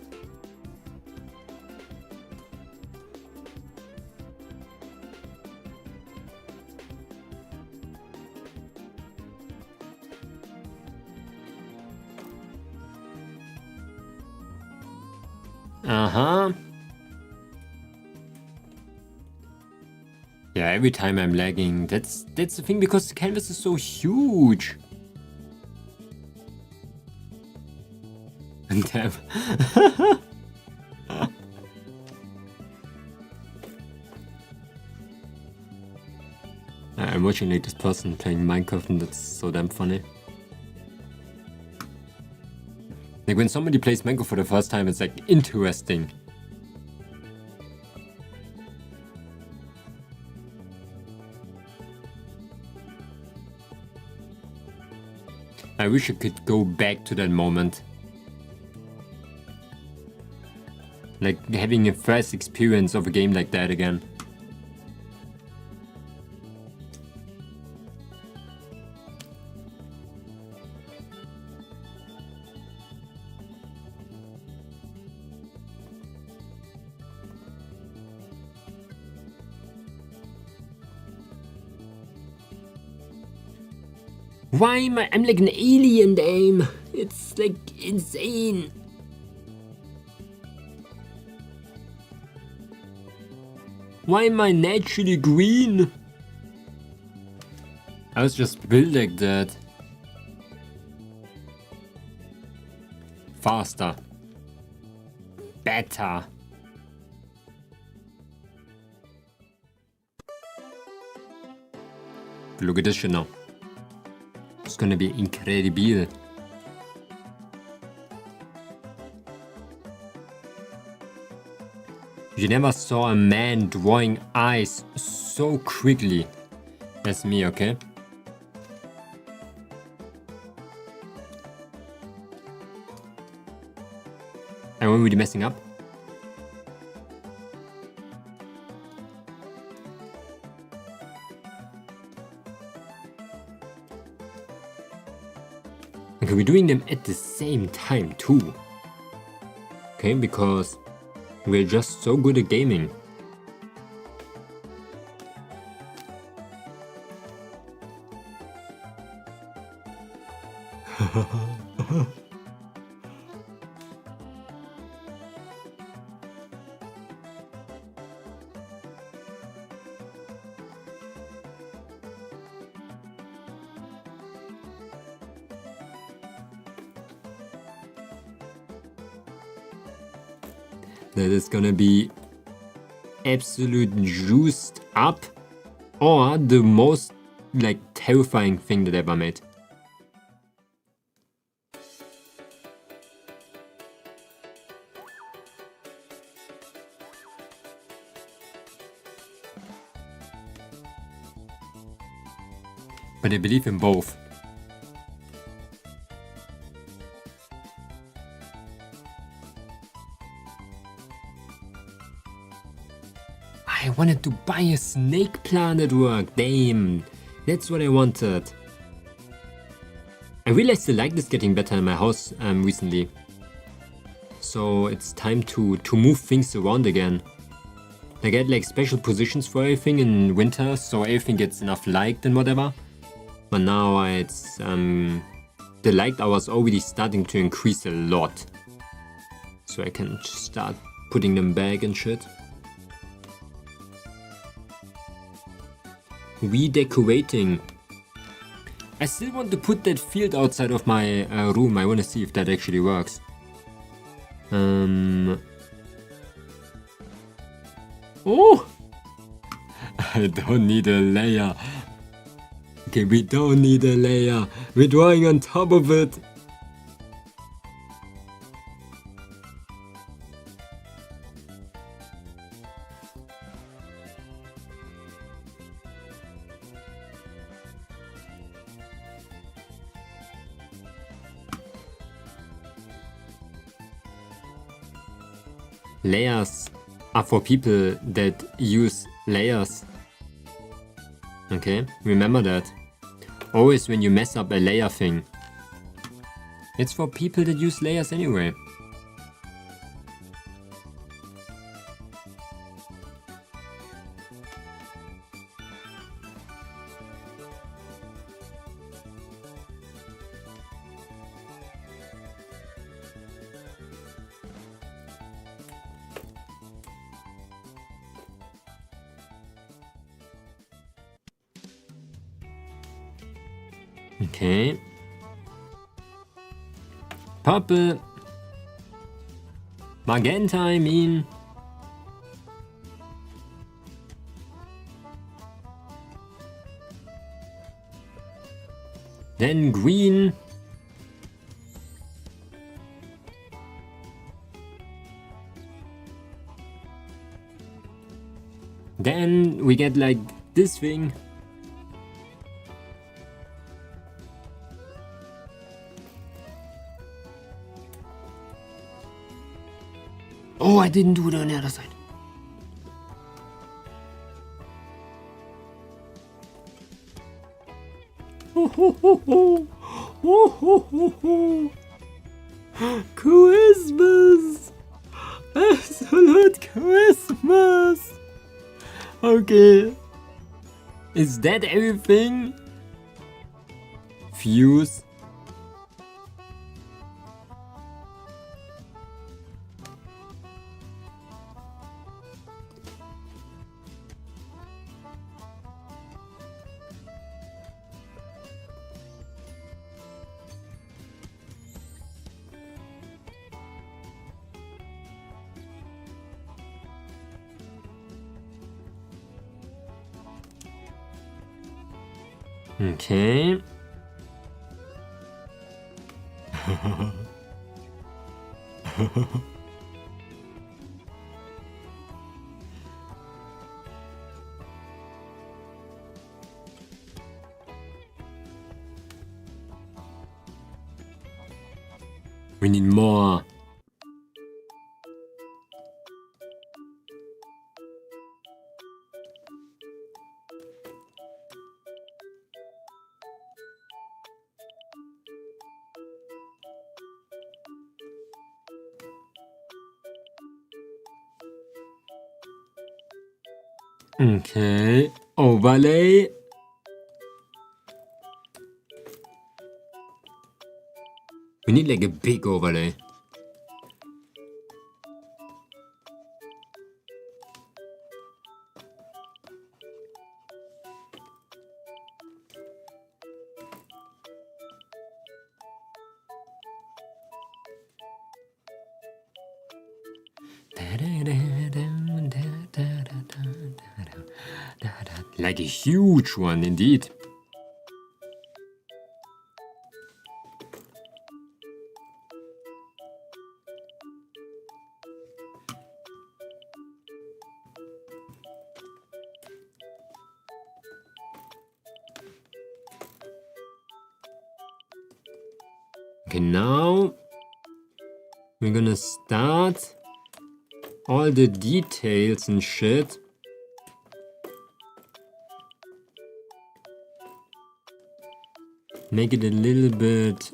Uh-huh. Yeah, every time I'm lagging. That's the thing, because the canvas is so huge. Damn. I'm watching like this person playing Minecraft, and that's so damn funny. Like when somebody plays Minecraft for the first time, it's like interesting. I wish I could go back to that moment. Like having a first experience of a game like that again. Why am I'm like an alien, damn. It's like insane. Why am I naturally green? I was just built like that. Faster. Better. Look at this shit now. It's gonna be incredible. You never saw a man drawing eyes so quickly as me, okay? Am I really messing up? Okay, we're doing them at the same time too. Okay, because we're just so good at gaming. That is gonna be absolute juiced up, or the most like terrifying thing that I ever made. But I believe in both. I wanted to buy a snake plant at work, damn, that's what I wanted. I realized the light is getting better in my house recently. So it's time to move things around again. I get like special positions for everything in winter, so everything gets enough light and whatever. But now it's the light hours already starting to increase a lot. So I can start putting them back and shit. Redecorating. I still want to put that field outside of my room. I want to see if that actually works. Oh! I don't need a layer. Okay, we don't need a layer. We're drawing on top of it. Layers are for people that use layers. Okay, remember that. Always when you mess up a layer thing. It's for people that use layers anyway. Okay. Purple. Magenta, I mean. Then green. Then we get like this thing. Oh, I didn't do it on the other side. Oh, ho, ho, ho. Oh, ho, ho, ho. Christmas! Absolute Christmas! Okay. Is that everything? Fuse. Okay. We need more. Okay, overlay. We need like a big overlay. Like a huge one indeed. Okay, now we're gonna start all the details and shit. Make it a little bit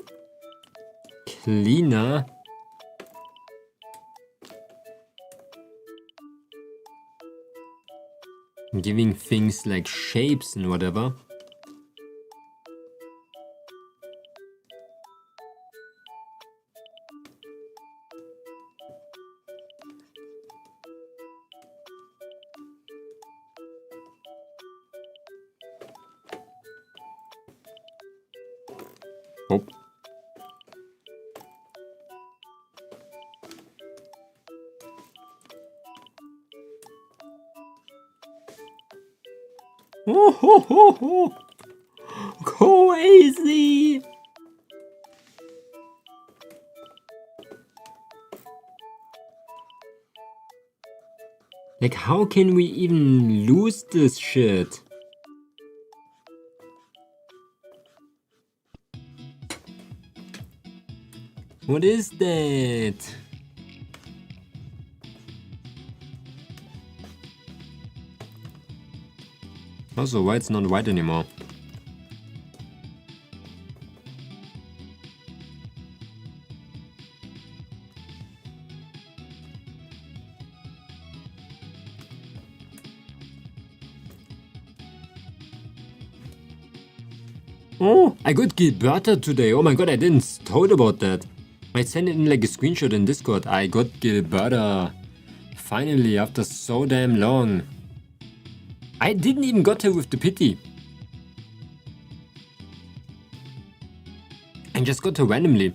cleaner. Giving things like shapes and whatever. Oh. Oh, ho, ho, ho. Crazy! Like, how can we even lose this shit? What is that? Also, why it's not white anymore? Oh, I got Gilberta today. Oh my god, I didn't told about that. I sent it in like a screenshot in Discord. I got Gilberta. Finally, after so damn long. I didn't even got her with the pity. and just got her randomly.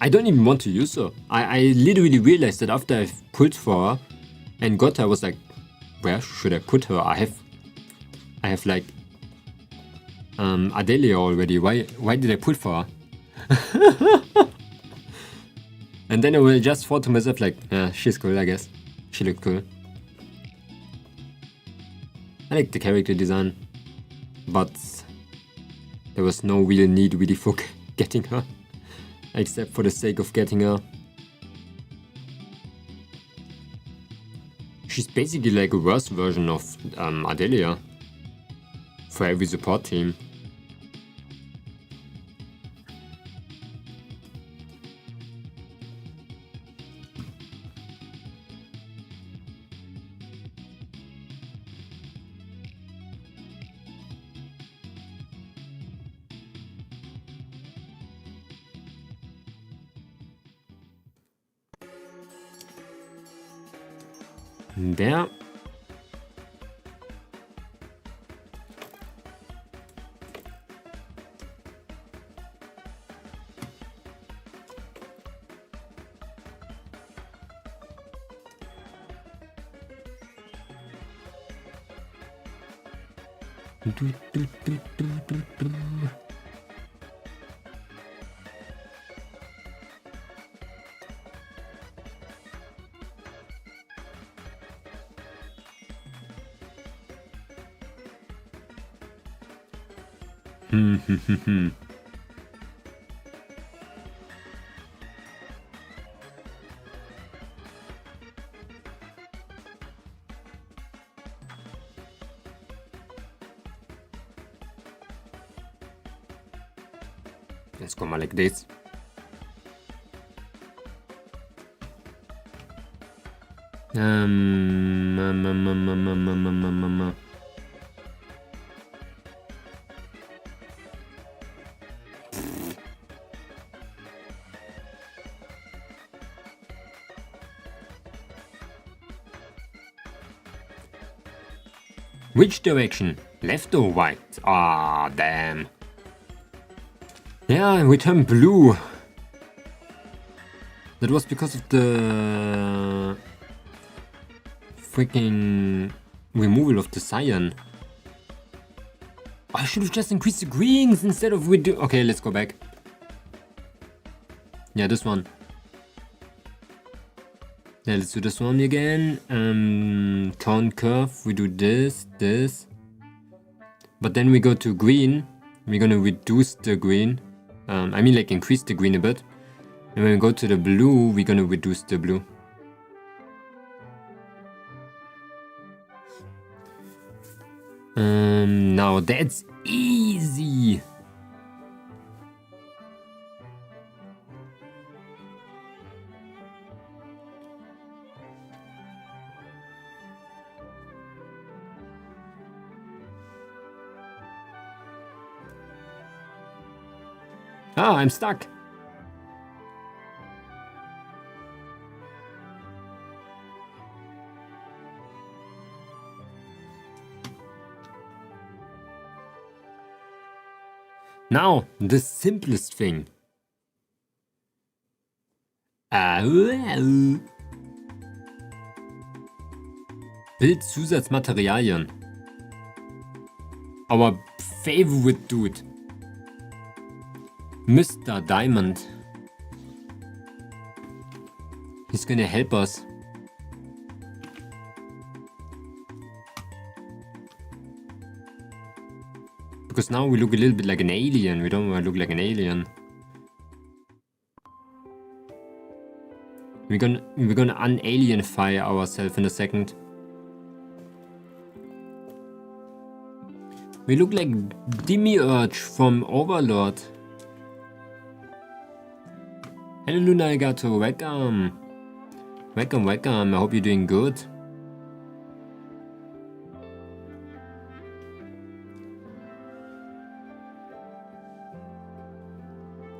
I don't even want to use her. I literally realized that after I pulled for her and got her, I was like, where should I put her? I have like Adelia already. Why did I put for her? And then I just thought to myself like, she's cool, I guess. She looked cool. I like the character design, but there was no real need really for getting her, except for the sake of getting her. She's basically like a worse version of Adelia for every support team. There. Let's go like this. Which direction? Left or right? Ah, damn. Yeah, we turned blue. That was because of the freaking removal of the cyan. I should have just increased the greens instead of redo. Okay, let's go back. Yeah, this one. Yeah, let's do this one again. Tone curve. We do this. But then we go to green. We're gonna reduce the green. I mean, like increase the green a bit. And when we go to the blue, we're gonna reduce the blue. Now that's easy. Ah, I'm stuck. Now, the simplest thing. Bildzusatzmaterialien. Our favorite dude. Mr. Diamond. He's gonna help us. Because now we look a little bit like an alien. We don't want to look like an alien. We're gonna un-alienify ourselves in a second. We look like Demiurge from Overlord. Hello Luna Alligator, welcome. Welcome, I hope you're doing good.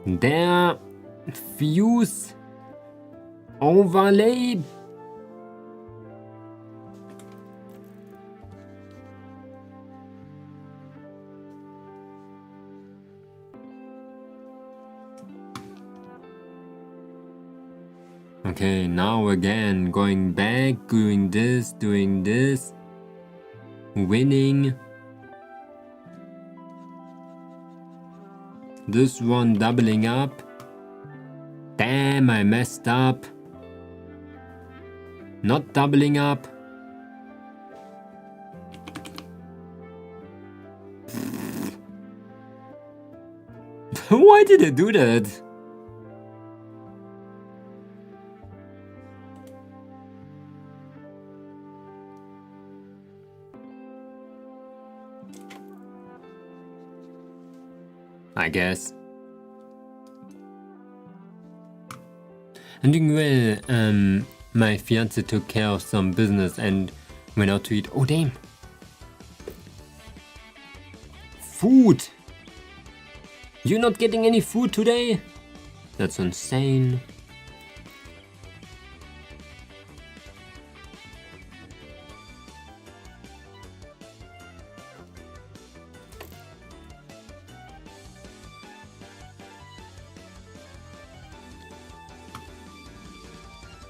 Der Fuse Overlay. Okay, now again, going back, doing this, winning. This one doubling up. Damn, I messed up. Not doubling up. Why did I do that? I guess. I'm doing well. My fiance took care of some business and went out to eat. Oh, damn. Food! You're not getting any food today? That's insane.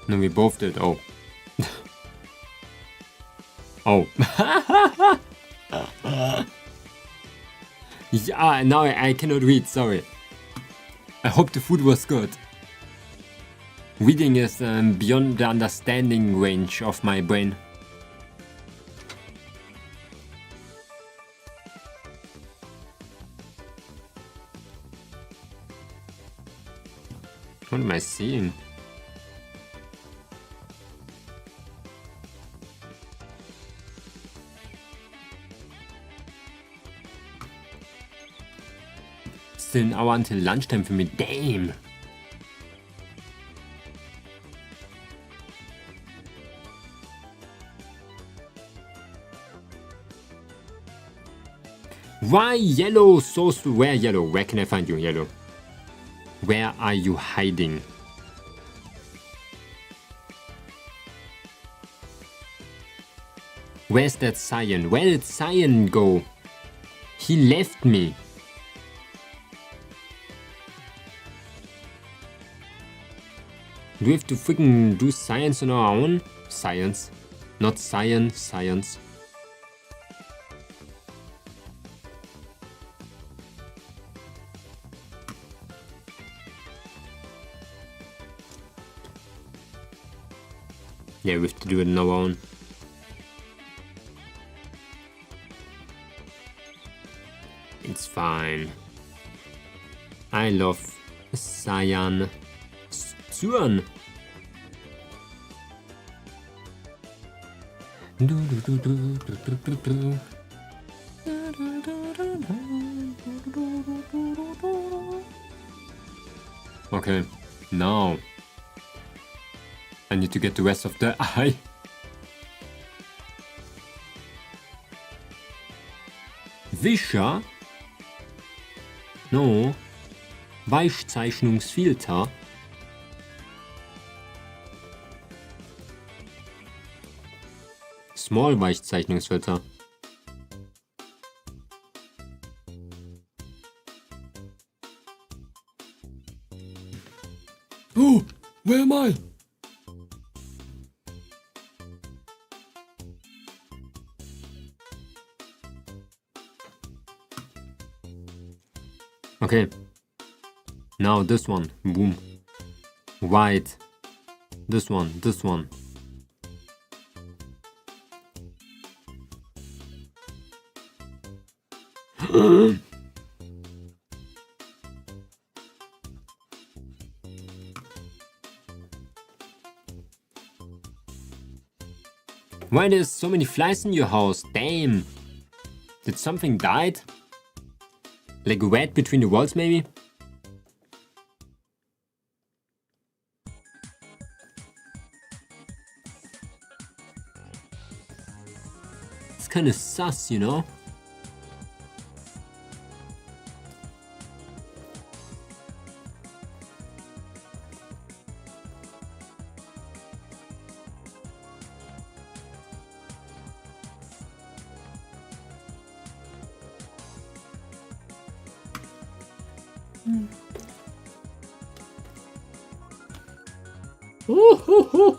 No, we both did. Oh. Oh. Yeah, now I cannot read, sorry. I hope the food was good. Reading is beyond the understanding range of my brain. What am I seeing? Still an hour until lunchtime for me. Damn. Why yellow so slow? Where yellow? Where can I find you, yellow? Where are you hiding? Where's that cyan? Where did cyan go? He left me. Do we have to freaking do science on our own? Science. Not science, science. Yeah, we have to do it on our own. It's fine. I love cyan. Cyan. Okay, now I need to get the rest of the eye. Wischer? No. Weichzeichnungsfilter. Small Weichzeichnungsfilter. Oh, where am I? Okay. Now this one. Boom. White. This one. This one. Why there's so many flies in your house? Damn. Did something died? Like a rat between the walls maybe? It's kinda sus, you know? Ooh.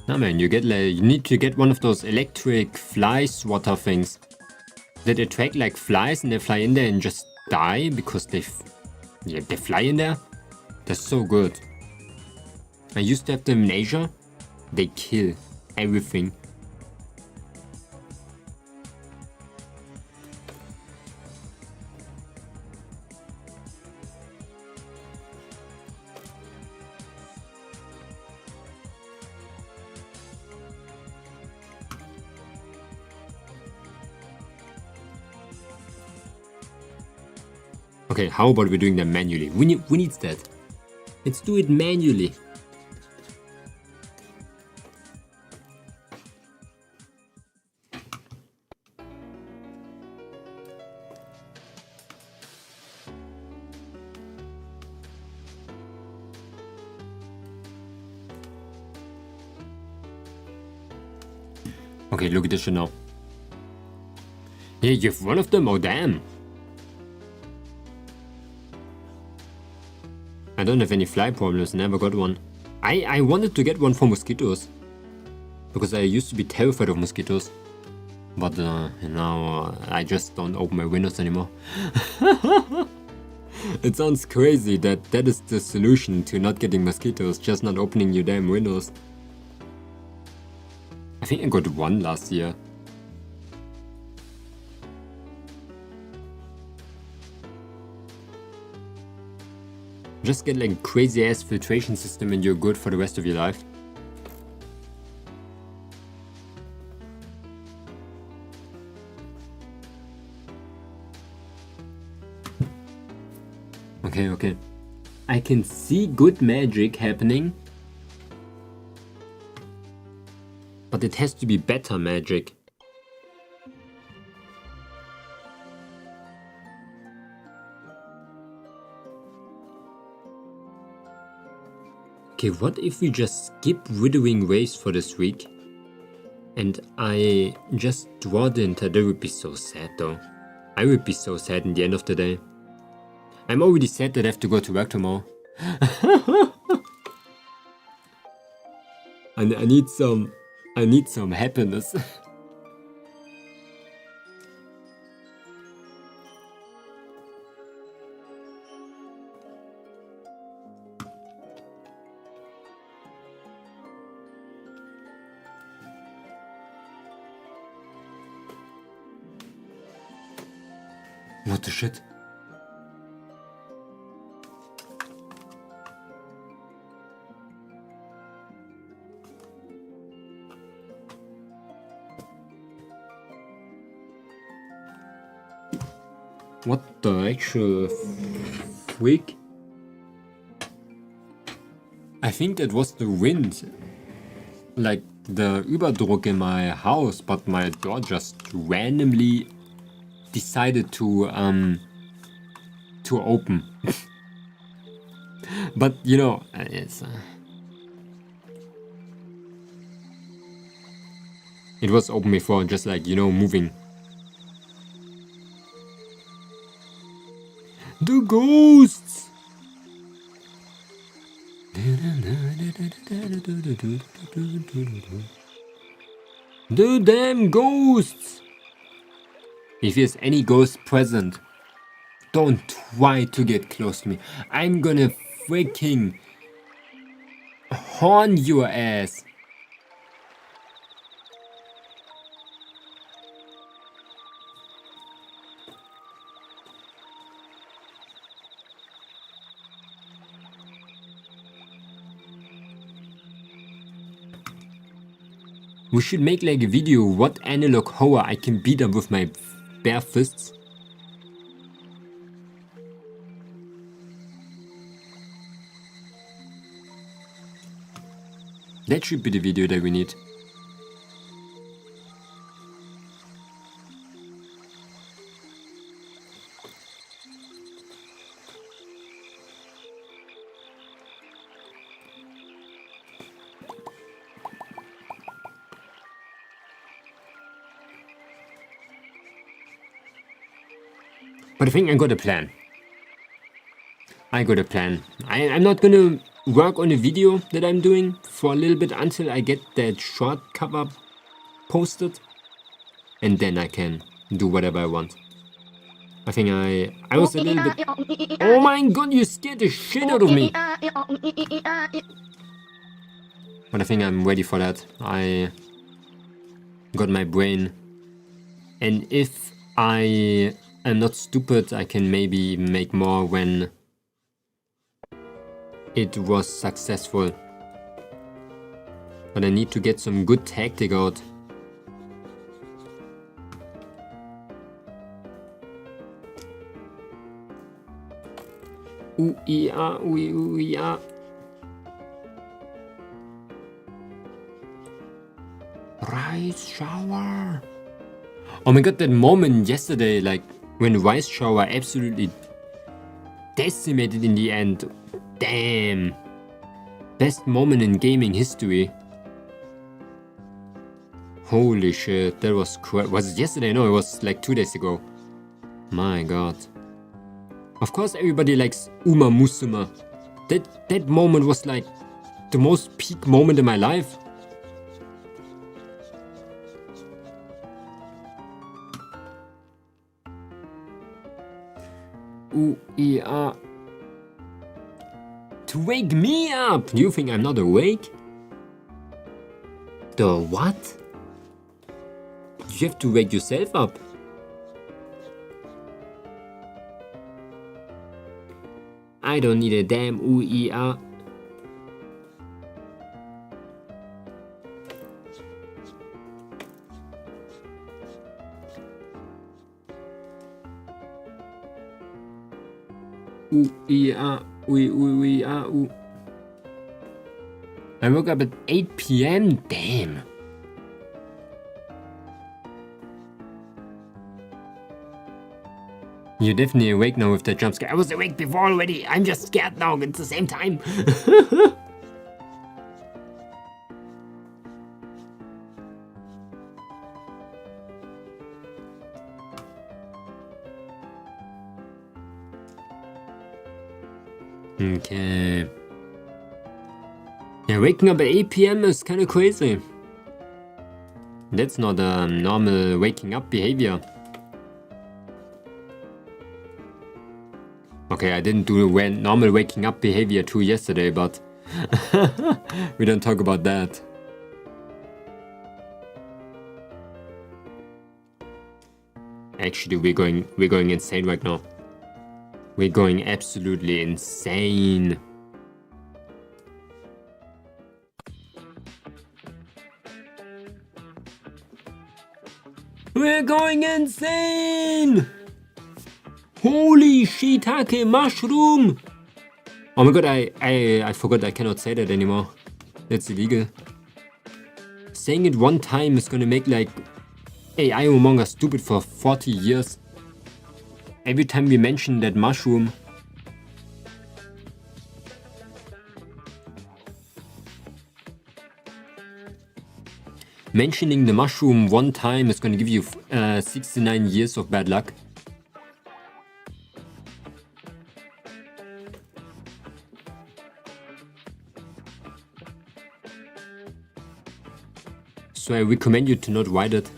No man, you need to get one of those electric fly swatter things that attract like flies and they fly in there and just die because they fly in there. They're so good. I used to have them in Asia. They kill everything. Okay, how about we doing them manually? We need that. Let's do it manually. Okay, look at this shit now. Yeah, you have one of them? Oh damn. I don't have any fly problems, never got one. I wanted to get one for mosquitoes. Because I used to be terrified of mosquitoes. But now I just don't open my windows anymore. It sounds crazy that is the solution to not getting mosquitoes, just not opening your damn windows. I think I got one last year. Just get like a crazy ass filtration system and you're good for the rest of your life. Okay. I can see good magic happening. But it has to be better magic. Okay, what if we just skip withering waves for this week? And I just draw the entire... That would be so sad though. I would be so sad in the end of the day. I'm already sad that I have to go to work tomorrow. I need some happiness. What the shit? What the actual freak? I think that was the wind. Like the Überdruck in my house, but my door just randomly decided to open. But you know, it was open before, just like, you know, moving. The ghosts! The damn ghosts! If there's any ghost present, don't try to get close to me. I'm gonna freaking horn your ass. We should make like a video what analog horror I can beat up with my bare fists. That should be the video that we need. But I think I got a plan. I'm not gonna work on a video that I'm doing for a little bit until I get that short cover posted. And then I can do whatever I want. I think I was a little bit... Oh my god, you scared the shit out of me! But I think I'm ready for that. I got my brain. And if I am not stupid, I can maybe make more when it was successful. But I need to get some good tactic out. Ooh, yeah, ooh, yeah. Rice shower. Oh my god, that moment yesterday, like when Rice shower absolutely decimated in the end. Damn. Best moment in gaming history. Holy shit, that was was it yesterday? No, it was like 2 days ago. My god. Of course everybody likes Uma Musuma. That moment was like the most peak moment in my life. Ooh, yeah. To wake me up! You think I'm not awake? The what? You have to wake yourself up. I don't need a damn ooh-ee-ah. Ooh-ee-ah, ooh-ee-ah, ooh. I woke up at 8 p.m. Damn. You're definitely awake now with that jump scare. I was awake before already. I'm just scared now at the same time. Okay. Yeah, waking up at 8 p.m. is kind of crazy. That's not a normal waking up behavior. Okay, I didn't do normal waking up behavior too yesterday, but we don't talk about that. Actually, we're going insane right now. We're going absolutely insane. We're going insane! Holy shiitake mushroom! Oh my god, I forgot I cannot say that anymore. That's illegal. Saying it one time is gonna make like AI Momonga stupid for 40 years. Every time we mention that mushroom. Mentioning the mushroom one time is gonna give you 69 years of bad luck. So I recommend you to not write it.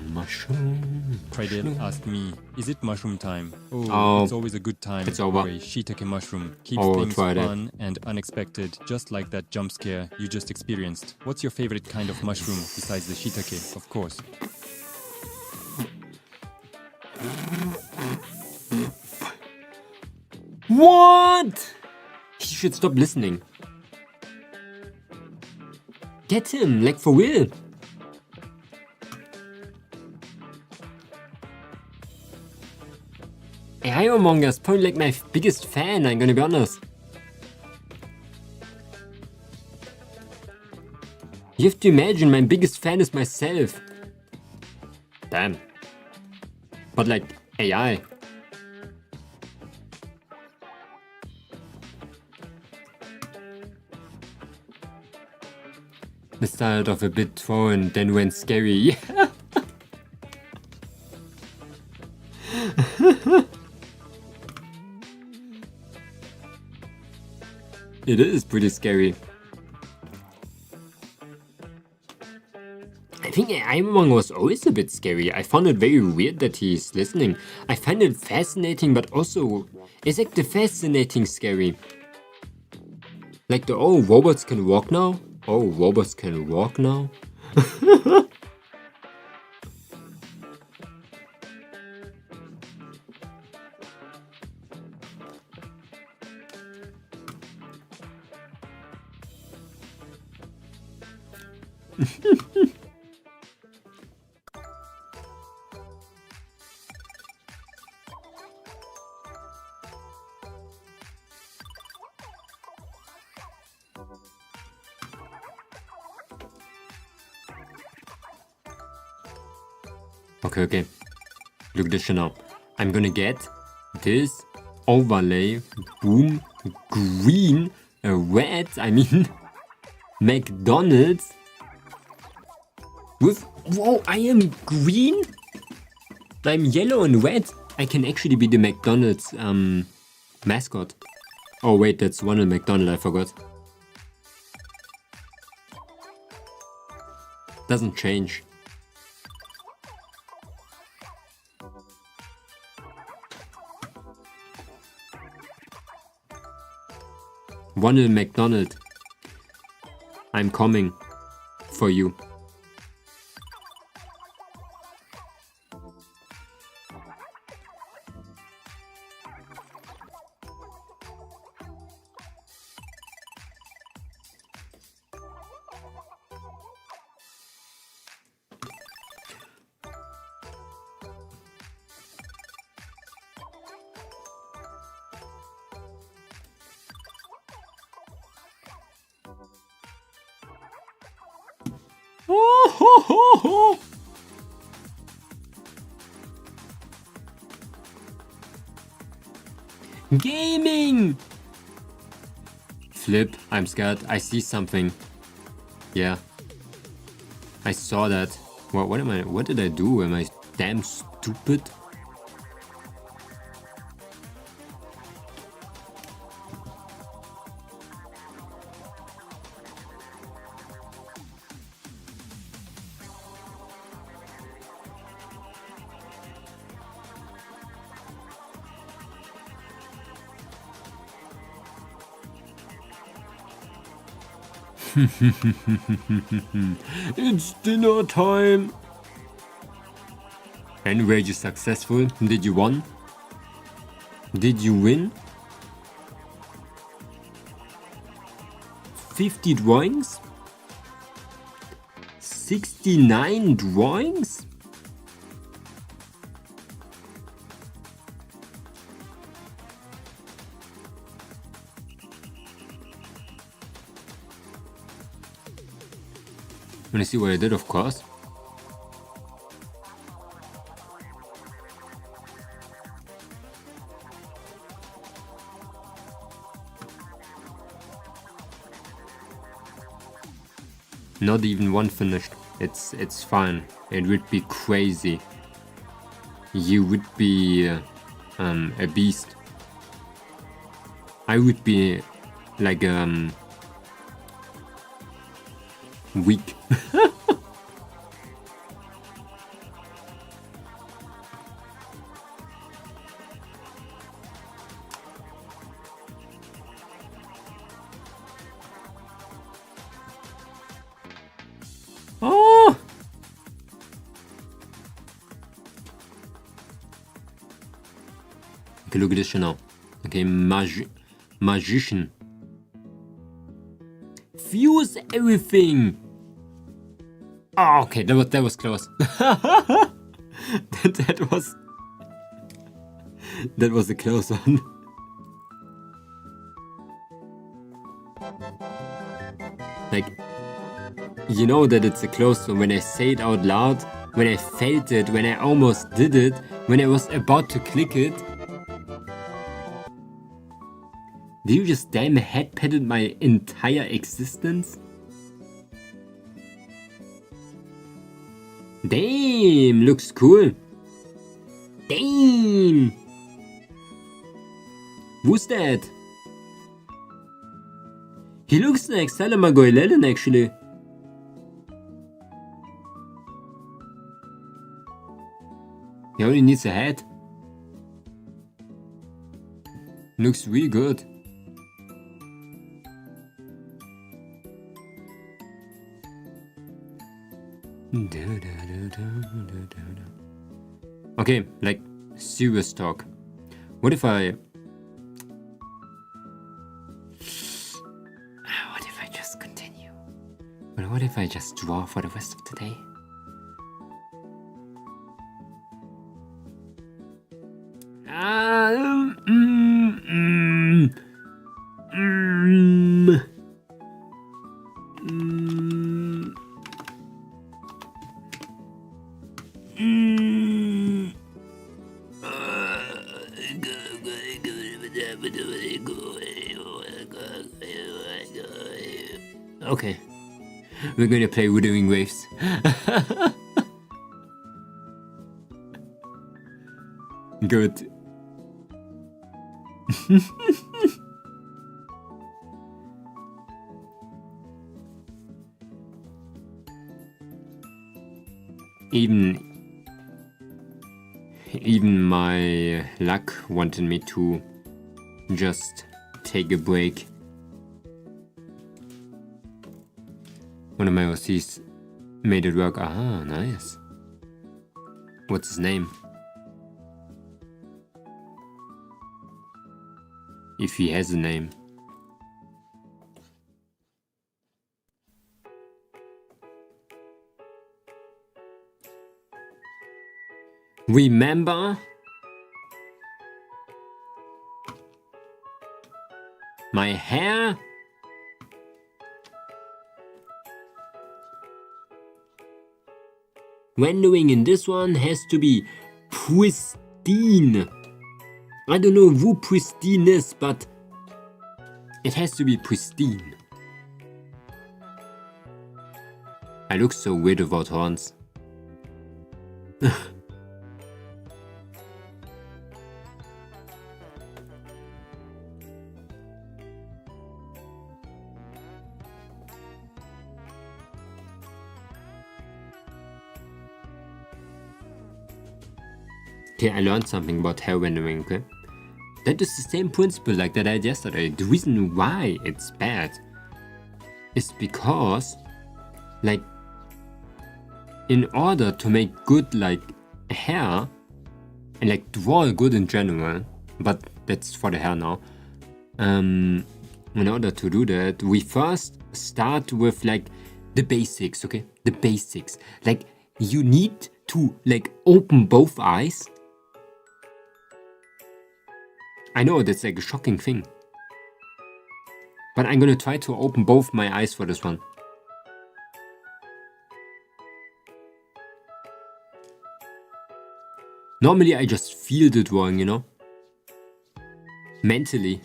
Mushroom. Friday asked me, is it mushroom time? Oh, it's always a good time it's over. for a shiitake mushroom. Keeps Oh, things Friday. fun and unexpected, just like that jump scare you just experienced. What's your favorite kind of mushroom besides the shiitake, of course? What? He should stop listening. Get him, like for real. AI Momonga is probably like my biggest fan, I'm gonna be honest. You have to imagine my biggest fan is myself. Damn. But like AI. It started off a bit thrown and then went scary. It is pretty scary. I think Momonga was always a bit scary. I found it very weird that he's listening. I find it fascinating, but also it's like the fascinating scary. Like the, oh, robots can walk now? Oh, robots can walk now? Okay. Look at this shit now. I'm gonna get this overlay, boom, green, red, I mean, McDonald's with, whoa, I am green? I'm yellow and red. I can actually be the McDonald's mascot. Oh wait, that's Ronald McDonald, I forgot. Doesn't change. Ronald McDonald, I'm coming for you. Gaming! Flip, I'm scared. I see something. Yeah. I saw that. What did I do? Am I damn stupid? It's dinner time! And were you successful? Did you win? Did you win? 50 drawings? 69 drawings? Wanna see what I did, of course. Not even one finished. It's fine. It would be crazy. You would be a beast. I would be like weak. Oh! Okay, look at this shit now. Okay, magician. Fuse everything. Oh, okay, that was close. that was a close one. Like, you know that it's a close one when I say it out loud, when I felt it, when I almost did it, when I was about to click it. Did you just damn head-patted my entire existence? Damn, looks cool. Damn. Who's that? He looks like Salama Goylelen actually. He only needs a hat. Looks really good. Okay, like serious talk. What if I just continue? But what if I just draw for the rest of the day? Okay, we're gonna play Withering Waves. Good. Even my luck wanted me to just take a break. One of my OCs made it work. Ah, nice. What's his name? If he has a name. Remember? My hair? Rendering in this one has to be pristine. I don't know who pristine is, but it has to be pristine. I look so weird without horns. Okay, I learned something about hair rendering, okay? That is the same principle like that I had yesterday. The reason why it's bad is because, like, in order to make good, like, hair, and, like, draw good in general, but that's for the hair now, in order to do that, we first start with, like, the basics, okay? The basics. Like, you need to, like, open both eyes. I know that's like a shocking thing, but I'm gonna try to open both my eyes for this one. Normally I just feel the drawing, you know? Mentally.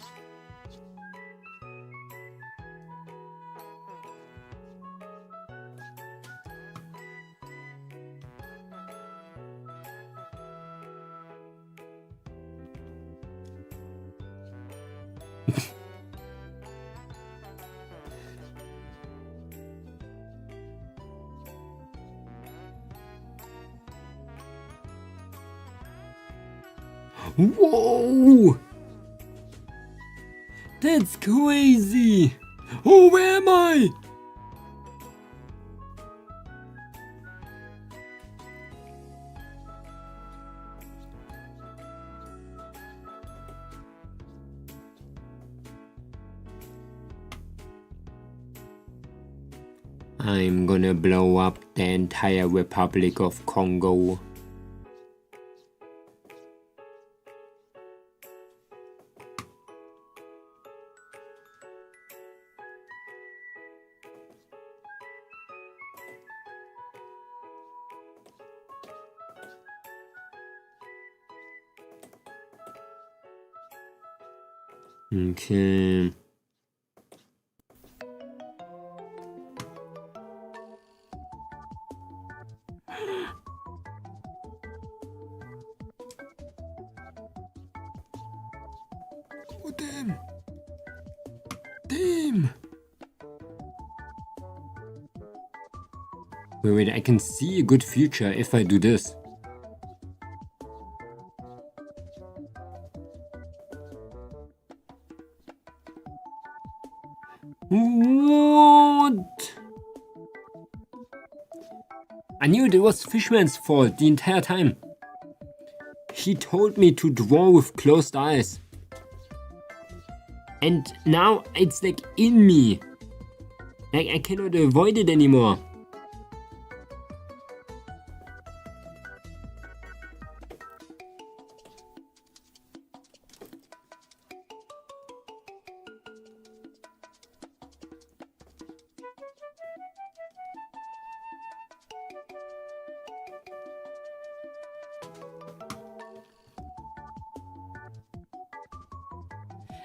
Whoa! That's crazy! Oh, where am I? I'm gonna blow up the entire Republic of Congo. Okay. Oh, damn. Damn. Wait, I can see a good future if I do this. What? I knew it was Fishman's fault the entire time. He told me to draw with closed eyes. And now it's like in me. Like I cannot avoid it anymore.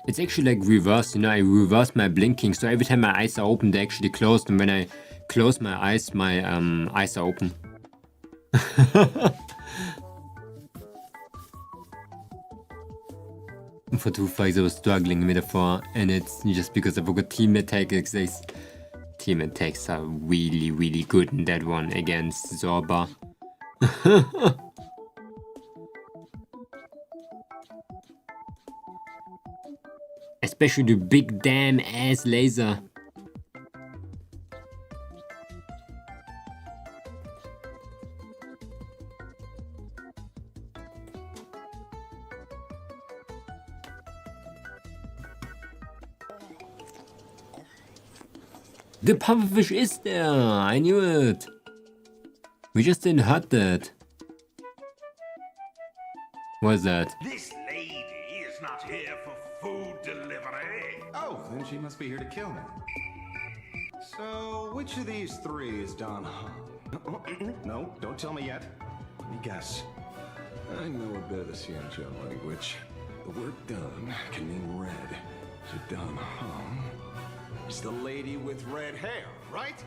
It's actually like reversed, you know, I reversed my blinking, so every time my eyes are open, they actually closed, and when I close my eyes are open. For 2 fights I was struggling metaphor, and it's just because I forgot team attacks. Team attacks are really, really good in that one against Zorba. Especially the big damn ass laser. The pufferfish is there! I knew it! We just didn't hurt that. What's that? This lady is not here for food delivery. Oh, then she must be here to kill me. So, which of these three is Don Hung? No, don't tell me yet. Let me guess. I know a bit of the Xianzhou language. The word Don can mean red. So Don Hung is the lady with red hair, right?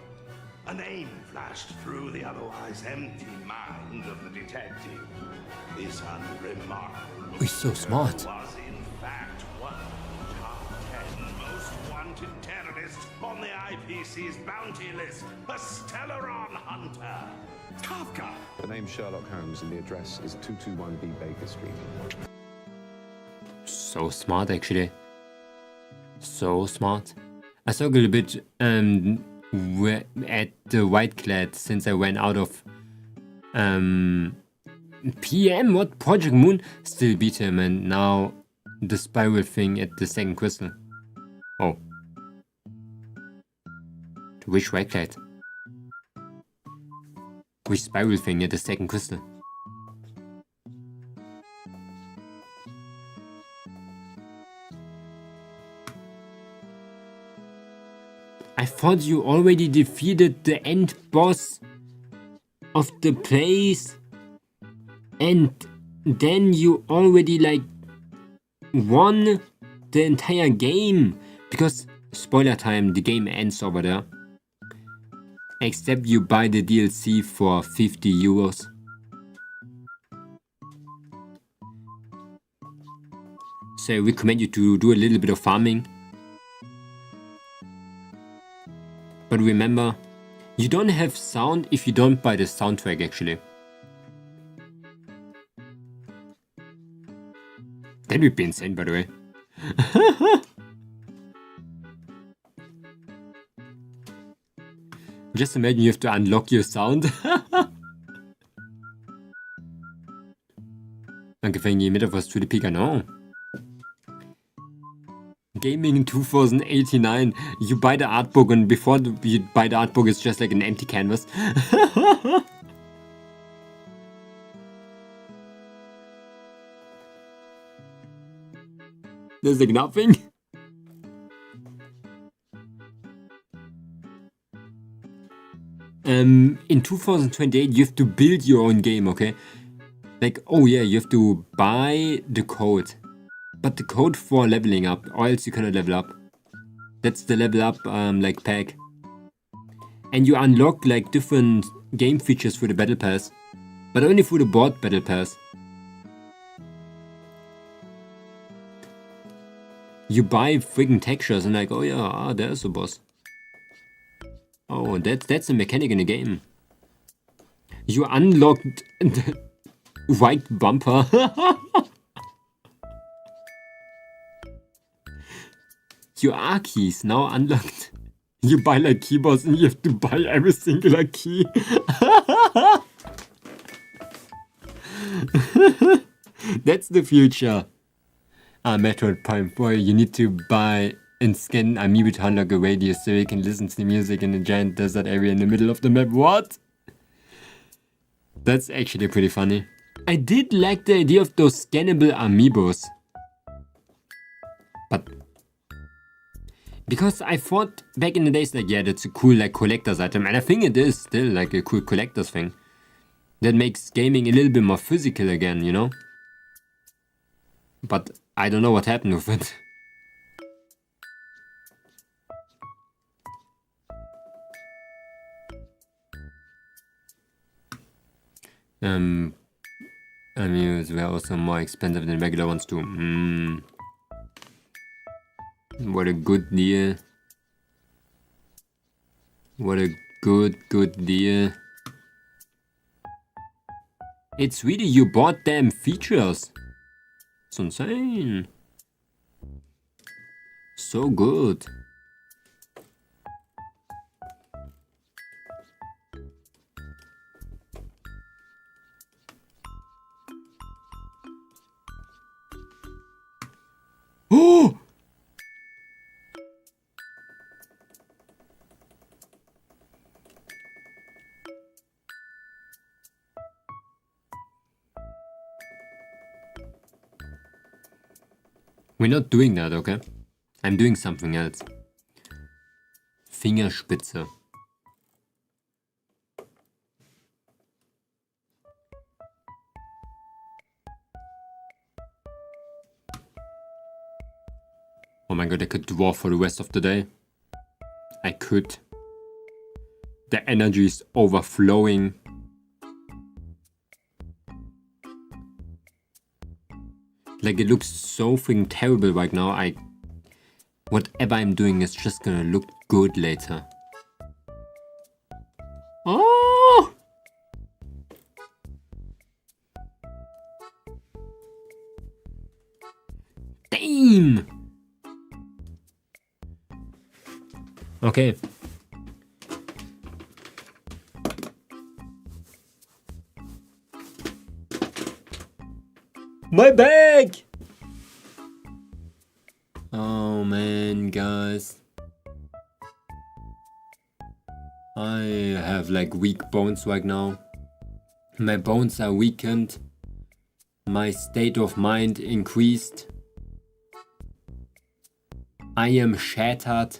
A name flashed through the otherwise empty mind of the detective. This unremarkable He's so smart. was in fact one of the top 10 most wanted terrorists on the IPC's bounty list, a Stellaron hunter. Kafka! The name's Sherlock Holmes and the address is 221B Baker Street. So smart, actually. So smart. I struggled a bit at the White Clad since I went out of PM. What? Project Moon? Still beat him, and now the spiral thing at the second crystal. Oh. Which White Clad? Which spiral thing at the second crystal? I thought you already defeated the end boss of the place, and then you already like won the entire game, because spoiler time, the game ends over there, except you buy the DLC for 50 euros. So I recommend you to do a little bit of farming. But remember, you don't have sound if you don't buy the soundtrack, actually. That would be insane, by the way. Just imagine you have to unlock your sound. Danke für die Metaphors to the peak, I know. Gaming in 2089, you buy the art book, and before you buy the art book, it's just like an empty canvas. There's like nothing. In 2028, you have to build your own game, okay? Like, oh yeah, you have to buy the code. But the code for leveling up, or else you cannot level up. That's the level up like pack. And you unlock like different game features for the Battle Pass, but only for the board Battle Pass. You buy friggin' textures and like, oh yeah, there's a boss. Oh, that's a mechanic in the game. You unlocked the white bumper. Your R keys now unlocked. You buy like keyboards and you have to buy every singular key. That's the future. Metroid Prime 4, you need to buy and scan Amiibo to unlock a radio so you can listen to the music in a giant desert area in the middle of the map. What? That's actually pretty funny. I did like the idea of those scannable Amiibos. But because I thought back in the days like, yeah, that's a cool like collector's item, and I think it is still like a cool collector's thing. That makes gaming a little bit more physical again, you know? But I don't know what happened with it. Amiibos were also more expensive than regular ones too. What a good deal. What a good deal. It's really, you bought them features. It's insane. So good. Oh! We're not doing that, okay? I'm doing something else. Fingerspitze. Oh my god, I could dwarf for the rest of the day. I could. The energy is overflowing. Like, it looks so freaking terrible right now. Whatever I'm doing is just gonna look good later. Oh! Damn! Okay. My bag! Oh man, guys. I have like weak bones right now. My bones are weakened. My state of mind increased. I am shattered.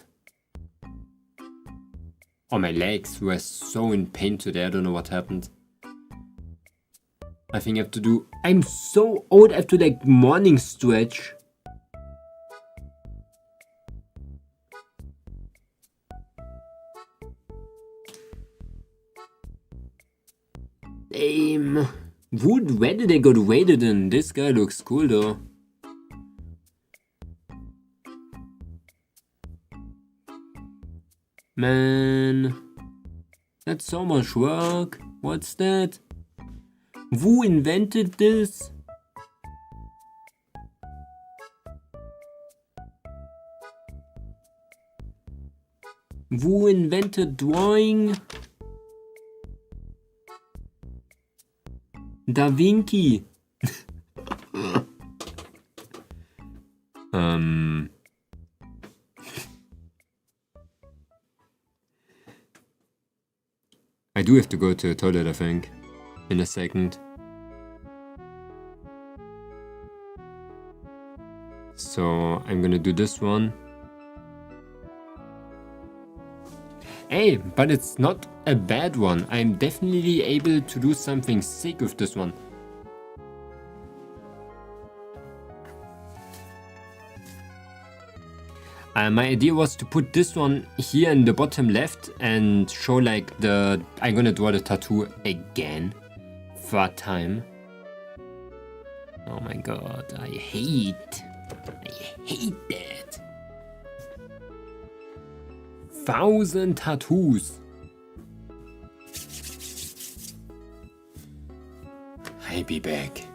Oh, my legs were so in pain today. I don't know what happened. I think I have to do... I'm so old, I have to like morning stretch. Damn. Where did I got rated in? This guy looks cool though. Man. That's so much work. What's that? Who invented this? Who invented drawing? Da Vinci. I do have to go to the toilet, I think, in a second. So I'm gonna do this one. Hey, but it's not a bad one. I'm definitely able to do something sick with this one. My idea was to put this one here in the bottom left and show like the... I'm gonna draw the tattoo again. Third time. Oh my god, I hate that. 1,000 tattoos. I'll be back.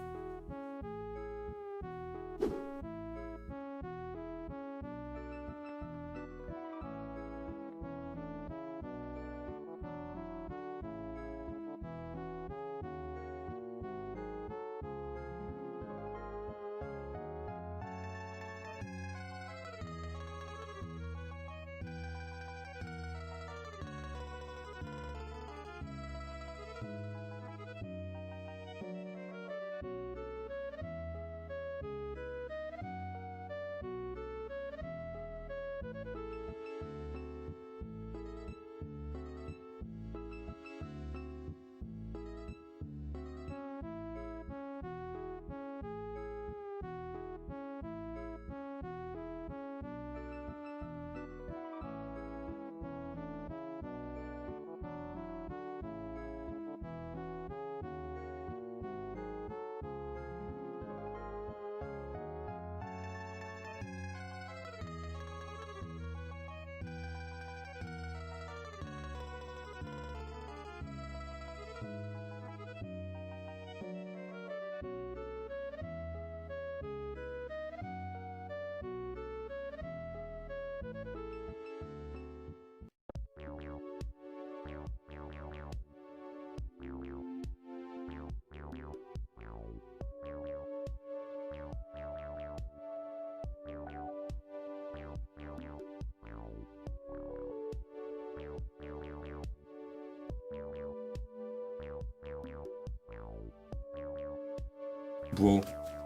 Bro,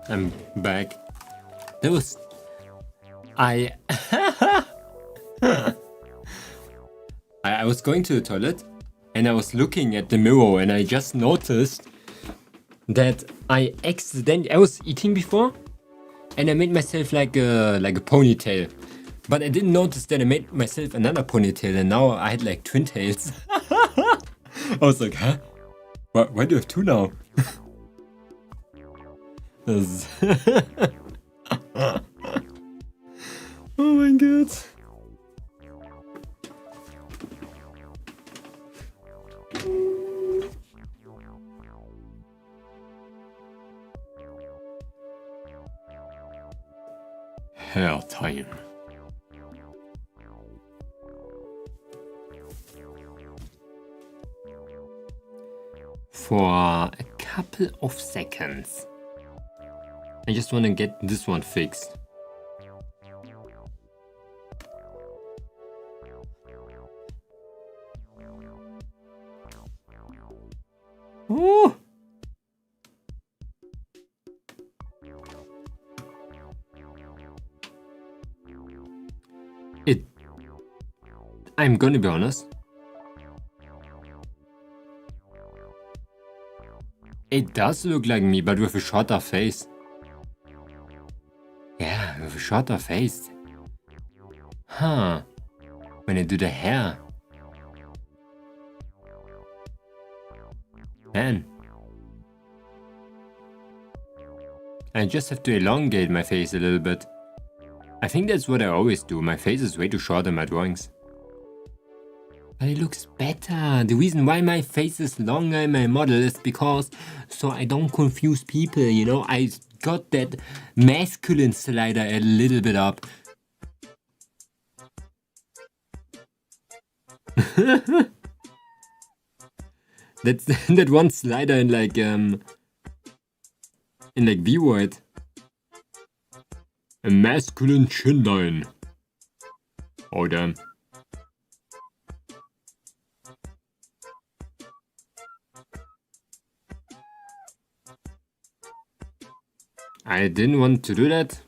I'm back. That was... I was going to the toilet and I was looking at the mirror and I just noticed that I was eating before and I made myself like a ponytail. But I didn't notice that I made myself another ponytail and now I had like twin tails. I was like, huh? Why do you have two now? Oh my god. Hair time. For a couple of seconds. I just want to get this one fixed. Ooh. I'm gonna be honest. It does look like me, but with a shorter face. Yeah, with a shorter face. Huh. When I do the hair. Man. I just have to elongate my face a little bit. I think that's what I always do. My face is way too short in my drawings. But it looks better. The reason why my face is longer in my model is because so I don't confuse people, you know. I got that masculine slider a little bit up. That's that one slider in like V-word. A masculine chin line. Oh damn. I didn't want to do that.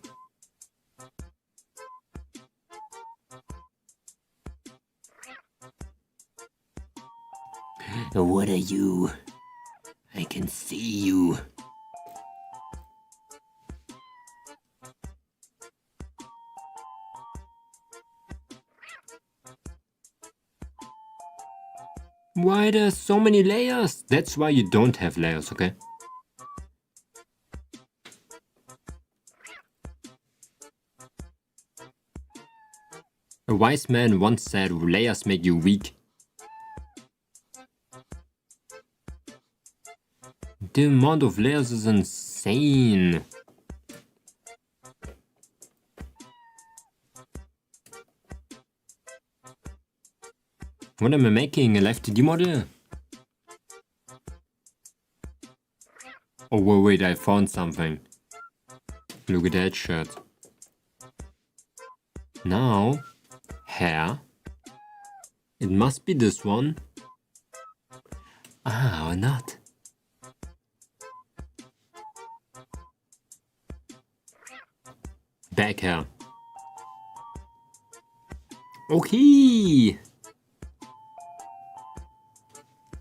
What are you? I can see you. Why there's so many layers? That's why you don't have layers, okay? A wise man once said layers make you weak. The amount of layers is insane. What am I making? A live 2D model? Oh wait, I found something. Look at that shit. Now, hair. It must be this one. Ah, or not. Back hair. Okay.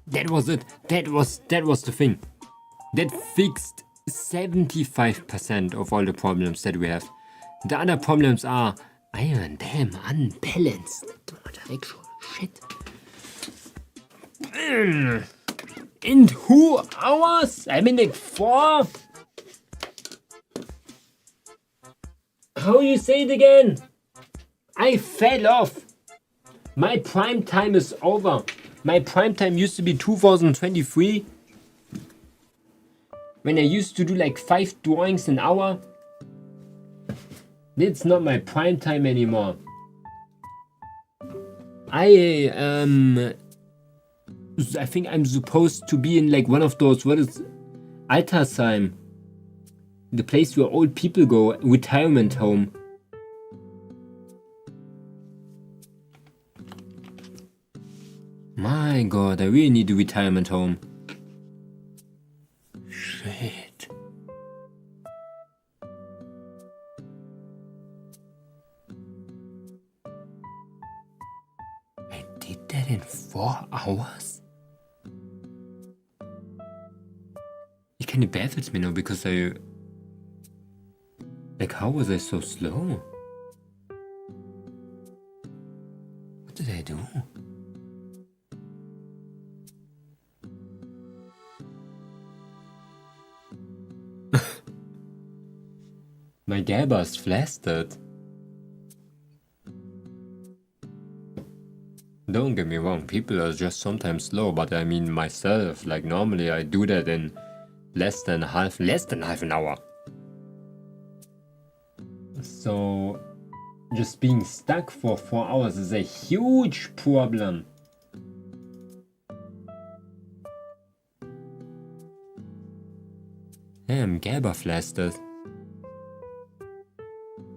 That was it. That was the thing. That fixed 75% of all the problems that we have. The other problems are I am damn unbalanced. What actual shit. In 2 hours? I mean like 4? How you say it again? I fell off. My prime time is over. My prime time used to be 2023. When I used to do like 5 drawings an hour. It's not my prime time anymore. I think I'm supposed to be in like one of those, what is Altersheim? The place where old people go, retirement home. My god, I really need a retirement home. Shit. I did that in 4 hours? It kind of baffles me now because like, how was I so slow? What did I do? My Gabber's flastered. Don't get me wrong, people are just sometimes slow, but I mean myself, like normally I do that in less than half an hour. So just being stuck for 4 hours is a huge problem. I'm Gabber-flasted.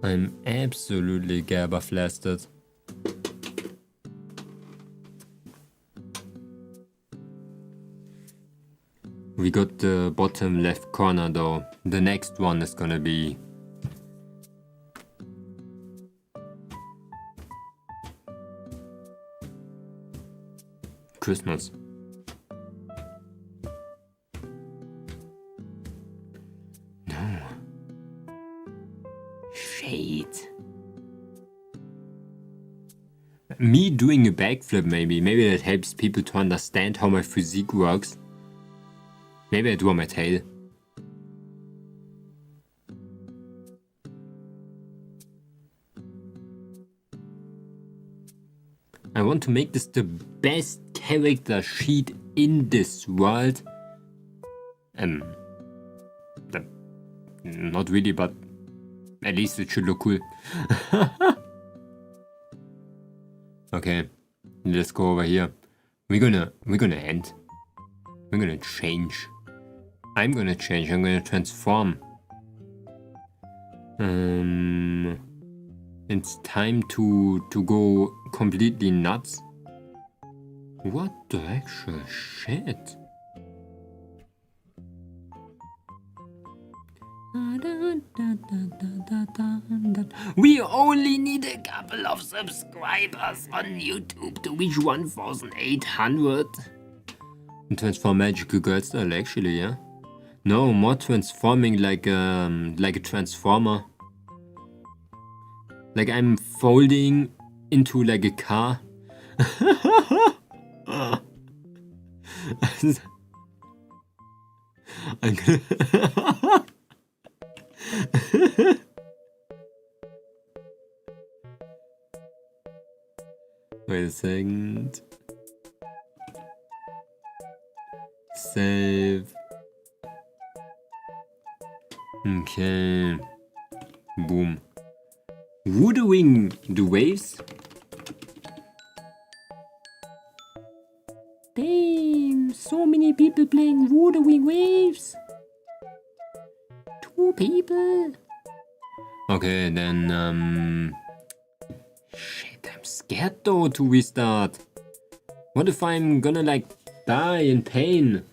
I'm absolutely Gabber-flasted. We got the bottom left corner though. The next one is gonna be Christmas. No. Shade. Me doing a backflip maybe that helps people to understand how my physique works. Maybe I do on my tail. I want to make this the best character sheet in this world. Not really, but at least it should look cool. Okay, let's go over here. We're gonna end. We're gonna change. I'm gonna change. I'm gonna transform. It's time to go completely nuts. What the actual shit? We only need a couple of subscribers on YouTube to reach 1,800. And transform magical girl style, actually, yeah. No, more transforming like a transformer. Like I'm folding into like a car. I'm gonna wait a second. Save. Okay. Boom. Voodooing the waves? Damn, so many people playing voodooing waves. 2 people. Okay, then shit, I'm scared though to restart. What if I'm gonna like die in pain?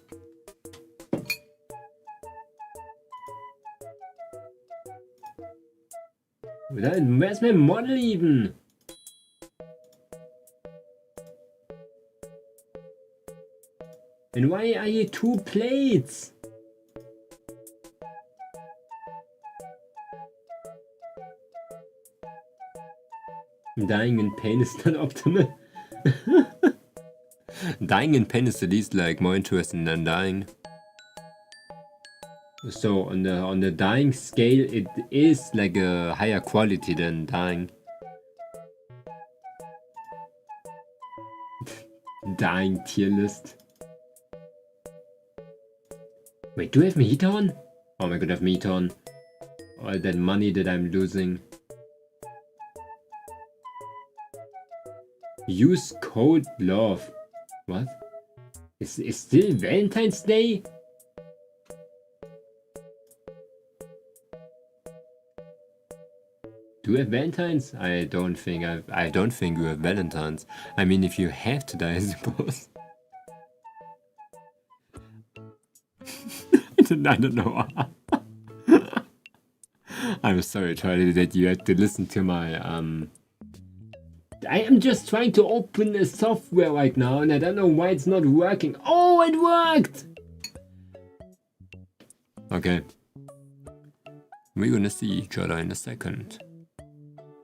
Where's my model even? And why are here 2 plates? Dying in pain is not optimal. Dying in pain is at least like more interesting than dying. So on the dying scale, it is like a higher quality than dying. Dying tier list. Wait, do I have my heater on? Oh my god, I have my heater on. All that money that I'm losing. Use code love. What? Is still Valentine's Day? Do you have Valentines? I don't think you have Valentines. I mean, if you have to die, I suppose. I don't know. I'm sorry, Charlie, that you had to listen to my I am just trying to open a software right now, and I don't know why it's not working. Oh, it worked! Okay. We're gonna see each other in a second.